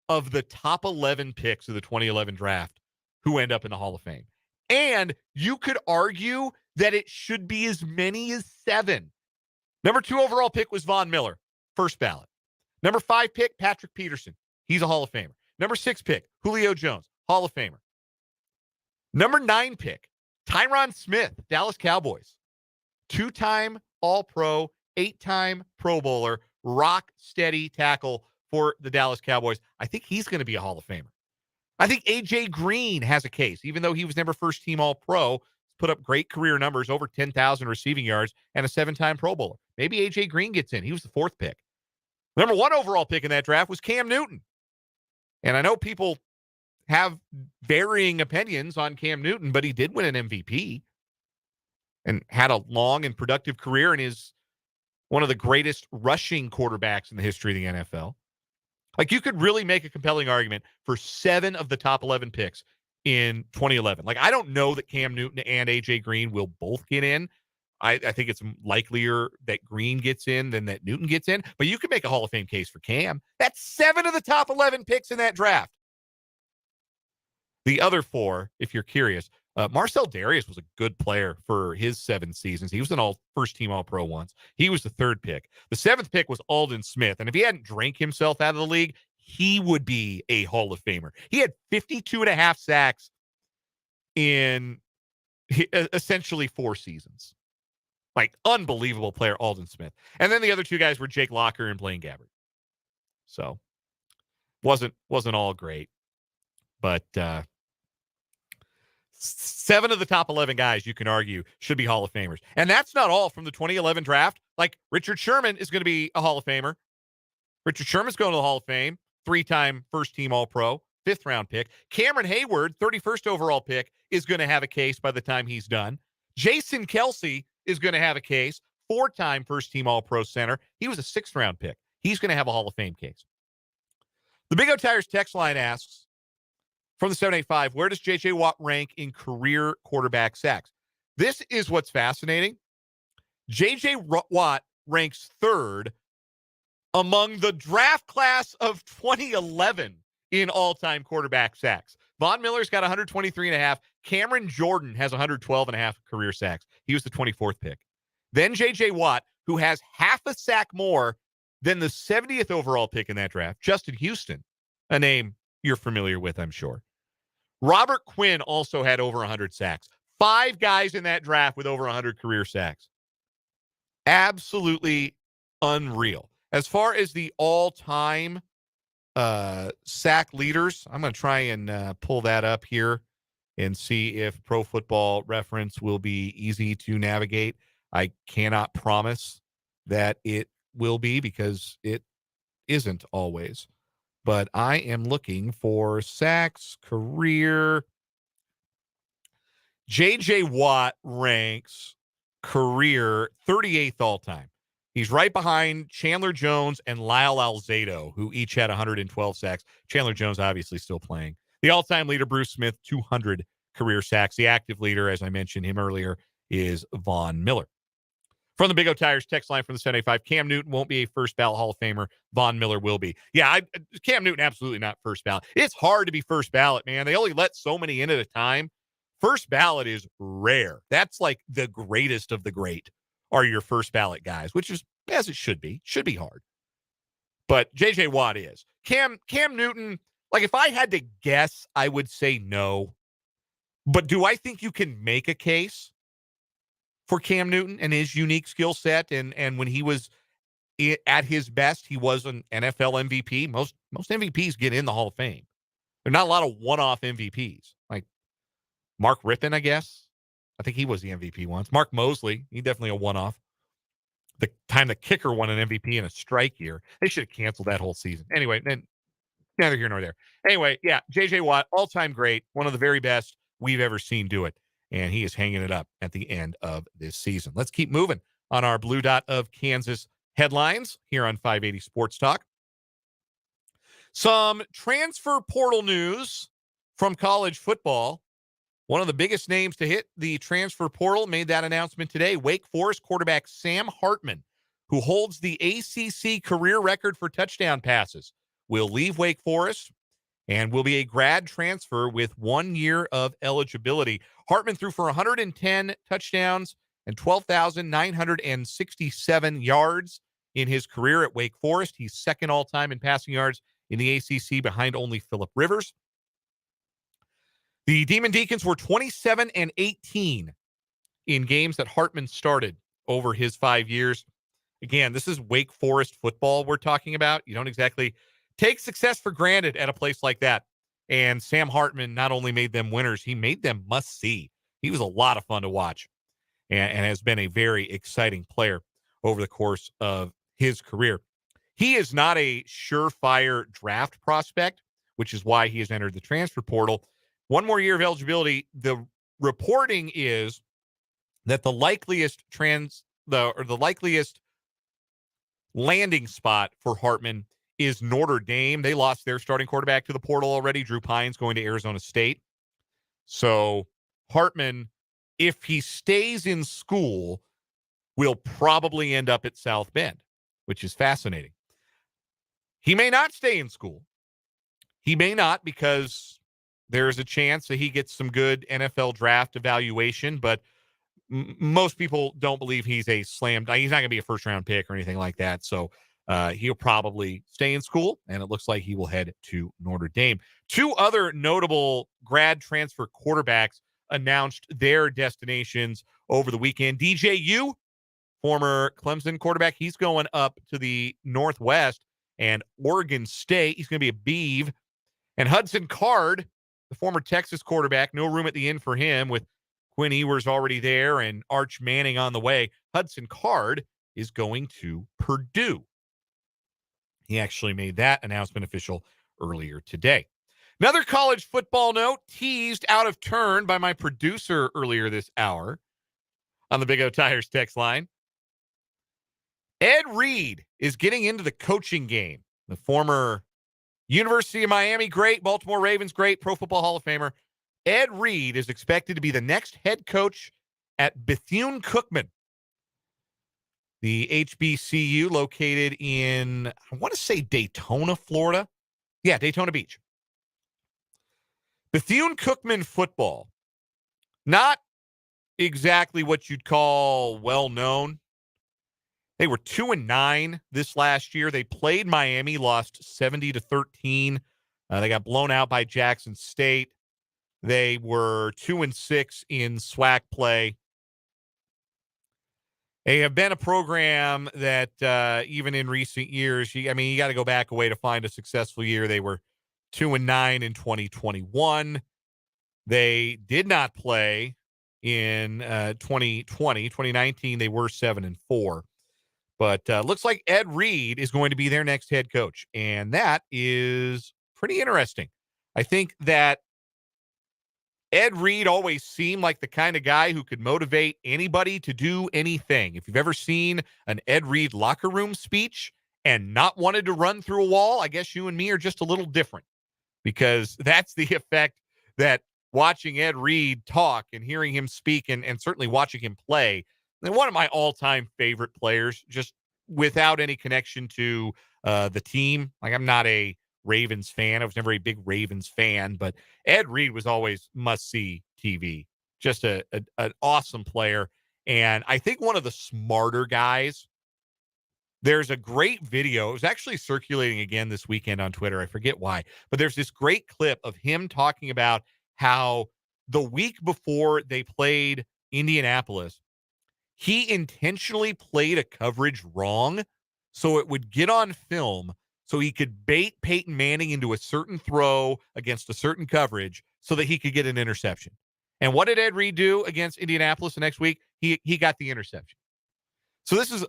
[SPEAKER 3] of the top 11 picks of the 2011 draft who end up in the Hall of Fame. And you could argue that it should be as many as 7. Number 2 overall pick was Von Miller, first ballot. Number 5 pick, Patrick Peterson. He's a Hall of Famer. Number 6 pick, Julio Jones, Hall of Famer. Number 9 pick, Tyron Smith, Dallas Cowboys. 2-time All-Pro, 8-time Pro Bowler, rock steady tackle for the Dallas Cowboys. I think he's going to be a Hall of Famer. I think A.J. Green has a case, even though he was never first-team All-Pro, put up great career numbers, over 10,000 receiving yards, and a 7-time Pro Bowler. Maybe A.J. Green gets in. He was the 4th pick. Number 1 overall pick in that draft was Cam Newton. And I know people have varying opinions on Cam Newton, but he did win an MVP and had a long and productive career and is one of the greatest rushing quarterbacks in the history of the NFL. Like, you could really make a compelling argument for 7 of the top 11 picks in 2011. Like, I don't know that Cam Newton and A.J. Green will both get in. I think it's likelier that Green gets in than that Newton gets in. But you could make a Hall of Fame case for Cam. That's 7 of the top 11 picks in that draft. The other 4, if you're curious, Marcel Darius was a good player for his 7 seasons. He was an first-team All-Pro once. He was the 3rd pick. The 7th pick was Aldon Smith. And if he hadn't drank himself out of the league, he would be a Hall of Famer. He had 52.5 sacks in essentially 4 seasons. Like, unbelievable player, Aldon Smith. And then the other 2 guys were Jake Locker and Blaine Gabbert. So, wasn't all great. But 7 of the top 11 guys, you can argue, should be Hall of Famers. And that's not all from the 2011 draft. Like, Richard Sherman is going to be a Hall of Famer. Richard Sherman's going to the Hall of Fame, 3-time first-team All-Pro, 5th-round pick. Cameron Hayward, 31st overall pick, is going to have a case by the time he's done. Jason Kelsey is going to have a case, 4-time first-team All-Pro center. He was a 6th-round pick. He's going to have a Hall of Fame case. The Big O Tires text line asks, from the 785, where does J.J. Watt rank in career quarterback sacks? This is what's fascinating. J.J. Watt ranks 3rd among the draft class of 2011 in all-time quarterback sacks. Von Miller's got 123.5. Cameron Jordan has 112.5 career sacks. He was the 24th pick. Then J.J. Watt, who has half a sack more than the 70th overall pick in that draft, Justin Houston, a name you're familiar with, I'm sure. Robert Quinn also had over 100 sacks. 5 guys in that draft with over 100 career sacks. Absolutely unreal. As far as the all-time sack leaders, I'm going to try and pull that up here and see if Pro Football Reference will be easy to navigate. I cannot promise that it will be because it isn't always. But I am looking for sacks career. J.J. Watt ranks career 38th all-time. He's right behind Chandler Jones and Lyle Alzado, who each had 112 sacks. Chandler Jones obviously still playing. The all-time leader, Bruce Smith, 200 career sacks. The active leader, as I mentioned him earlier, is Von Miller. From the Big O Tires text line from the 785, Cam Newton won't be a first ballot Hall of Famer. Von Miller will be. Yeah, Cam Newton, absolutely not first ballot. It's hard to be first ballot, man. They only let so many in at a time. First ballot is rare. That's like the greatest of the great are your first ballot guys, which is, as it should be. Should be hard. But J.J. Watt is. Cam Newton, like if I had to guess, I would say no. But do I think you can make a case for Cam Newton and his unique skill set? And when he was at his best, he was an NFL MVP. Most MVPs get in the Hall of Fame. There are not a lot of one-off MVPs. Like Mark Rippon, I guess. I think he was the MVP once. Mark Mosley, he definitely a one-off. The time the kicker won an MVP in a strike year. They should have canceled that whole season. Anyway, then neither here nor there. Anyway, yeah, J.J. Watt, all-time great, one of the very best we've ever seen do it. And he is hanging it up at the end of this season. Let's keep moving on our Blue Dot of Kansas headlines here on 580 Sports Talk. Some transfer portal news from college football. One of the biggest names to hit the transfer portal made that announcement today. Wake Forest quarterback Sam Hartman, who holds the ACC career record for touchdown passes, will leave Wake Forest and will be a grad transfer with 1 year of eligibility. Hartman threw for 110 touchdowns and 12,967 yards in his career at Wake Forest. He's second all-time in passing yards in the ACC behind only Phillip Rivers. The Demon Deacons were 27-18 in games that Hartman started over his 5 years. Again, this is Wake Forest football we're talking about. You don't exactly take success for granted at a place like that. And Sam Hartman not only made them winners, he made them must-see. He was a lot of fun to watch and has been a very exciting player over the course of his career. He is not a surefire draft prospect, which is why he has entered the transfer portal. 1 more year of eligibility. The reporting is that the likeliest landing spot for Hartman is Notre Dame. They lost their starting quarterback to the portal already. Drew Pines going to Arizona State. So Hartman, if he stays in school, will probably end up at South Bend, which is fascinating. He may not stay in school. He may not, because there's a chance that he gets some good NFL draft evaluation, but most people don't believe he's a slam. He's not going to be a first-round pick or anything like that. So he'll probably stay in school, and it looks like he will head to Notre Dame. 2 other notable grad transfer quarterbacks announced their destinations over the weekend. DJU, former Clemson quarterback, he's going up to the Northwest and Oregon State. He's going to be a Beav. And Hudson Card, the former Texas quarterback, no room at the inn for him with Quinn Ewers already there and Arch Manning on the way. Hudson Card is going to Purdue. He actually made that announcement official earlier today. Another college football note teased out of turn by my producer earlier this hour on the Big O Tires text line. Ed Reed is getting into the coaching game. The former University of Miami great, Baltimore Ravens great, Pro Football Hall of Famer. Ed Reed is expected to be the next head coach at Bethune-Cookman, the HBCU located in, I want to say Daytona, Florida. Yeah, Daytona Beach. Bethune-Cookman football, not exactly what you'd call well-known. They were 2-9 this last year. They played Miami, lost 70-13. They got blown out by Jackson State. They were 2-6 in SWAC play. They have been a program that even in recent years, you got to go back a way to find a successful year. They were 2-9 in 2021. They did not play in 2019. They were 7-4. But looks like Ed Reed is going to be their next head coach, and that is pretty interesting. I think that Ed Reed always seemed like the kind of guy who could motivate anybody to do anything. If you've ever seen an Ed Reed locker room speech and not wanted to run through a wall, I guess you and me are just a little different, because that's the effect that watching Ed Reed talk and hearing him speak and certainly watching him play. And one of my all-time favorite players, just without any connection to the team. Like, I'm not a Ravens fan. I was never a big Ravens fan, but Ed Reed was always must-see TV. Just an awesome player. And I think one of the smarter guys. There's a great video. It was actually circulating again this weekend on Twitter. I forget why, but there's this great clip of him talking about how the week before they played Indianapolis, he intentionally played a coverage wrong so it would get on film so he could bait Peyton Manning into a certain throw against a certain coverage so that he could get an interception. And what did Ed Reed do against Indianapolis the next week? He got the interception. So this is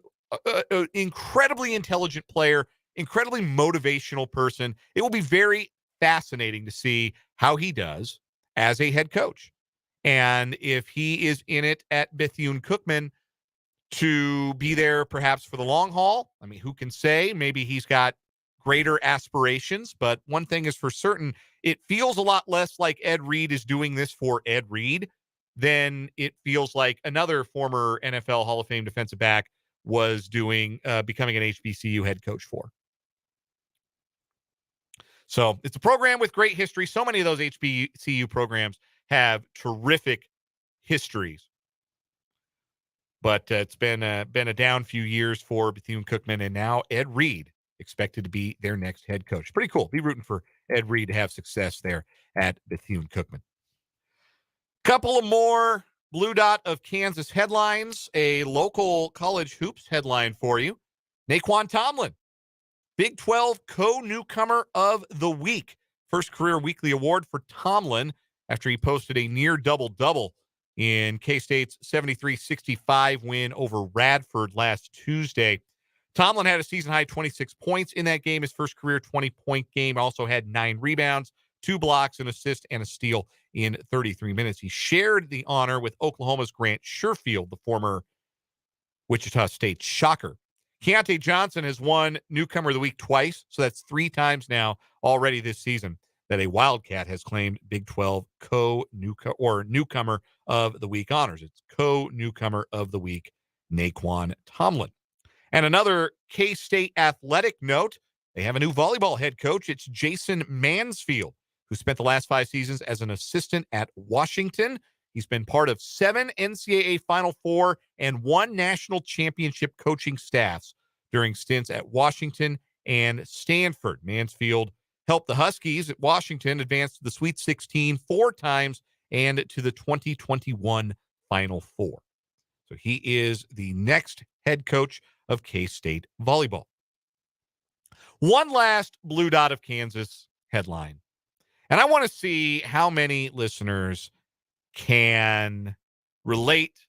[SPEAKER 3] an incredibly intelligent player, incredibly motivational person. It will be very fascinating to see how he does as a head coach. And if he is in it at Bethune-Cookman to be there perhaps for the long haul, I mean, who can say? Maybe he's got greater aspirations, but one thing is for certain, it feels a lot less like Ed Reed is doing this for Ed Reed than it feels like another former NFL Hall of Fame defensive back was doing, becoming an HBCU head coach for. So it's a program with great history. So many of those HBCU programs have terrific histories. But it's been a down few years for Bethune-Cookman, and now Ed Reed expected to be their next head coach. Pretty cool. Be rooting for Ed Reed to have success there at Bethune-Cookman. Couple of more Blue Dot of Kansas headlines. A local college hoops headline for you. Naquan Tomlin, Big 12 co-newcomer of the week. First career weekly award for Tomlin after he posted a near double-double in K-State's 73-65 win over Radford last Tuesday. Tomlin had a season-high 26 points in that game, his first career 20-point game. Also had 9 rebounds, 2 blocks, an assist, and a steal in 33 minutes. He shared the honor with Oklahoma's Grant Sherfield, the former Wichita State Shocker. Keontae Johnson has won Newcomer of the Week twice, so that's 3 times now already this season that a Wildcat has claimed Big 12 Newcomer of the Week honors. It's co-Newcomer of the Week, Naquan Tomlin. And another K-State athletic note, they have a new volleyball head coach. It's Jason Mansfield, who spent the last 5 seasons as an assistant at Washington. He's been part of 7 NCAA Final Four and 1 national championship coaching staffs during stints at Washington and Stanford. Mansfield helped the Huskies at Washington advance to the Sweet 16 4 times and to the 2021 Final Four. So he is the next head coach of K-State volleyball. One last Blue Dot of Kansas headline. And I want to see how many listeners can relate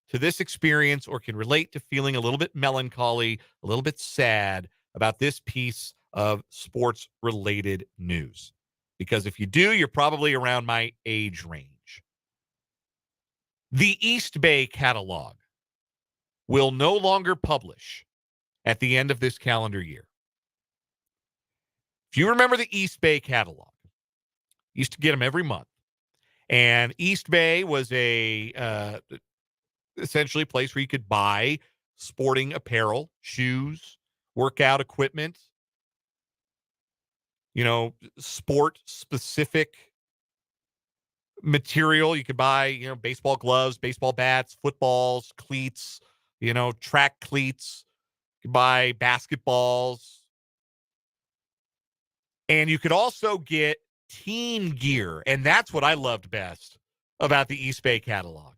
[SPEAKER 3] to this experience or can relate to feeling a little bit melancholy, a little bit sad about this piece of sports-related news. Because if you do, you're probably around my age range. The East Bay catalog will no longer publish at the end of this calendar year. If you remember the East Bay catalog, used to get them every month. And East Bay was a essentially a place where you could buy sporting apparel, shoes, workout equipment, sport-specific material. You could buy, baseball gloves, baseball bats, footballs, cleats, track cleats. You could buy basketballs. And you could also get team gear. And that's what I loved best about the East Bay catalog.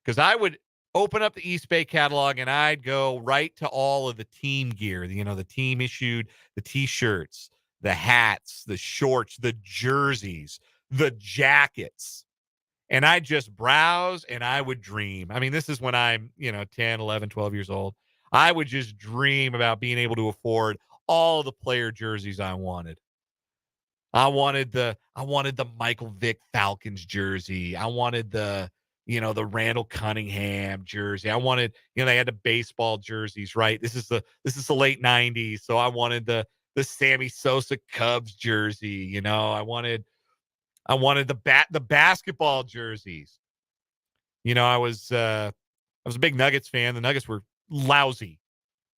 [SPEAKER 3] Because I would open up the East Bay catalog and I'd go right to all of the team gear. The team issued the T-shirts, the hats, the shorts, the jerseys, the jackets. And I'd just browse and I would dream. I mean, this is when I'm, 10, 11, 12 years old. I would just dream about being able to afford all the player jerseys I wanted. I wanted the Michael Vick Falcons jersey. I wanted the Randall Cunningham jersey. I wanted, they had the baseball jerseys, right? This is the late 90s. So I wanted the Sammy Sosa Cubs jersey. I wanted the basketball jerseys. I was a big Nuggets fan. The Nuggets were lousy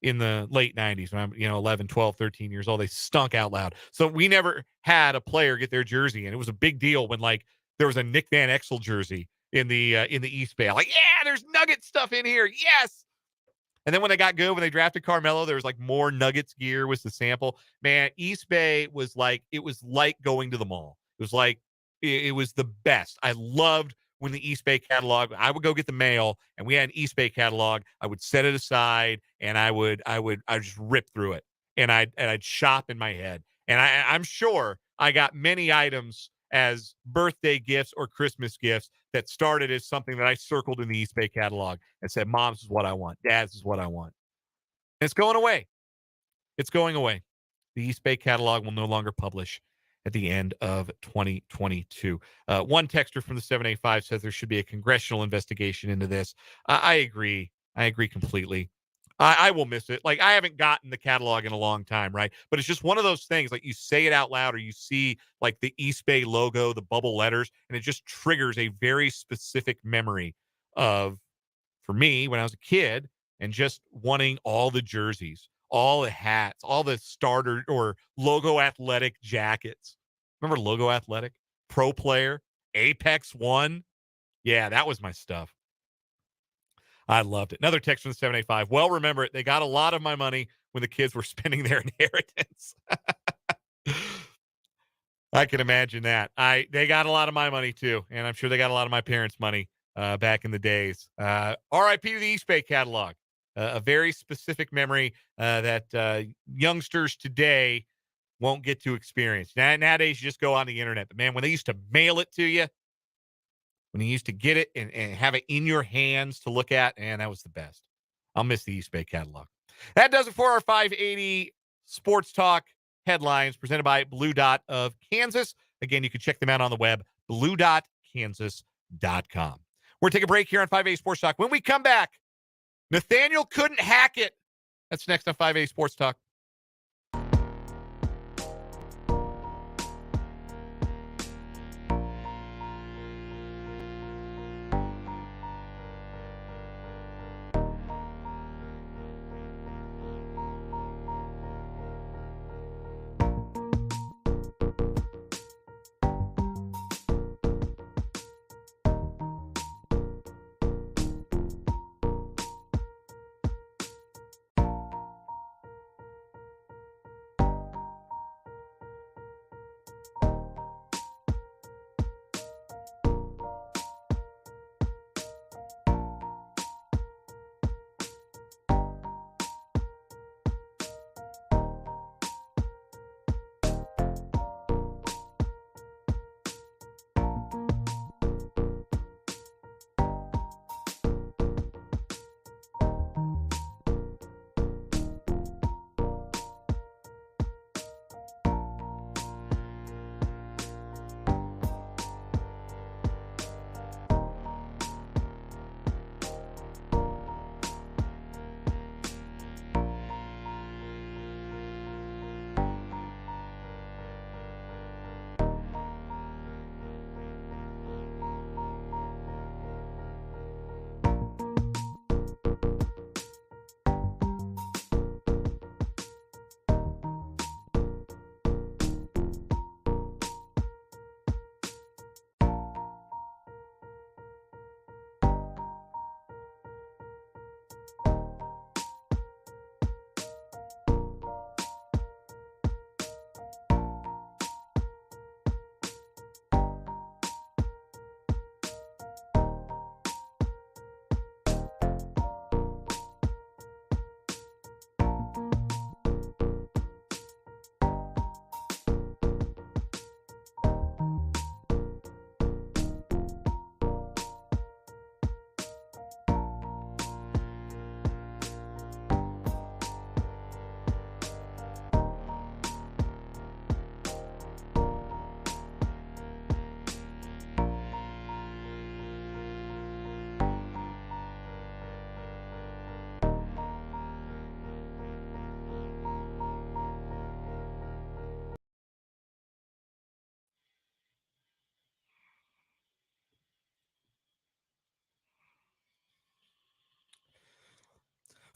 [SPEAKER 3] in the late 90s when I'm, 11, 12, 13 years old. They stunk out loud. So we never had a player get their jersey. And it was a big deal when there was a Nick Van Exel jersey in the East Bay. I'm like, yeah, there's Nugget stuff in here. Yes. And then when they got good, when they drafted Carmelo, there was more Nuggets gear was the sample. Man, East Bay was it was like going to the mall. It was it was the best. I loved when the East Bay catalog, I would go get the mail and we had an East Bay catalog. I would set it aside and I would just rip through it and I'd shop in my head. And I'm sure I got many items as birthday gifts or Christmas gifts that started as something that I circled in the East Bay catalog and said, Mom, this is what I want. Dad, this is what I want. And it's going away. It's going away. The East Bay catalog will no longer publish at the end of 2022. One texter from the 785 says there should be a congressional investigation into this. I agree. I agree completely. I will miss it. I haven't gotten the catalog in a long time, right? But it's just one of those things, you say it out loud or you see the East Bay logo, the bubble letters, and it just triggers a very specific memory of, for me, when I was a kid and just wanting all the jerseys, all the hats, all the starter or Logo Athletic jackets. Remember Logo Athletic? Pro Player, Apex One. Yeah, that was my stuff. I loved it. Another text from the 785. Well, remember it. They got a lot of my money when the kids were spending their inheritance. I can imagine that. They got a lot of my money too, and I'm sure they got a lot of my parents' money back in the days. R.I.P. to the East Bay catalog. A very specific memory that youngsters today won't get to experience. Nowadays, you just go on the internet. But, man, when they used to mail it to you, when you used to get it and have it in your hands to look at, and that was the best. I'll miss the East Bay catalog. That does it for our 580 Sports Talk headlines presented by Blue Dot of Kansas. Again, you can check them out on the web, bluedotkansas.com. We're going to take a break here on 580 Sports Talk. When we come back, Nathaniel couldn't hack it. That's next on 580 Sports Talk.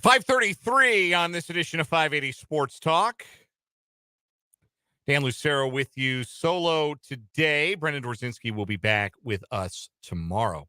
[SPEAKER 3] 5:33 on this edition of 580 Sports Talk. Dan Lucero with you solo today. Brendan Dorzinski will be back with us tomorrow.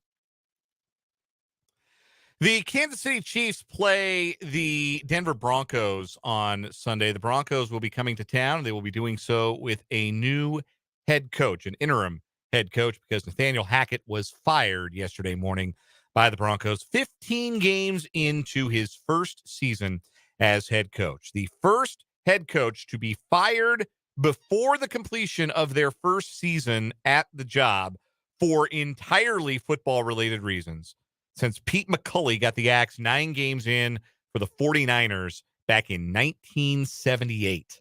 [SPEAKER 3] The Kansas City Chiefs play the Denver Broncos on Sunday. The Broncos will be coming to town. They will be doing so with a new head coach, an interim head coach, because Nathaniel Hackett was fired yesterday morning by the Broncos 15 games into his first season as head coach. The first head coach to be fired before the completion of their first season at the job for entirely football-related reasons since Pete McCulley got the axe 9 games in for the 49ers back in 1978.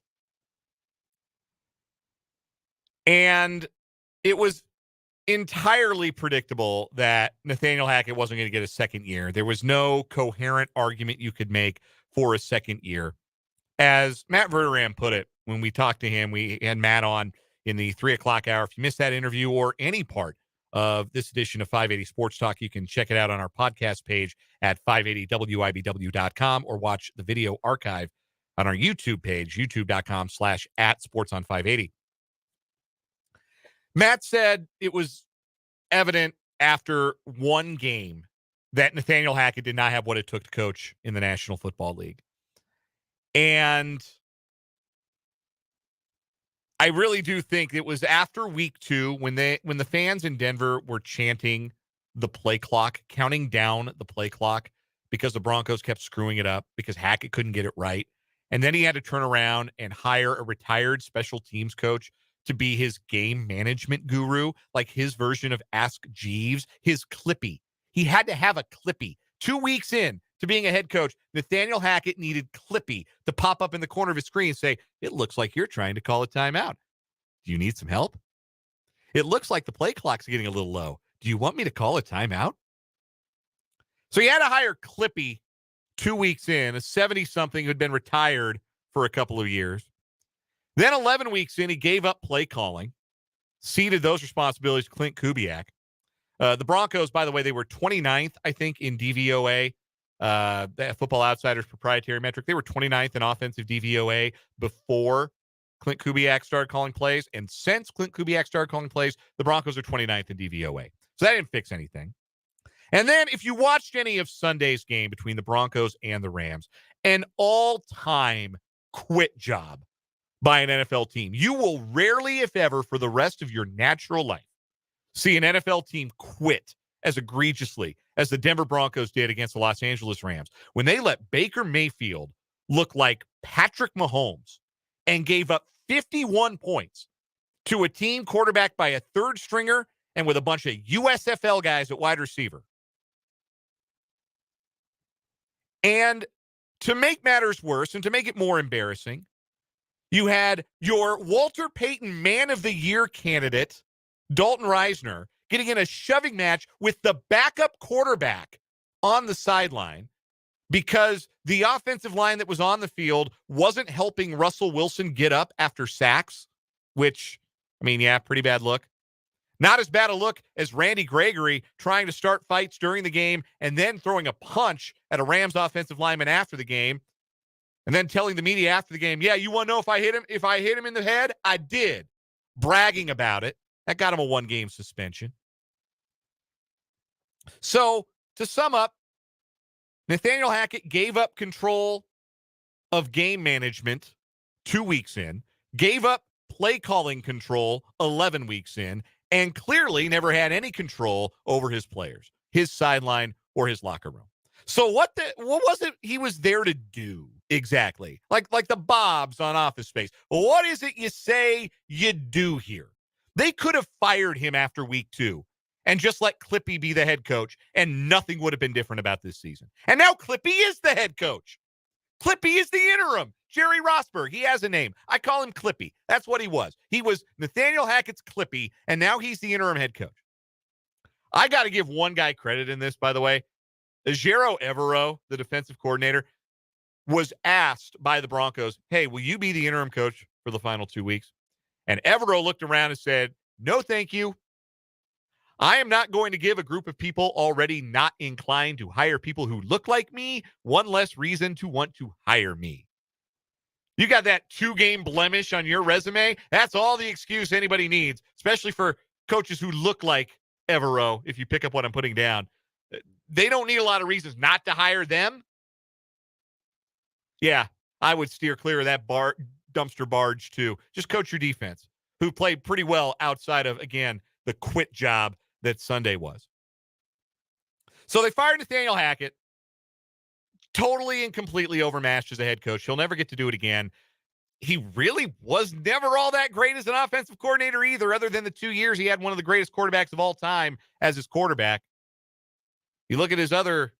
[SPEAKER 3] And it was entirely predictable that Nathaniel Hackett wasn't going to get a second year. There was no coherent argument you could make for a second year. As Matt Verderam put it when we talked to him, we had Matt on in the 3 o'clock hour. If you missed that interview or any part of this edition of 580 Sports Talk, you can check it out on our podcast page at 580wibw.com or watch the video archive on our YouTube page, youtube.com/@sportson580. Matt said it was evident after one game that Nathaniel Hackett did not have what it took to coach in the National Football League. And I really do think it was after week 2 when the fans in Denver were chanting the play clock, counting down the play clock because the Broncos kept screwing it up because Hackett couldn't get it right. And then he had to turn around and hire a retired special teams coach to be his game management guru, like his version of Ask Jeeves, his Clippy. He had to have a Clippy. 2 weeks in to being a head coach, Nathaniel Hackett needed Clippy to pop up in the corner of his screen and say, "It looks like you're trying to call a timeout. Do you need some help? It looks like the play clock's getting a little low. Do you want me to call a timeout?" So he had to hire Clippy 2 weeks in, a 70-something who had been retired for a couple of years. Then 11 weeks in, he gave up play calling, ceded those responsibilities to Clint Kubiak. The Broncos, by the way, they were 29th, I think, in DVOA, Football Outsiders proprietary metric. They were 29th in offensive DVOA before Clint Kubiak started calling plays. And since Clint Kubiak started calling plays, the Broncos are 29th in DVOA. So that didn't fix anything. And then if you watched any of Sunday's game between the Broncos and the Rams, an all-time quit job by an NFL team. You will rarely, if ever, for the rest of your natural life, see an NFL team quit as egregiously as the Denver Broncos did against the Los Angeles Rams when they let Baker Mayfield look like Patrick Mahomes and gave up 51 points to a team quarterbacked by a third stringer and with a bunch of USFL guys at wide receiver. And to make matters worse and to make it more embarrassing, you had your Walter Payton Man of the Year candidate, Dalton Reisner, getting in a shoving match with the backup quarterback on the sideline because the offensive line that was on the field wasn't helping Russell Wilson get up after sacks, which, I mean, yeah, pretty bad look. Not as bad a look as Randy Gregory trying to start fights during the game and then throwing a punch at a Rams offensive lineman after the game. And then telling the media after the game, yeah, you want to know if I hit him? If I hit him in the head, I did. Bragging about it. That got him a 1-game suspension. So, to sum up, Nathaniel Hackett gave up control of game management 2 weeks in, gave up play calling control 11 weeks in, and clearly never had any control over his players, his sideline, or his locker room. So what was it he was there to do exactly? Like the Bobs on Office Space. What is it you say you do here? They could have fired him after week 2 and just let Clippy be the head coach, and nothing would have been different about this season. And now Clippy is the head coach. Clippy is the interim. Jerry Rosberg, he has a name. I call him Clippy. That's what he was. He was Nathaniel Hackett's Clippy, and now he's the interim head coach. I got to give one guy credit in this, by the way. Ejiro Evero, the defensive coordinator, was asked by the Broncos, hey, will you be the interim coach for the final 2 weeks? And Evero looked around and said, no, thank you. I am not going to give a group of people already not inclined to hire people who look like me one less reason to want to hire me. You got that 2-game blemish on your resume? That's all the excuse anybody needs, especially for coaches who look like Evero, if you pick up what I'm putting down. They don't need a lot of reasons not to hire them. Yeah, I would steer clear of that dumpster barge too. Just coach your defense, who played pretty well outside of, again, the quit job that Sunday was. So they fired Nathaniel Hackett, totally and completely overmatched as a head coach. He'll never get to do it again. He really was never all that great as an offensive coordinator either, other than the 2 years he had one of the greatest quarterbacks of all time as his quarterback. You look at his other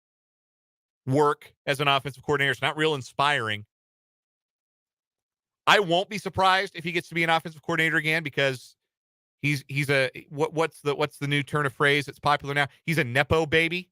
[SPEAKER 3] work as an offensive coordinator, it's not real inspiring. I won't be surprised if he gets to be an offensive coordinator again, because he's a what's the new turn of phrase that's popular now? He's a Nepo baby.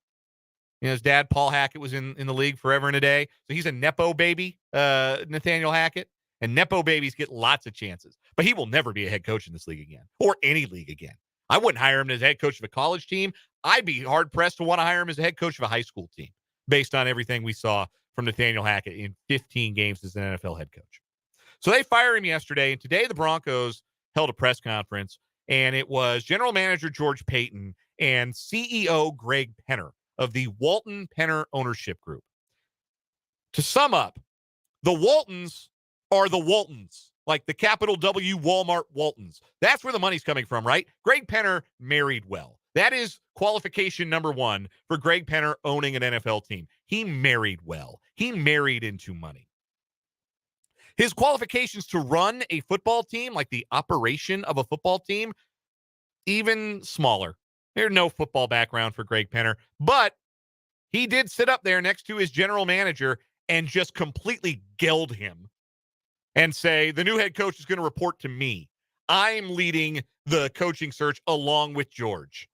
[SPEAKER 3] You know, his dad, Paul Hackett, was in the league forever and a day. So he's a Nepo baby, Nathaniel Hackett. And Nepo babies get lots of chances. But he will never be a head coach in this league again, or any league again. I wouldn't hire him as head coach of a college team. I'd be hard-pressed to want to hire him as a head coach of a high school team, based on everything we saw from Nathaniel Hackett in 15 games as an NFL head coach. So they fired him yesterday, and today the Broncos held a press conference, and it was general manager George Paton and CEO Greg Penner of the Walton Penner Ownership Group. To sum up, the Waltons are the Waltons, like the capital W Walmart Waltons. That's where the money's coming from, right? Greg Penner married well. That is qualification number one for Greg Penner owning an NFL team. He married well. He married into money. His qualifications to run a football team, like the operation of a football team, even smaller. There's no football background for Greg Penner, but he did sit up there next to his general manager and just completely gelled him and say, the new head coach is going to report to me. I'm leading the coaching search along with George.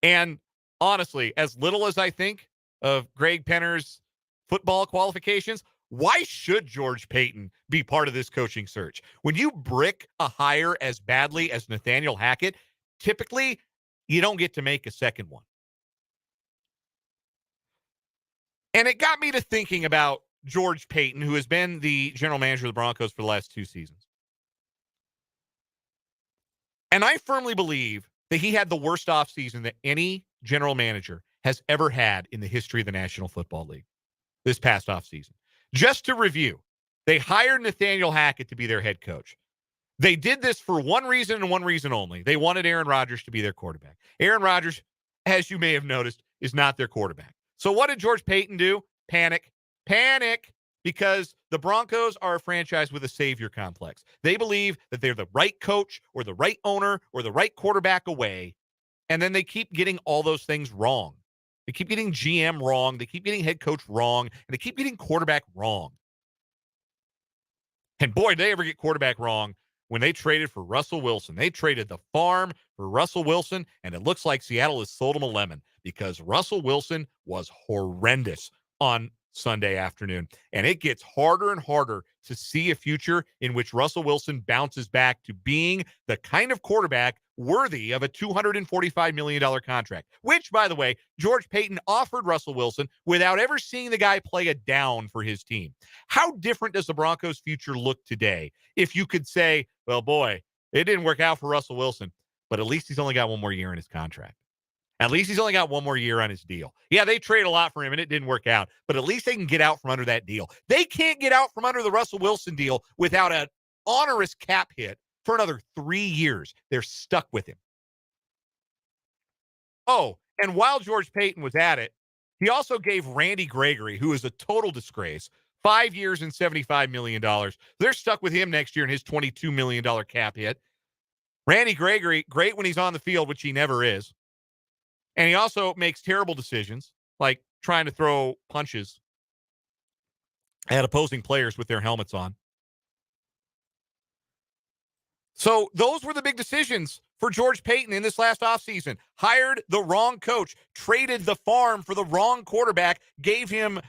[SPEAKER 3] And honestly, as little as I think of Greg Penner's football qualifications, why should George Paton be part of this coaching search? When you brick a hire as badly as Nathaniel Hackett, typically you don't get to make a second one. And it got me to thinking about George Paton, who has been the general manager of the Broncos for the last 2 seasons. And I firmly believe that he had the worst offseason that any general manager has ever had in the history of the National Football League this past offseason. Just to review, they hired Nathaniel Hackett to be their head coach. They did this for one reason and one reason only. They wanted Aaron Rodgers to be their quarterback. Aaron Rodgers, as you may have noticed, is not their quarterback. So what did George Paton do? Panic, because the Broncos are a franchise with a savior complex. They believe that they're the right coach or the right owner or the right quarterback away, and then they keep getting all those things wrong. They keep getting GM wrong. They keep getting head coach wrong. And they keep getting quarterback wrong. And boy, did they ever get quarterback wrong when they traded for Russell Wilson. They traded the farm for Russell Wilson, and it looks like Seattle has sold him a lemon, because Russell Wilson was horrendous on Sunday afternoon. And it gets harder and harder to see a future in which Russell Wilson bounces back to being the kind of quarterback worthy of a $245 million contract, which, by the way, George Paton offered Russell Wilson without ever seeing the guy play a down for his team. How different does the Broncos' future look today if you could say, well, boy, it didn't work out for Russell Wilson, but at least he's only got one more year in his contract. At least he's only got one more year on his deal. Yeah, they traded a lot for him, and it didn't work out, but at least they can get out from under that deal. They can't get out from under the Russell Wilson deal without an onerous cap hit for another 3 years. They're stuck with him. Oh, and while George Paton was at it, he also gave Randy Gregory, who is a total disgrace, 5 years and $75 million. They're stuck with him next year in his $22 million cap hit. Randy Gregory, great when he's on the field, which he never is. And he also makes terrible decisions, like trying to throw punches at opposing players with their helmets on. So those were the big decisions for George Paton in this last offseason. Hired the wrong coach, traded the farm for the wrong quarterback, gave him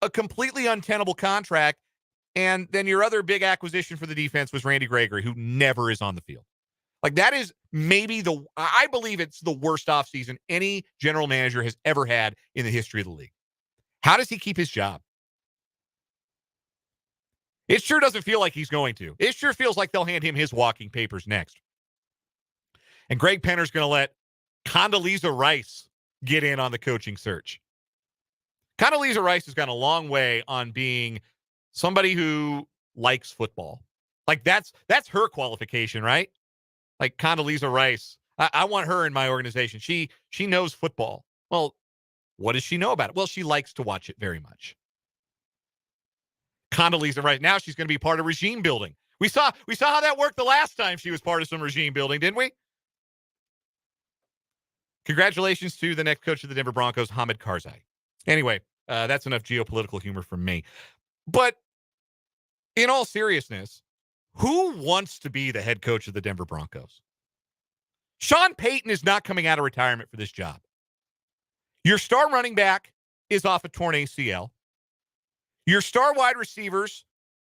[SPEAKER 3] a completely untenable contract, and then your other big acquisition for the defense was Randy Gregory, who never is on the field. Like that is maybe I believe it's the worst offseason any general manager has ever had in the history of the league. How does he keep his job? It sure doesn't feel like he's going to. It sure feels like they'll hand him his walking papers next. And Greg Penner's going to let Condoleezza Rice get in on the coaching search. Condoleezza Rice has gone a long way on being somebody who likes football. Like that's her qualification, right? Like Condoleezza Rice. I want her in my organization. She knows football. Well, what does she know about it? Well, she likes to watch it very much. Condoleezza Rice. Now she's going to be part of regime building. We saw how that worked the last time she was part of some regime building, didn't we? Congratulations to the next coach of the Denver Broncos, Hamid Karzai. Anyway, that's enough geopolitical humor from me. But in all seriousness, who wants to be the head coach of the Denver Broncos? Sean Payton is not coming out of retirement for this job. Your star running back is off a torn ACL. Your star wide receivers,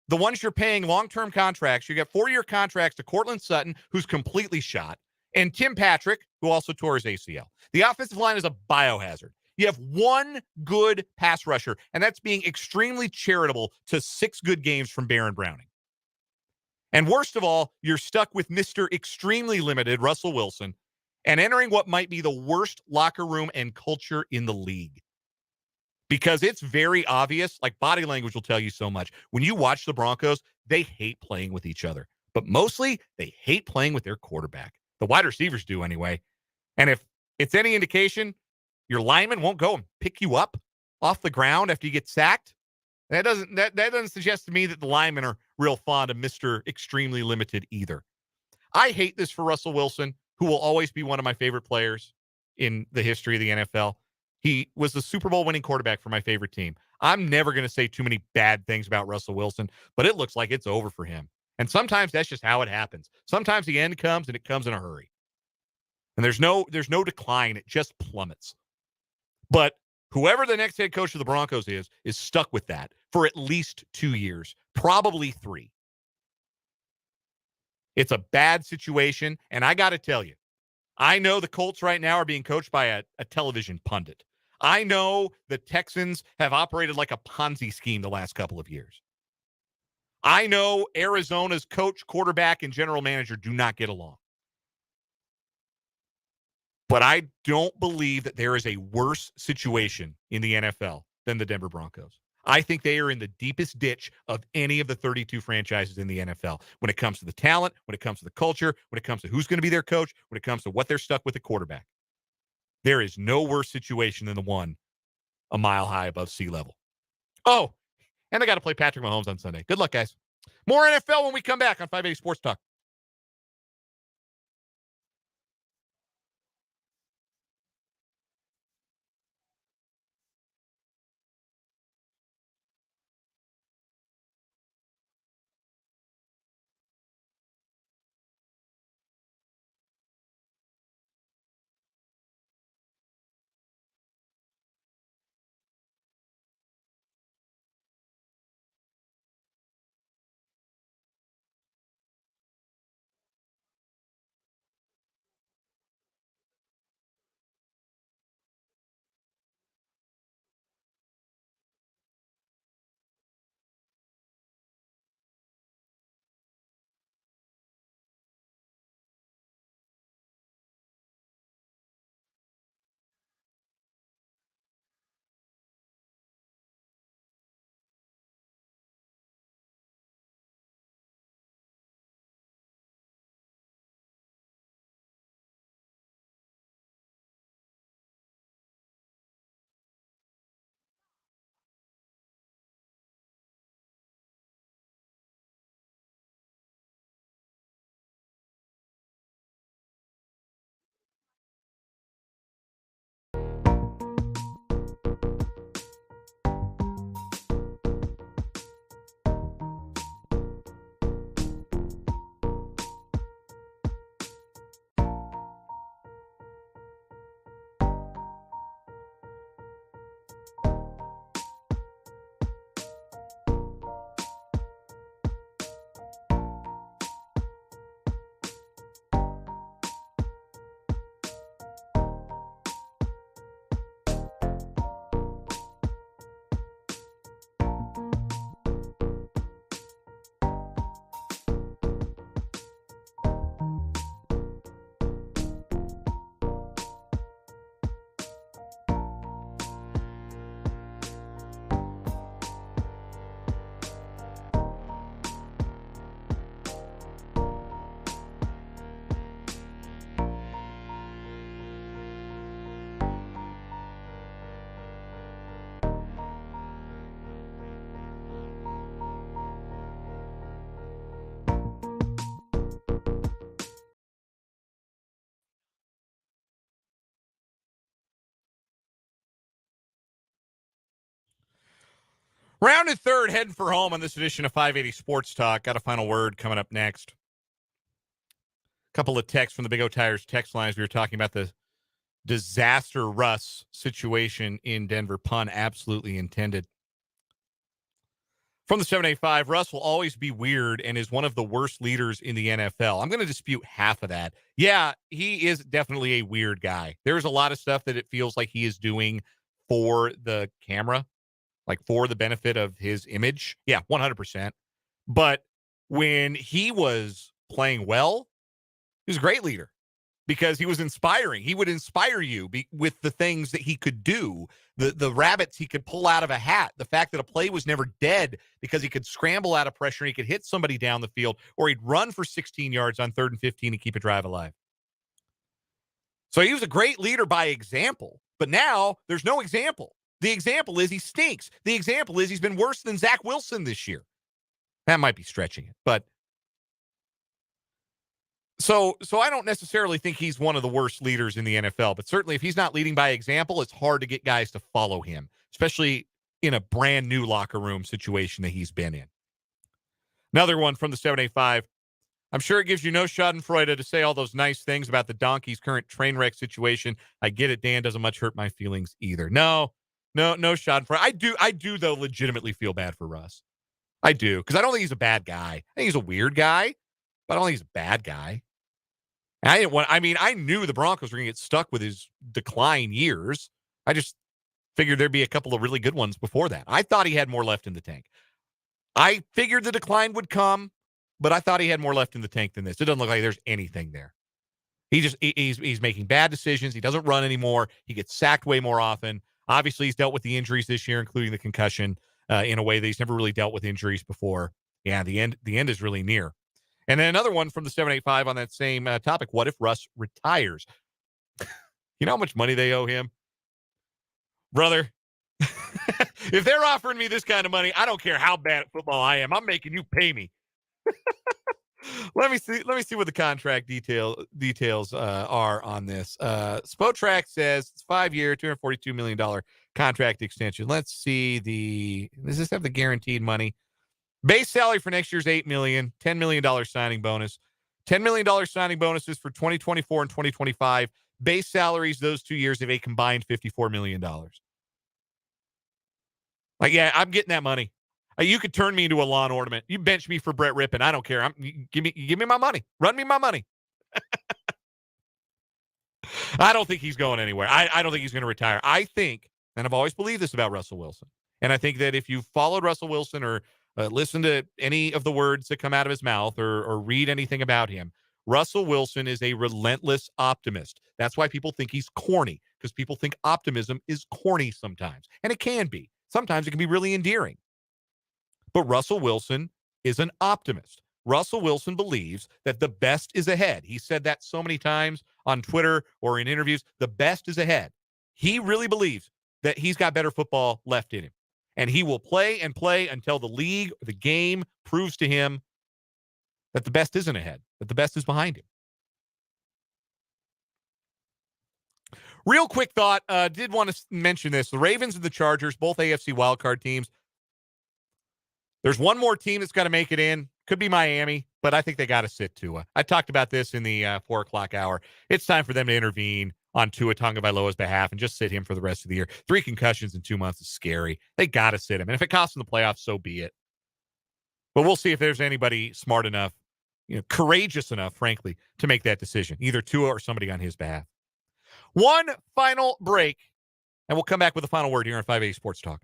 [SPEAKER 3] the ones you're paying long-term contracts, you got 4-year contracts to Cortland Sutton, who's completely shot, and Tim Patrick, who also tore his ACL. The offensive line is a biohazard. You have one good pass rusher, and that's being extremely charitable to 6 good games from Baron Browning. And worst of all, you're stuck with Mr. Extremely Limited, Russell Wilson, and entering what might be the worst locker room and culture in the league. Because it's very obvious, like body language will tell you so much. When you watch the Broncos, they hate playing with each other. But mostly, they hate playing with their quarterback. The wide receivers do anyway. And if it's any indication, your lineman won't go and pick you up off the ground after you get sacked. That doesn't suggest to me that the linemen are real fond of Mr. Extremely Limited either. I hate this for Russell Wilson, who will always be one of my favorite players in the history of the NFL. He was the Super Bowl winning quarterback for my favorite team. I'm never going to say too many bad things about Russell Wilson, but it looks like it's over for him. And sometimes that's just how it happens. Sometimes the end comes and it comes in a hurry. And there's no decline. It just plummets. But whoever the next head coach of the Broncos is stuck with that for at least 2 years, probably 3. It's a bad situation. And I got to tell you, I know the Colts right now are being coached by a television pundit. I know the Texans have operated like a Ponzi scheme the last couple of years. I know Arizona's coach, quarterback, and general manager do not get along. But I don't believe that there is a worse situation in the NFL than the Denver Broncos. I think they are in the deepest ditch of any of the 32 franchises in the NFL when it comes to the talent, when it comes to the culture, when it comes to who's going to be their coach, when it comes to what they're stuck with at quarterback. There is no worse situation than the one a mile high above sea level. Oh, and I got to play Patrick Mahomes on Sunday. Good luck, guys. More NFL when we come back on 580 Sports Talk. Round and third, heading for home on this edition of 580 Sports Talk. Got a final word coming up next. Couple of texts from the Big O Tires text lines. We were talking about the disaster Russ situation in Denver. Pun absolutely intended. From the 785, Russ will always be weird and is one of the worst leaders in the NFL. I'm going to dispute half of that. Yeah, he is definitely a weird guy. There's a lot of stuff that it feels like he is doing for the camera, like for the benefit of his image. Yeah, 100%. But when he was playing well, he was a great leader because he was inspiring. He would inspire you with the things that he could do, the rabbits he could pull out of a hat, the fact that a play was never dead because he could scramble out of pressure and he could hit somebody down the field, or he'd run for 16 yards on 3rd and 15 and keep a drive alive. So he was a great leader by example, but now there's no example. The example is he stinks. The example is he's been worse than Zach Wilson this year. That might be stretching it, but So I don't necessarily think he's one of the worst leaders in the NFL, but certainly if he's not leading by example, it's hard to get guys to follow him, especially in a brand new locker room situation that he's been in. Another one from the 785. I'm sure it gives you no schadenfreude to say all those nice things about the Donkeys' current train wreck situation. I get it, Dan. Doesn't much hurt my feelings either. No schadenfreude. I do though legitimately feel bad for Russ. I do, because I don't think he's a bad guy. I think he's a weird guy, but I don't think he's a bad guy. I knew the Broncos were going to get stuck with his decline years. I just figured there'd be a couple of really good ones before that. I thought he had more left in the tank. I figured the decline would come, but I thought he had more left in the tank than this. It doesn't look like there's anything there. He's making bad decisions. He doesn't run anymore. He gets sacked way more often. Obviously, he's dealt with the injuries this year, including the concussion, in a way that he's never really dealt with injuries before. Yeah, the end is really near. And then another one from the 785 on that same topic. What if Russ retires? You know how much money they owe him? Brother, if they're offering me this kind of money, I don't care how bad at football I am. I'm making you pay me. Let me see what the contract details are on this. Spotrac says it's 5-year, $242 million contract extension. Let's see does this have the guaranteed money? Base salary for next year's $8 million, $10 million signing bonus, $10 million signing bonuses for 2024 and 2025. Base salaries those 2 years have a combined $54 million. Like, yeah, I'm getting that money. You could turn me into a lawn ornament. You bench me for Brett Rippon. I don't care. Give me my money. Run me my money. I don't think he's going anywhere. I don't think he's going to retire. I think, and I've always believed this about Russell Wilson, and I think that if you followed Russell Wilson or listen to any of the words that come out of his mouth or read anything about him, Russell Wilson is a relentless optimist. That's why people think he's corny, because people think optimism is corny sometimes. And it can be. Sometimes it can be really endearing. But Russell Wilson is an optimist. Russell Wilson believes that the best is ahead. He said that so many times on Twitter or in interviews. The best is ahead. He really believes that he's got better football left in him. And he will play and play until the league, the game, proves to him that the best isn't ahead, that the best is behind him. Real quick thought, did want to mention this. The Ravens and the Chargers, both AFC wildcard teams. There's one more team that's got to make it in. Could be Miami, but I think they got to sit Tua. I talked about this in the 4 o'clock hour. It's time for them to intervene on Tua Tagovailoa's behalf and just sit him for the rest of the year. 3 concussions in 2 months is scary. They got to sit him. And if it costs them the playoffs, so be it. But we'll see if there's anybody smart enough, courageous enough, frankly, to make that decision, either Tua or somebody on his behalf. One final break, and we'll come back with a final word here on 580 Sports Talk.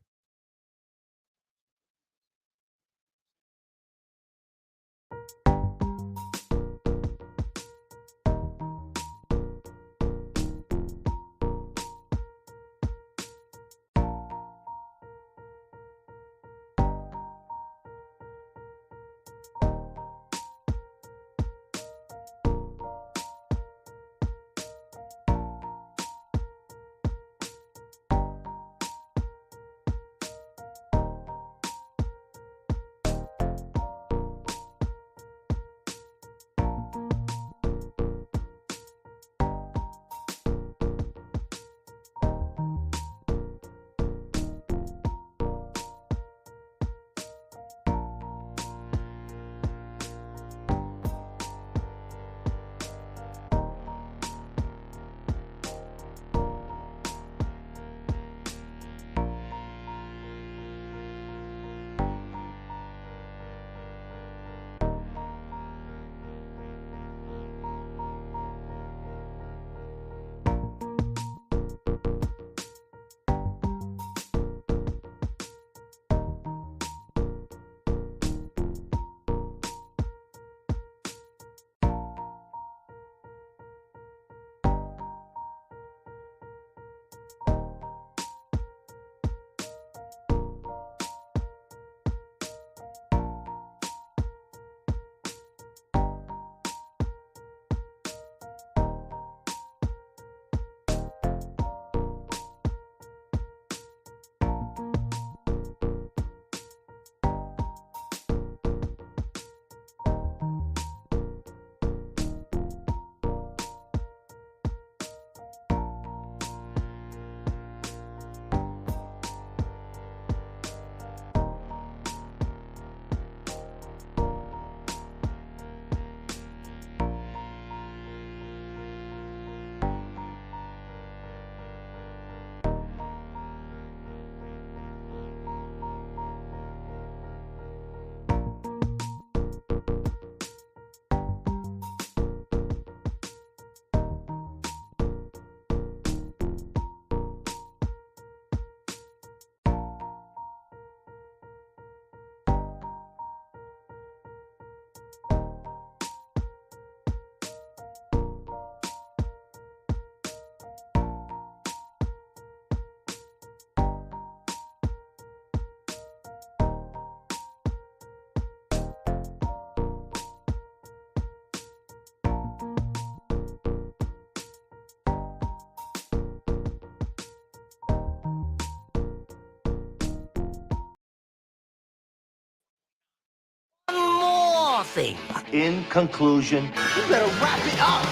[SPEAKER 6] nothing. In conclusion, you better wrap it up.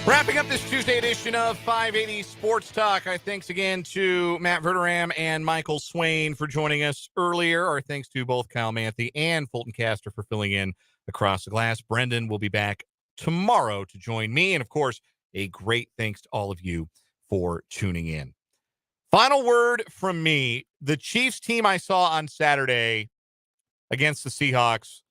[SPEAKER 1] Wrapping up this Tuesday edition of 580 Sports Talk, our thanks again to Matt Verderam and Michael Swain for joining us earlier. Our thanks to both Kyle Manthe and Fulton Caster for filling in across the glass. Brendan will be back tomorrow to join me. And, of course, a great thanks to all of you for tuning in. Final word from me. The Chiefs team I saw on Saturday against the Seahawks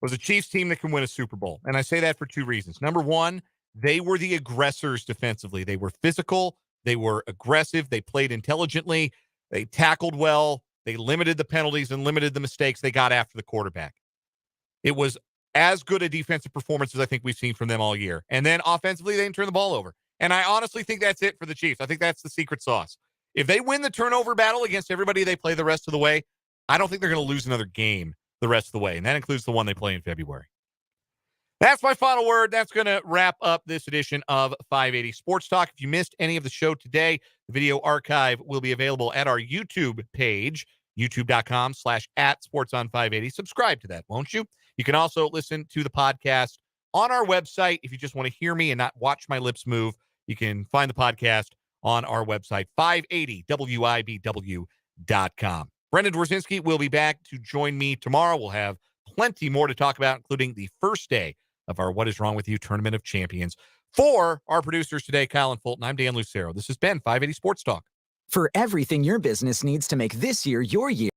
[SPEAKER 1] was a Chiefs team that can win a Super Bowl. And I say that for two reasons. Number one, they were the aggressors defensively. They were physical. They were aggressive. They played intelligently. They tackled well. They limited the penalties and limited the mistakes they got after the quarterback. It was as good a defensive performance as I think we've seen from them all year. And then offensively, they didn't turn the ball over. And I honestly think that's it for the Chiefs. I think that's the secret sauce. If they win the turnover battle against everybody they play the rest of the way, I don't think they're going to lose another game the rest of the way. And that includes the one they play in February. That's my final word. That's going to wrap up this edition of 580 Sports Talk. If you missed any of the show today, the video archive will be available at our YouTube page, youtube.com/@sportson580. Subscribe to that, won't you? You can also listen to the podcast on our website. If you just want to hear me and not watch my lips move, you can find the podcast on our website, 580wibw.com. Brendan Dworzinski will be back to join me tomorrow. We'll have plenty more to talk about, including the first day of our What Is Wrong With You Tournament of Champions. For our producers today, Kyle and Fulton, I'm Dan Lucero. This has been 580 Sports Talk.
[SPEAKER 13] For everything your business needs to make this year your year,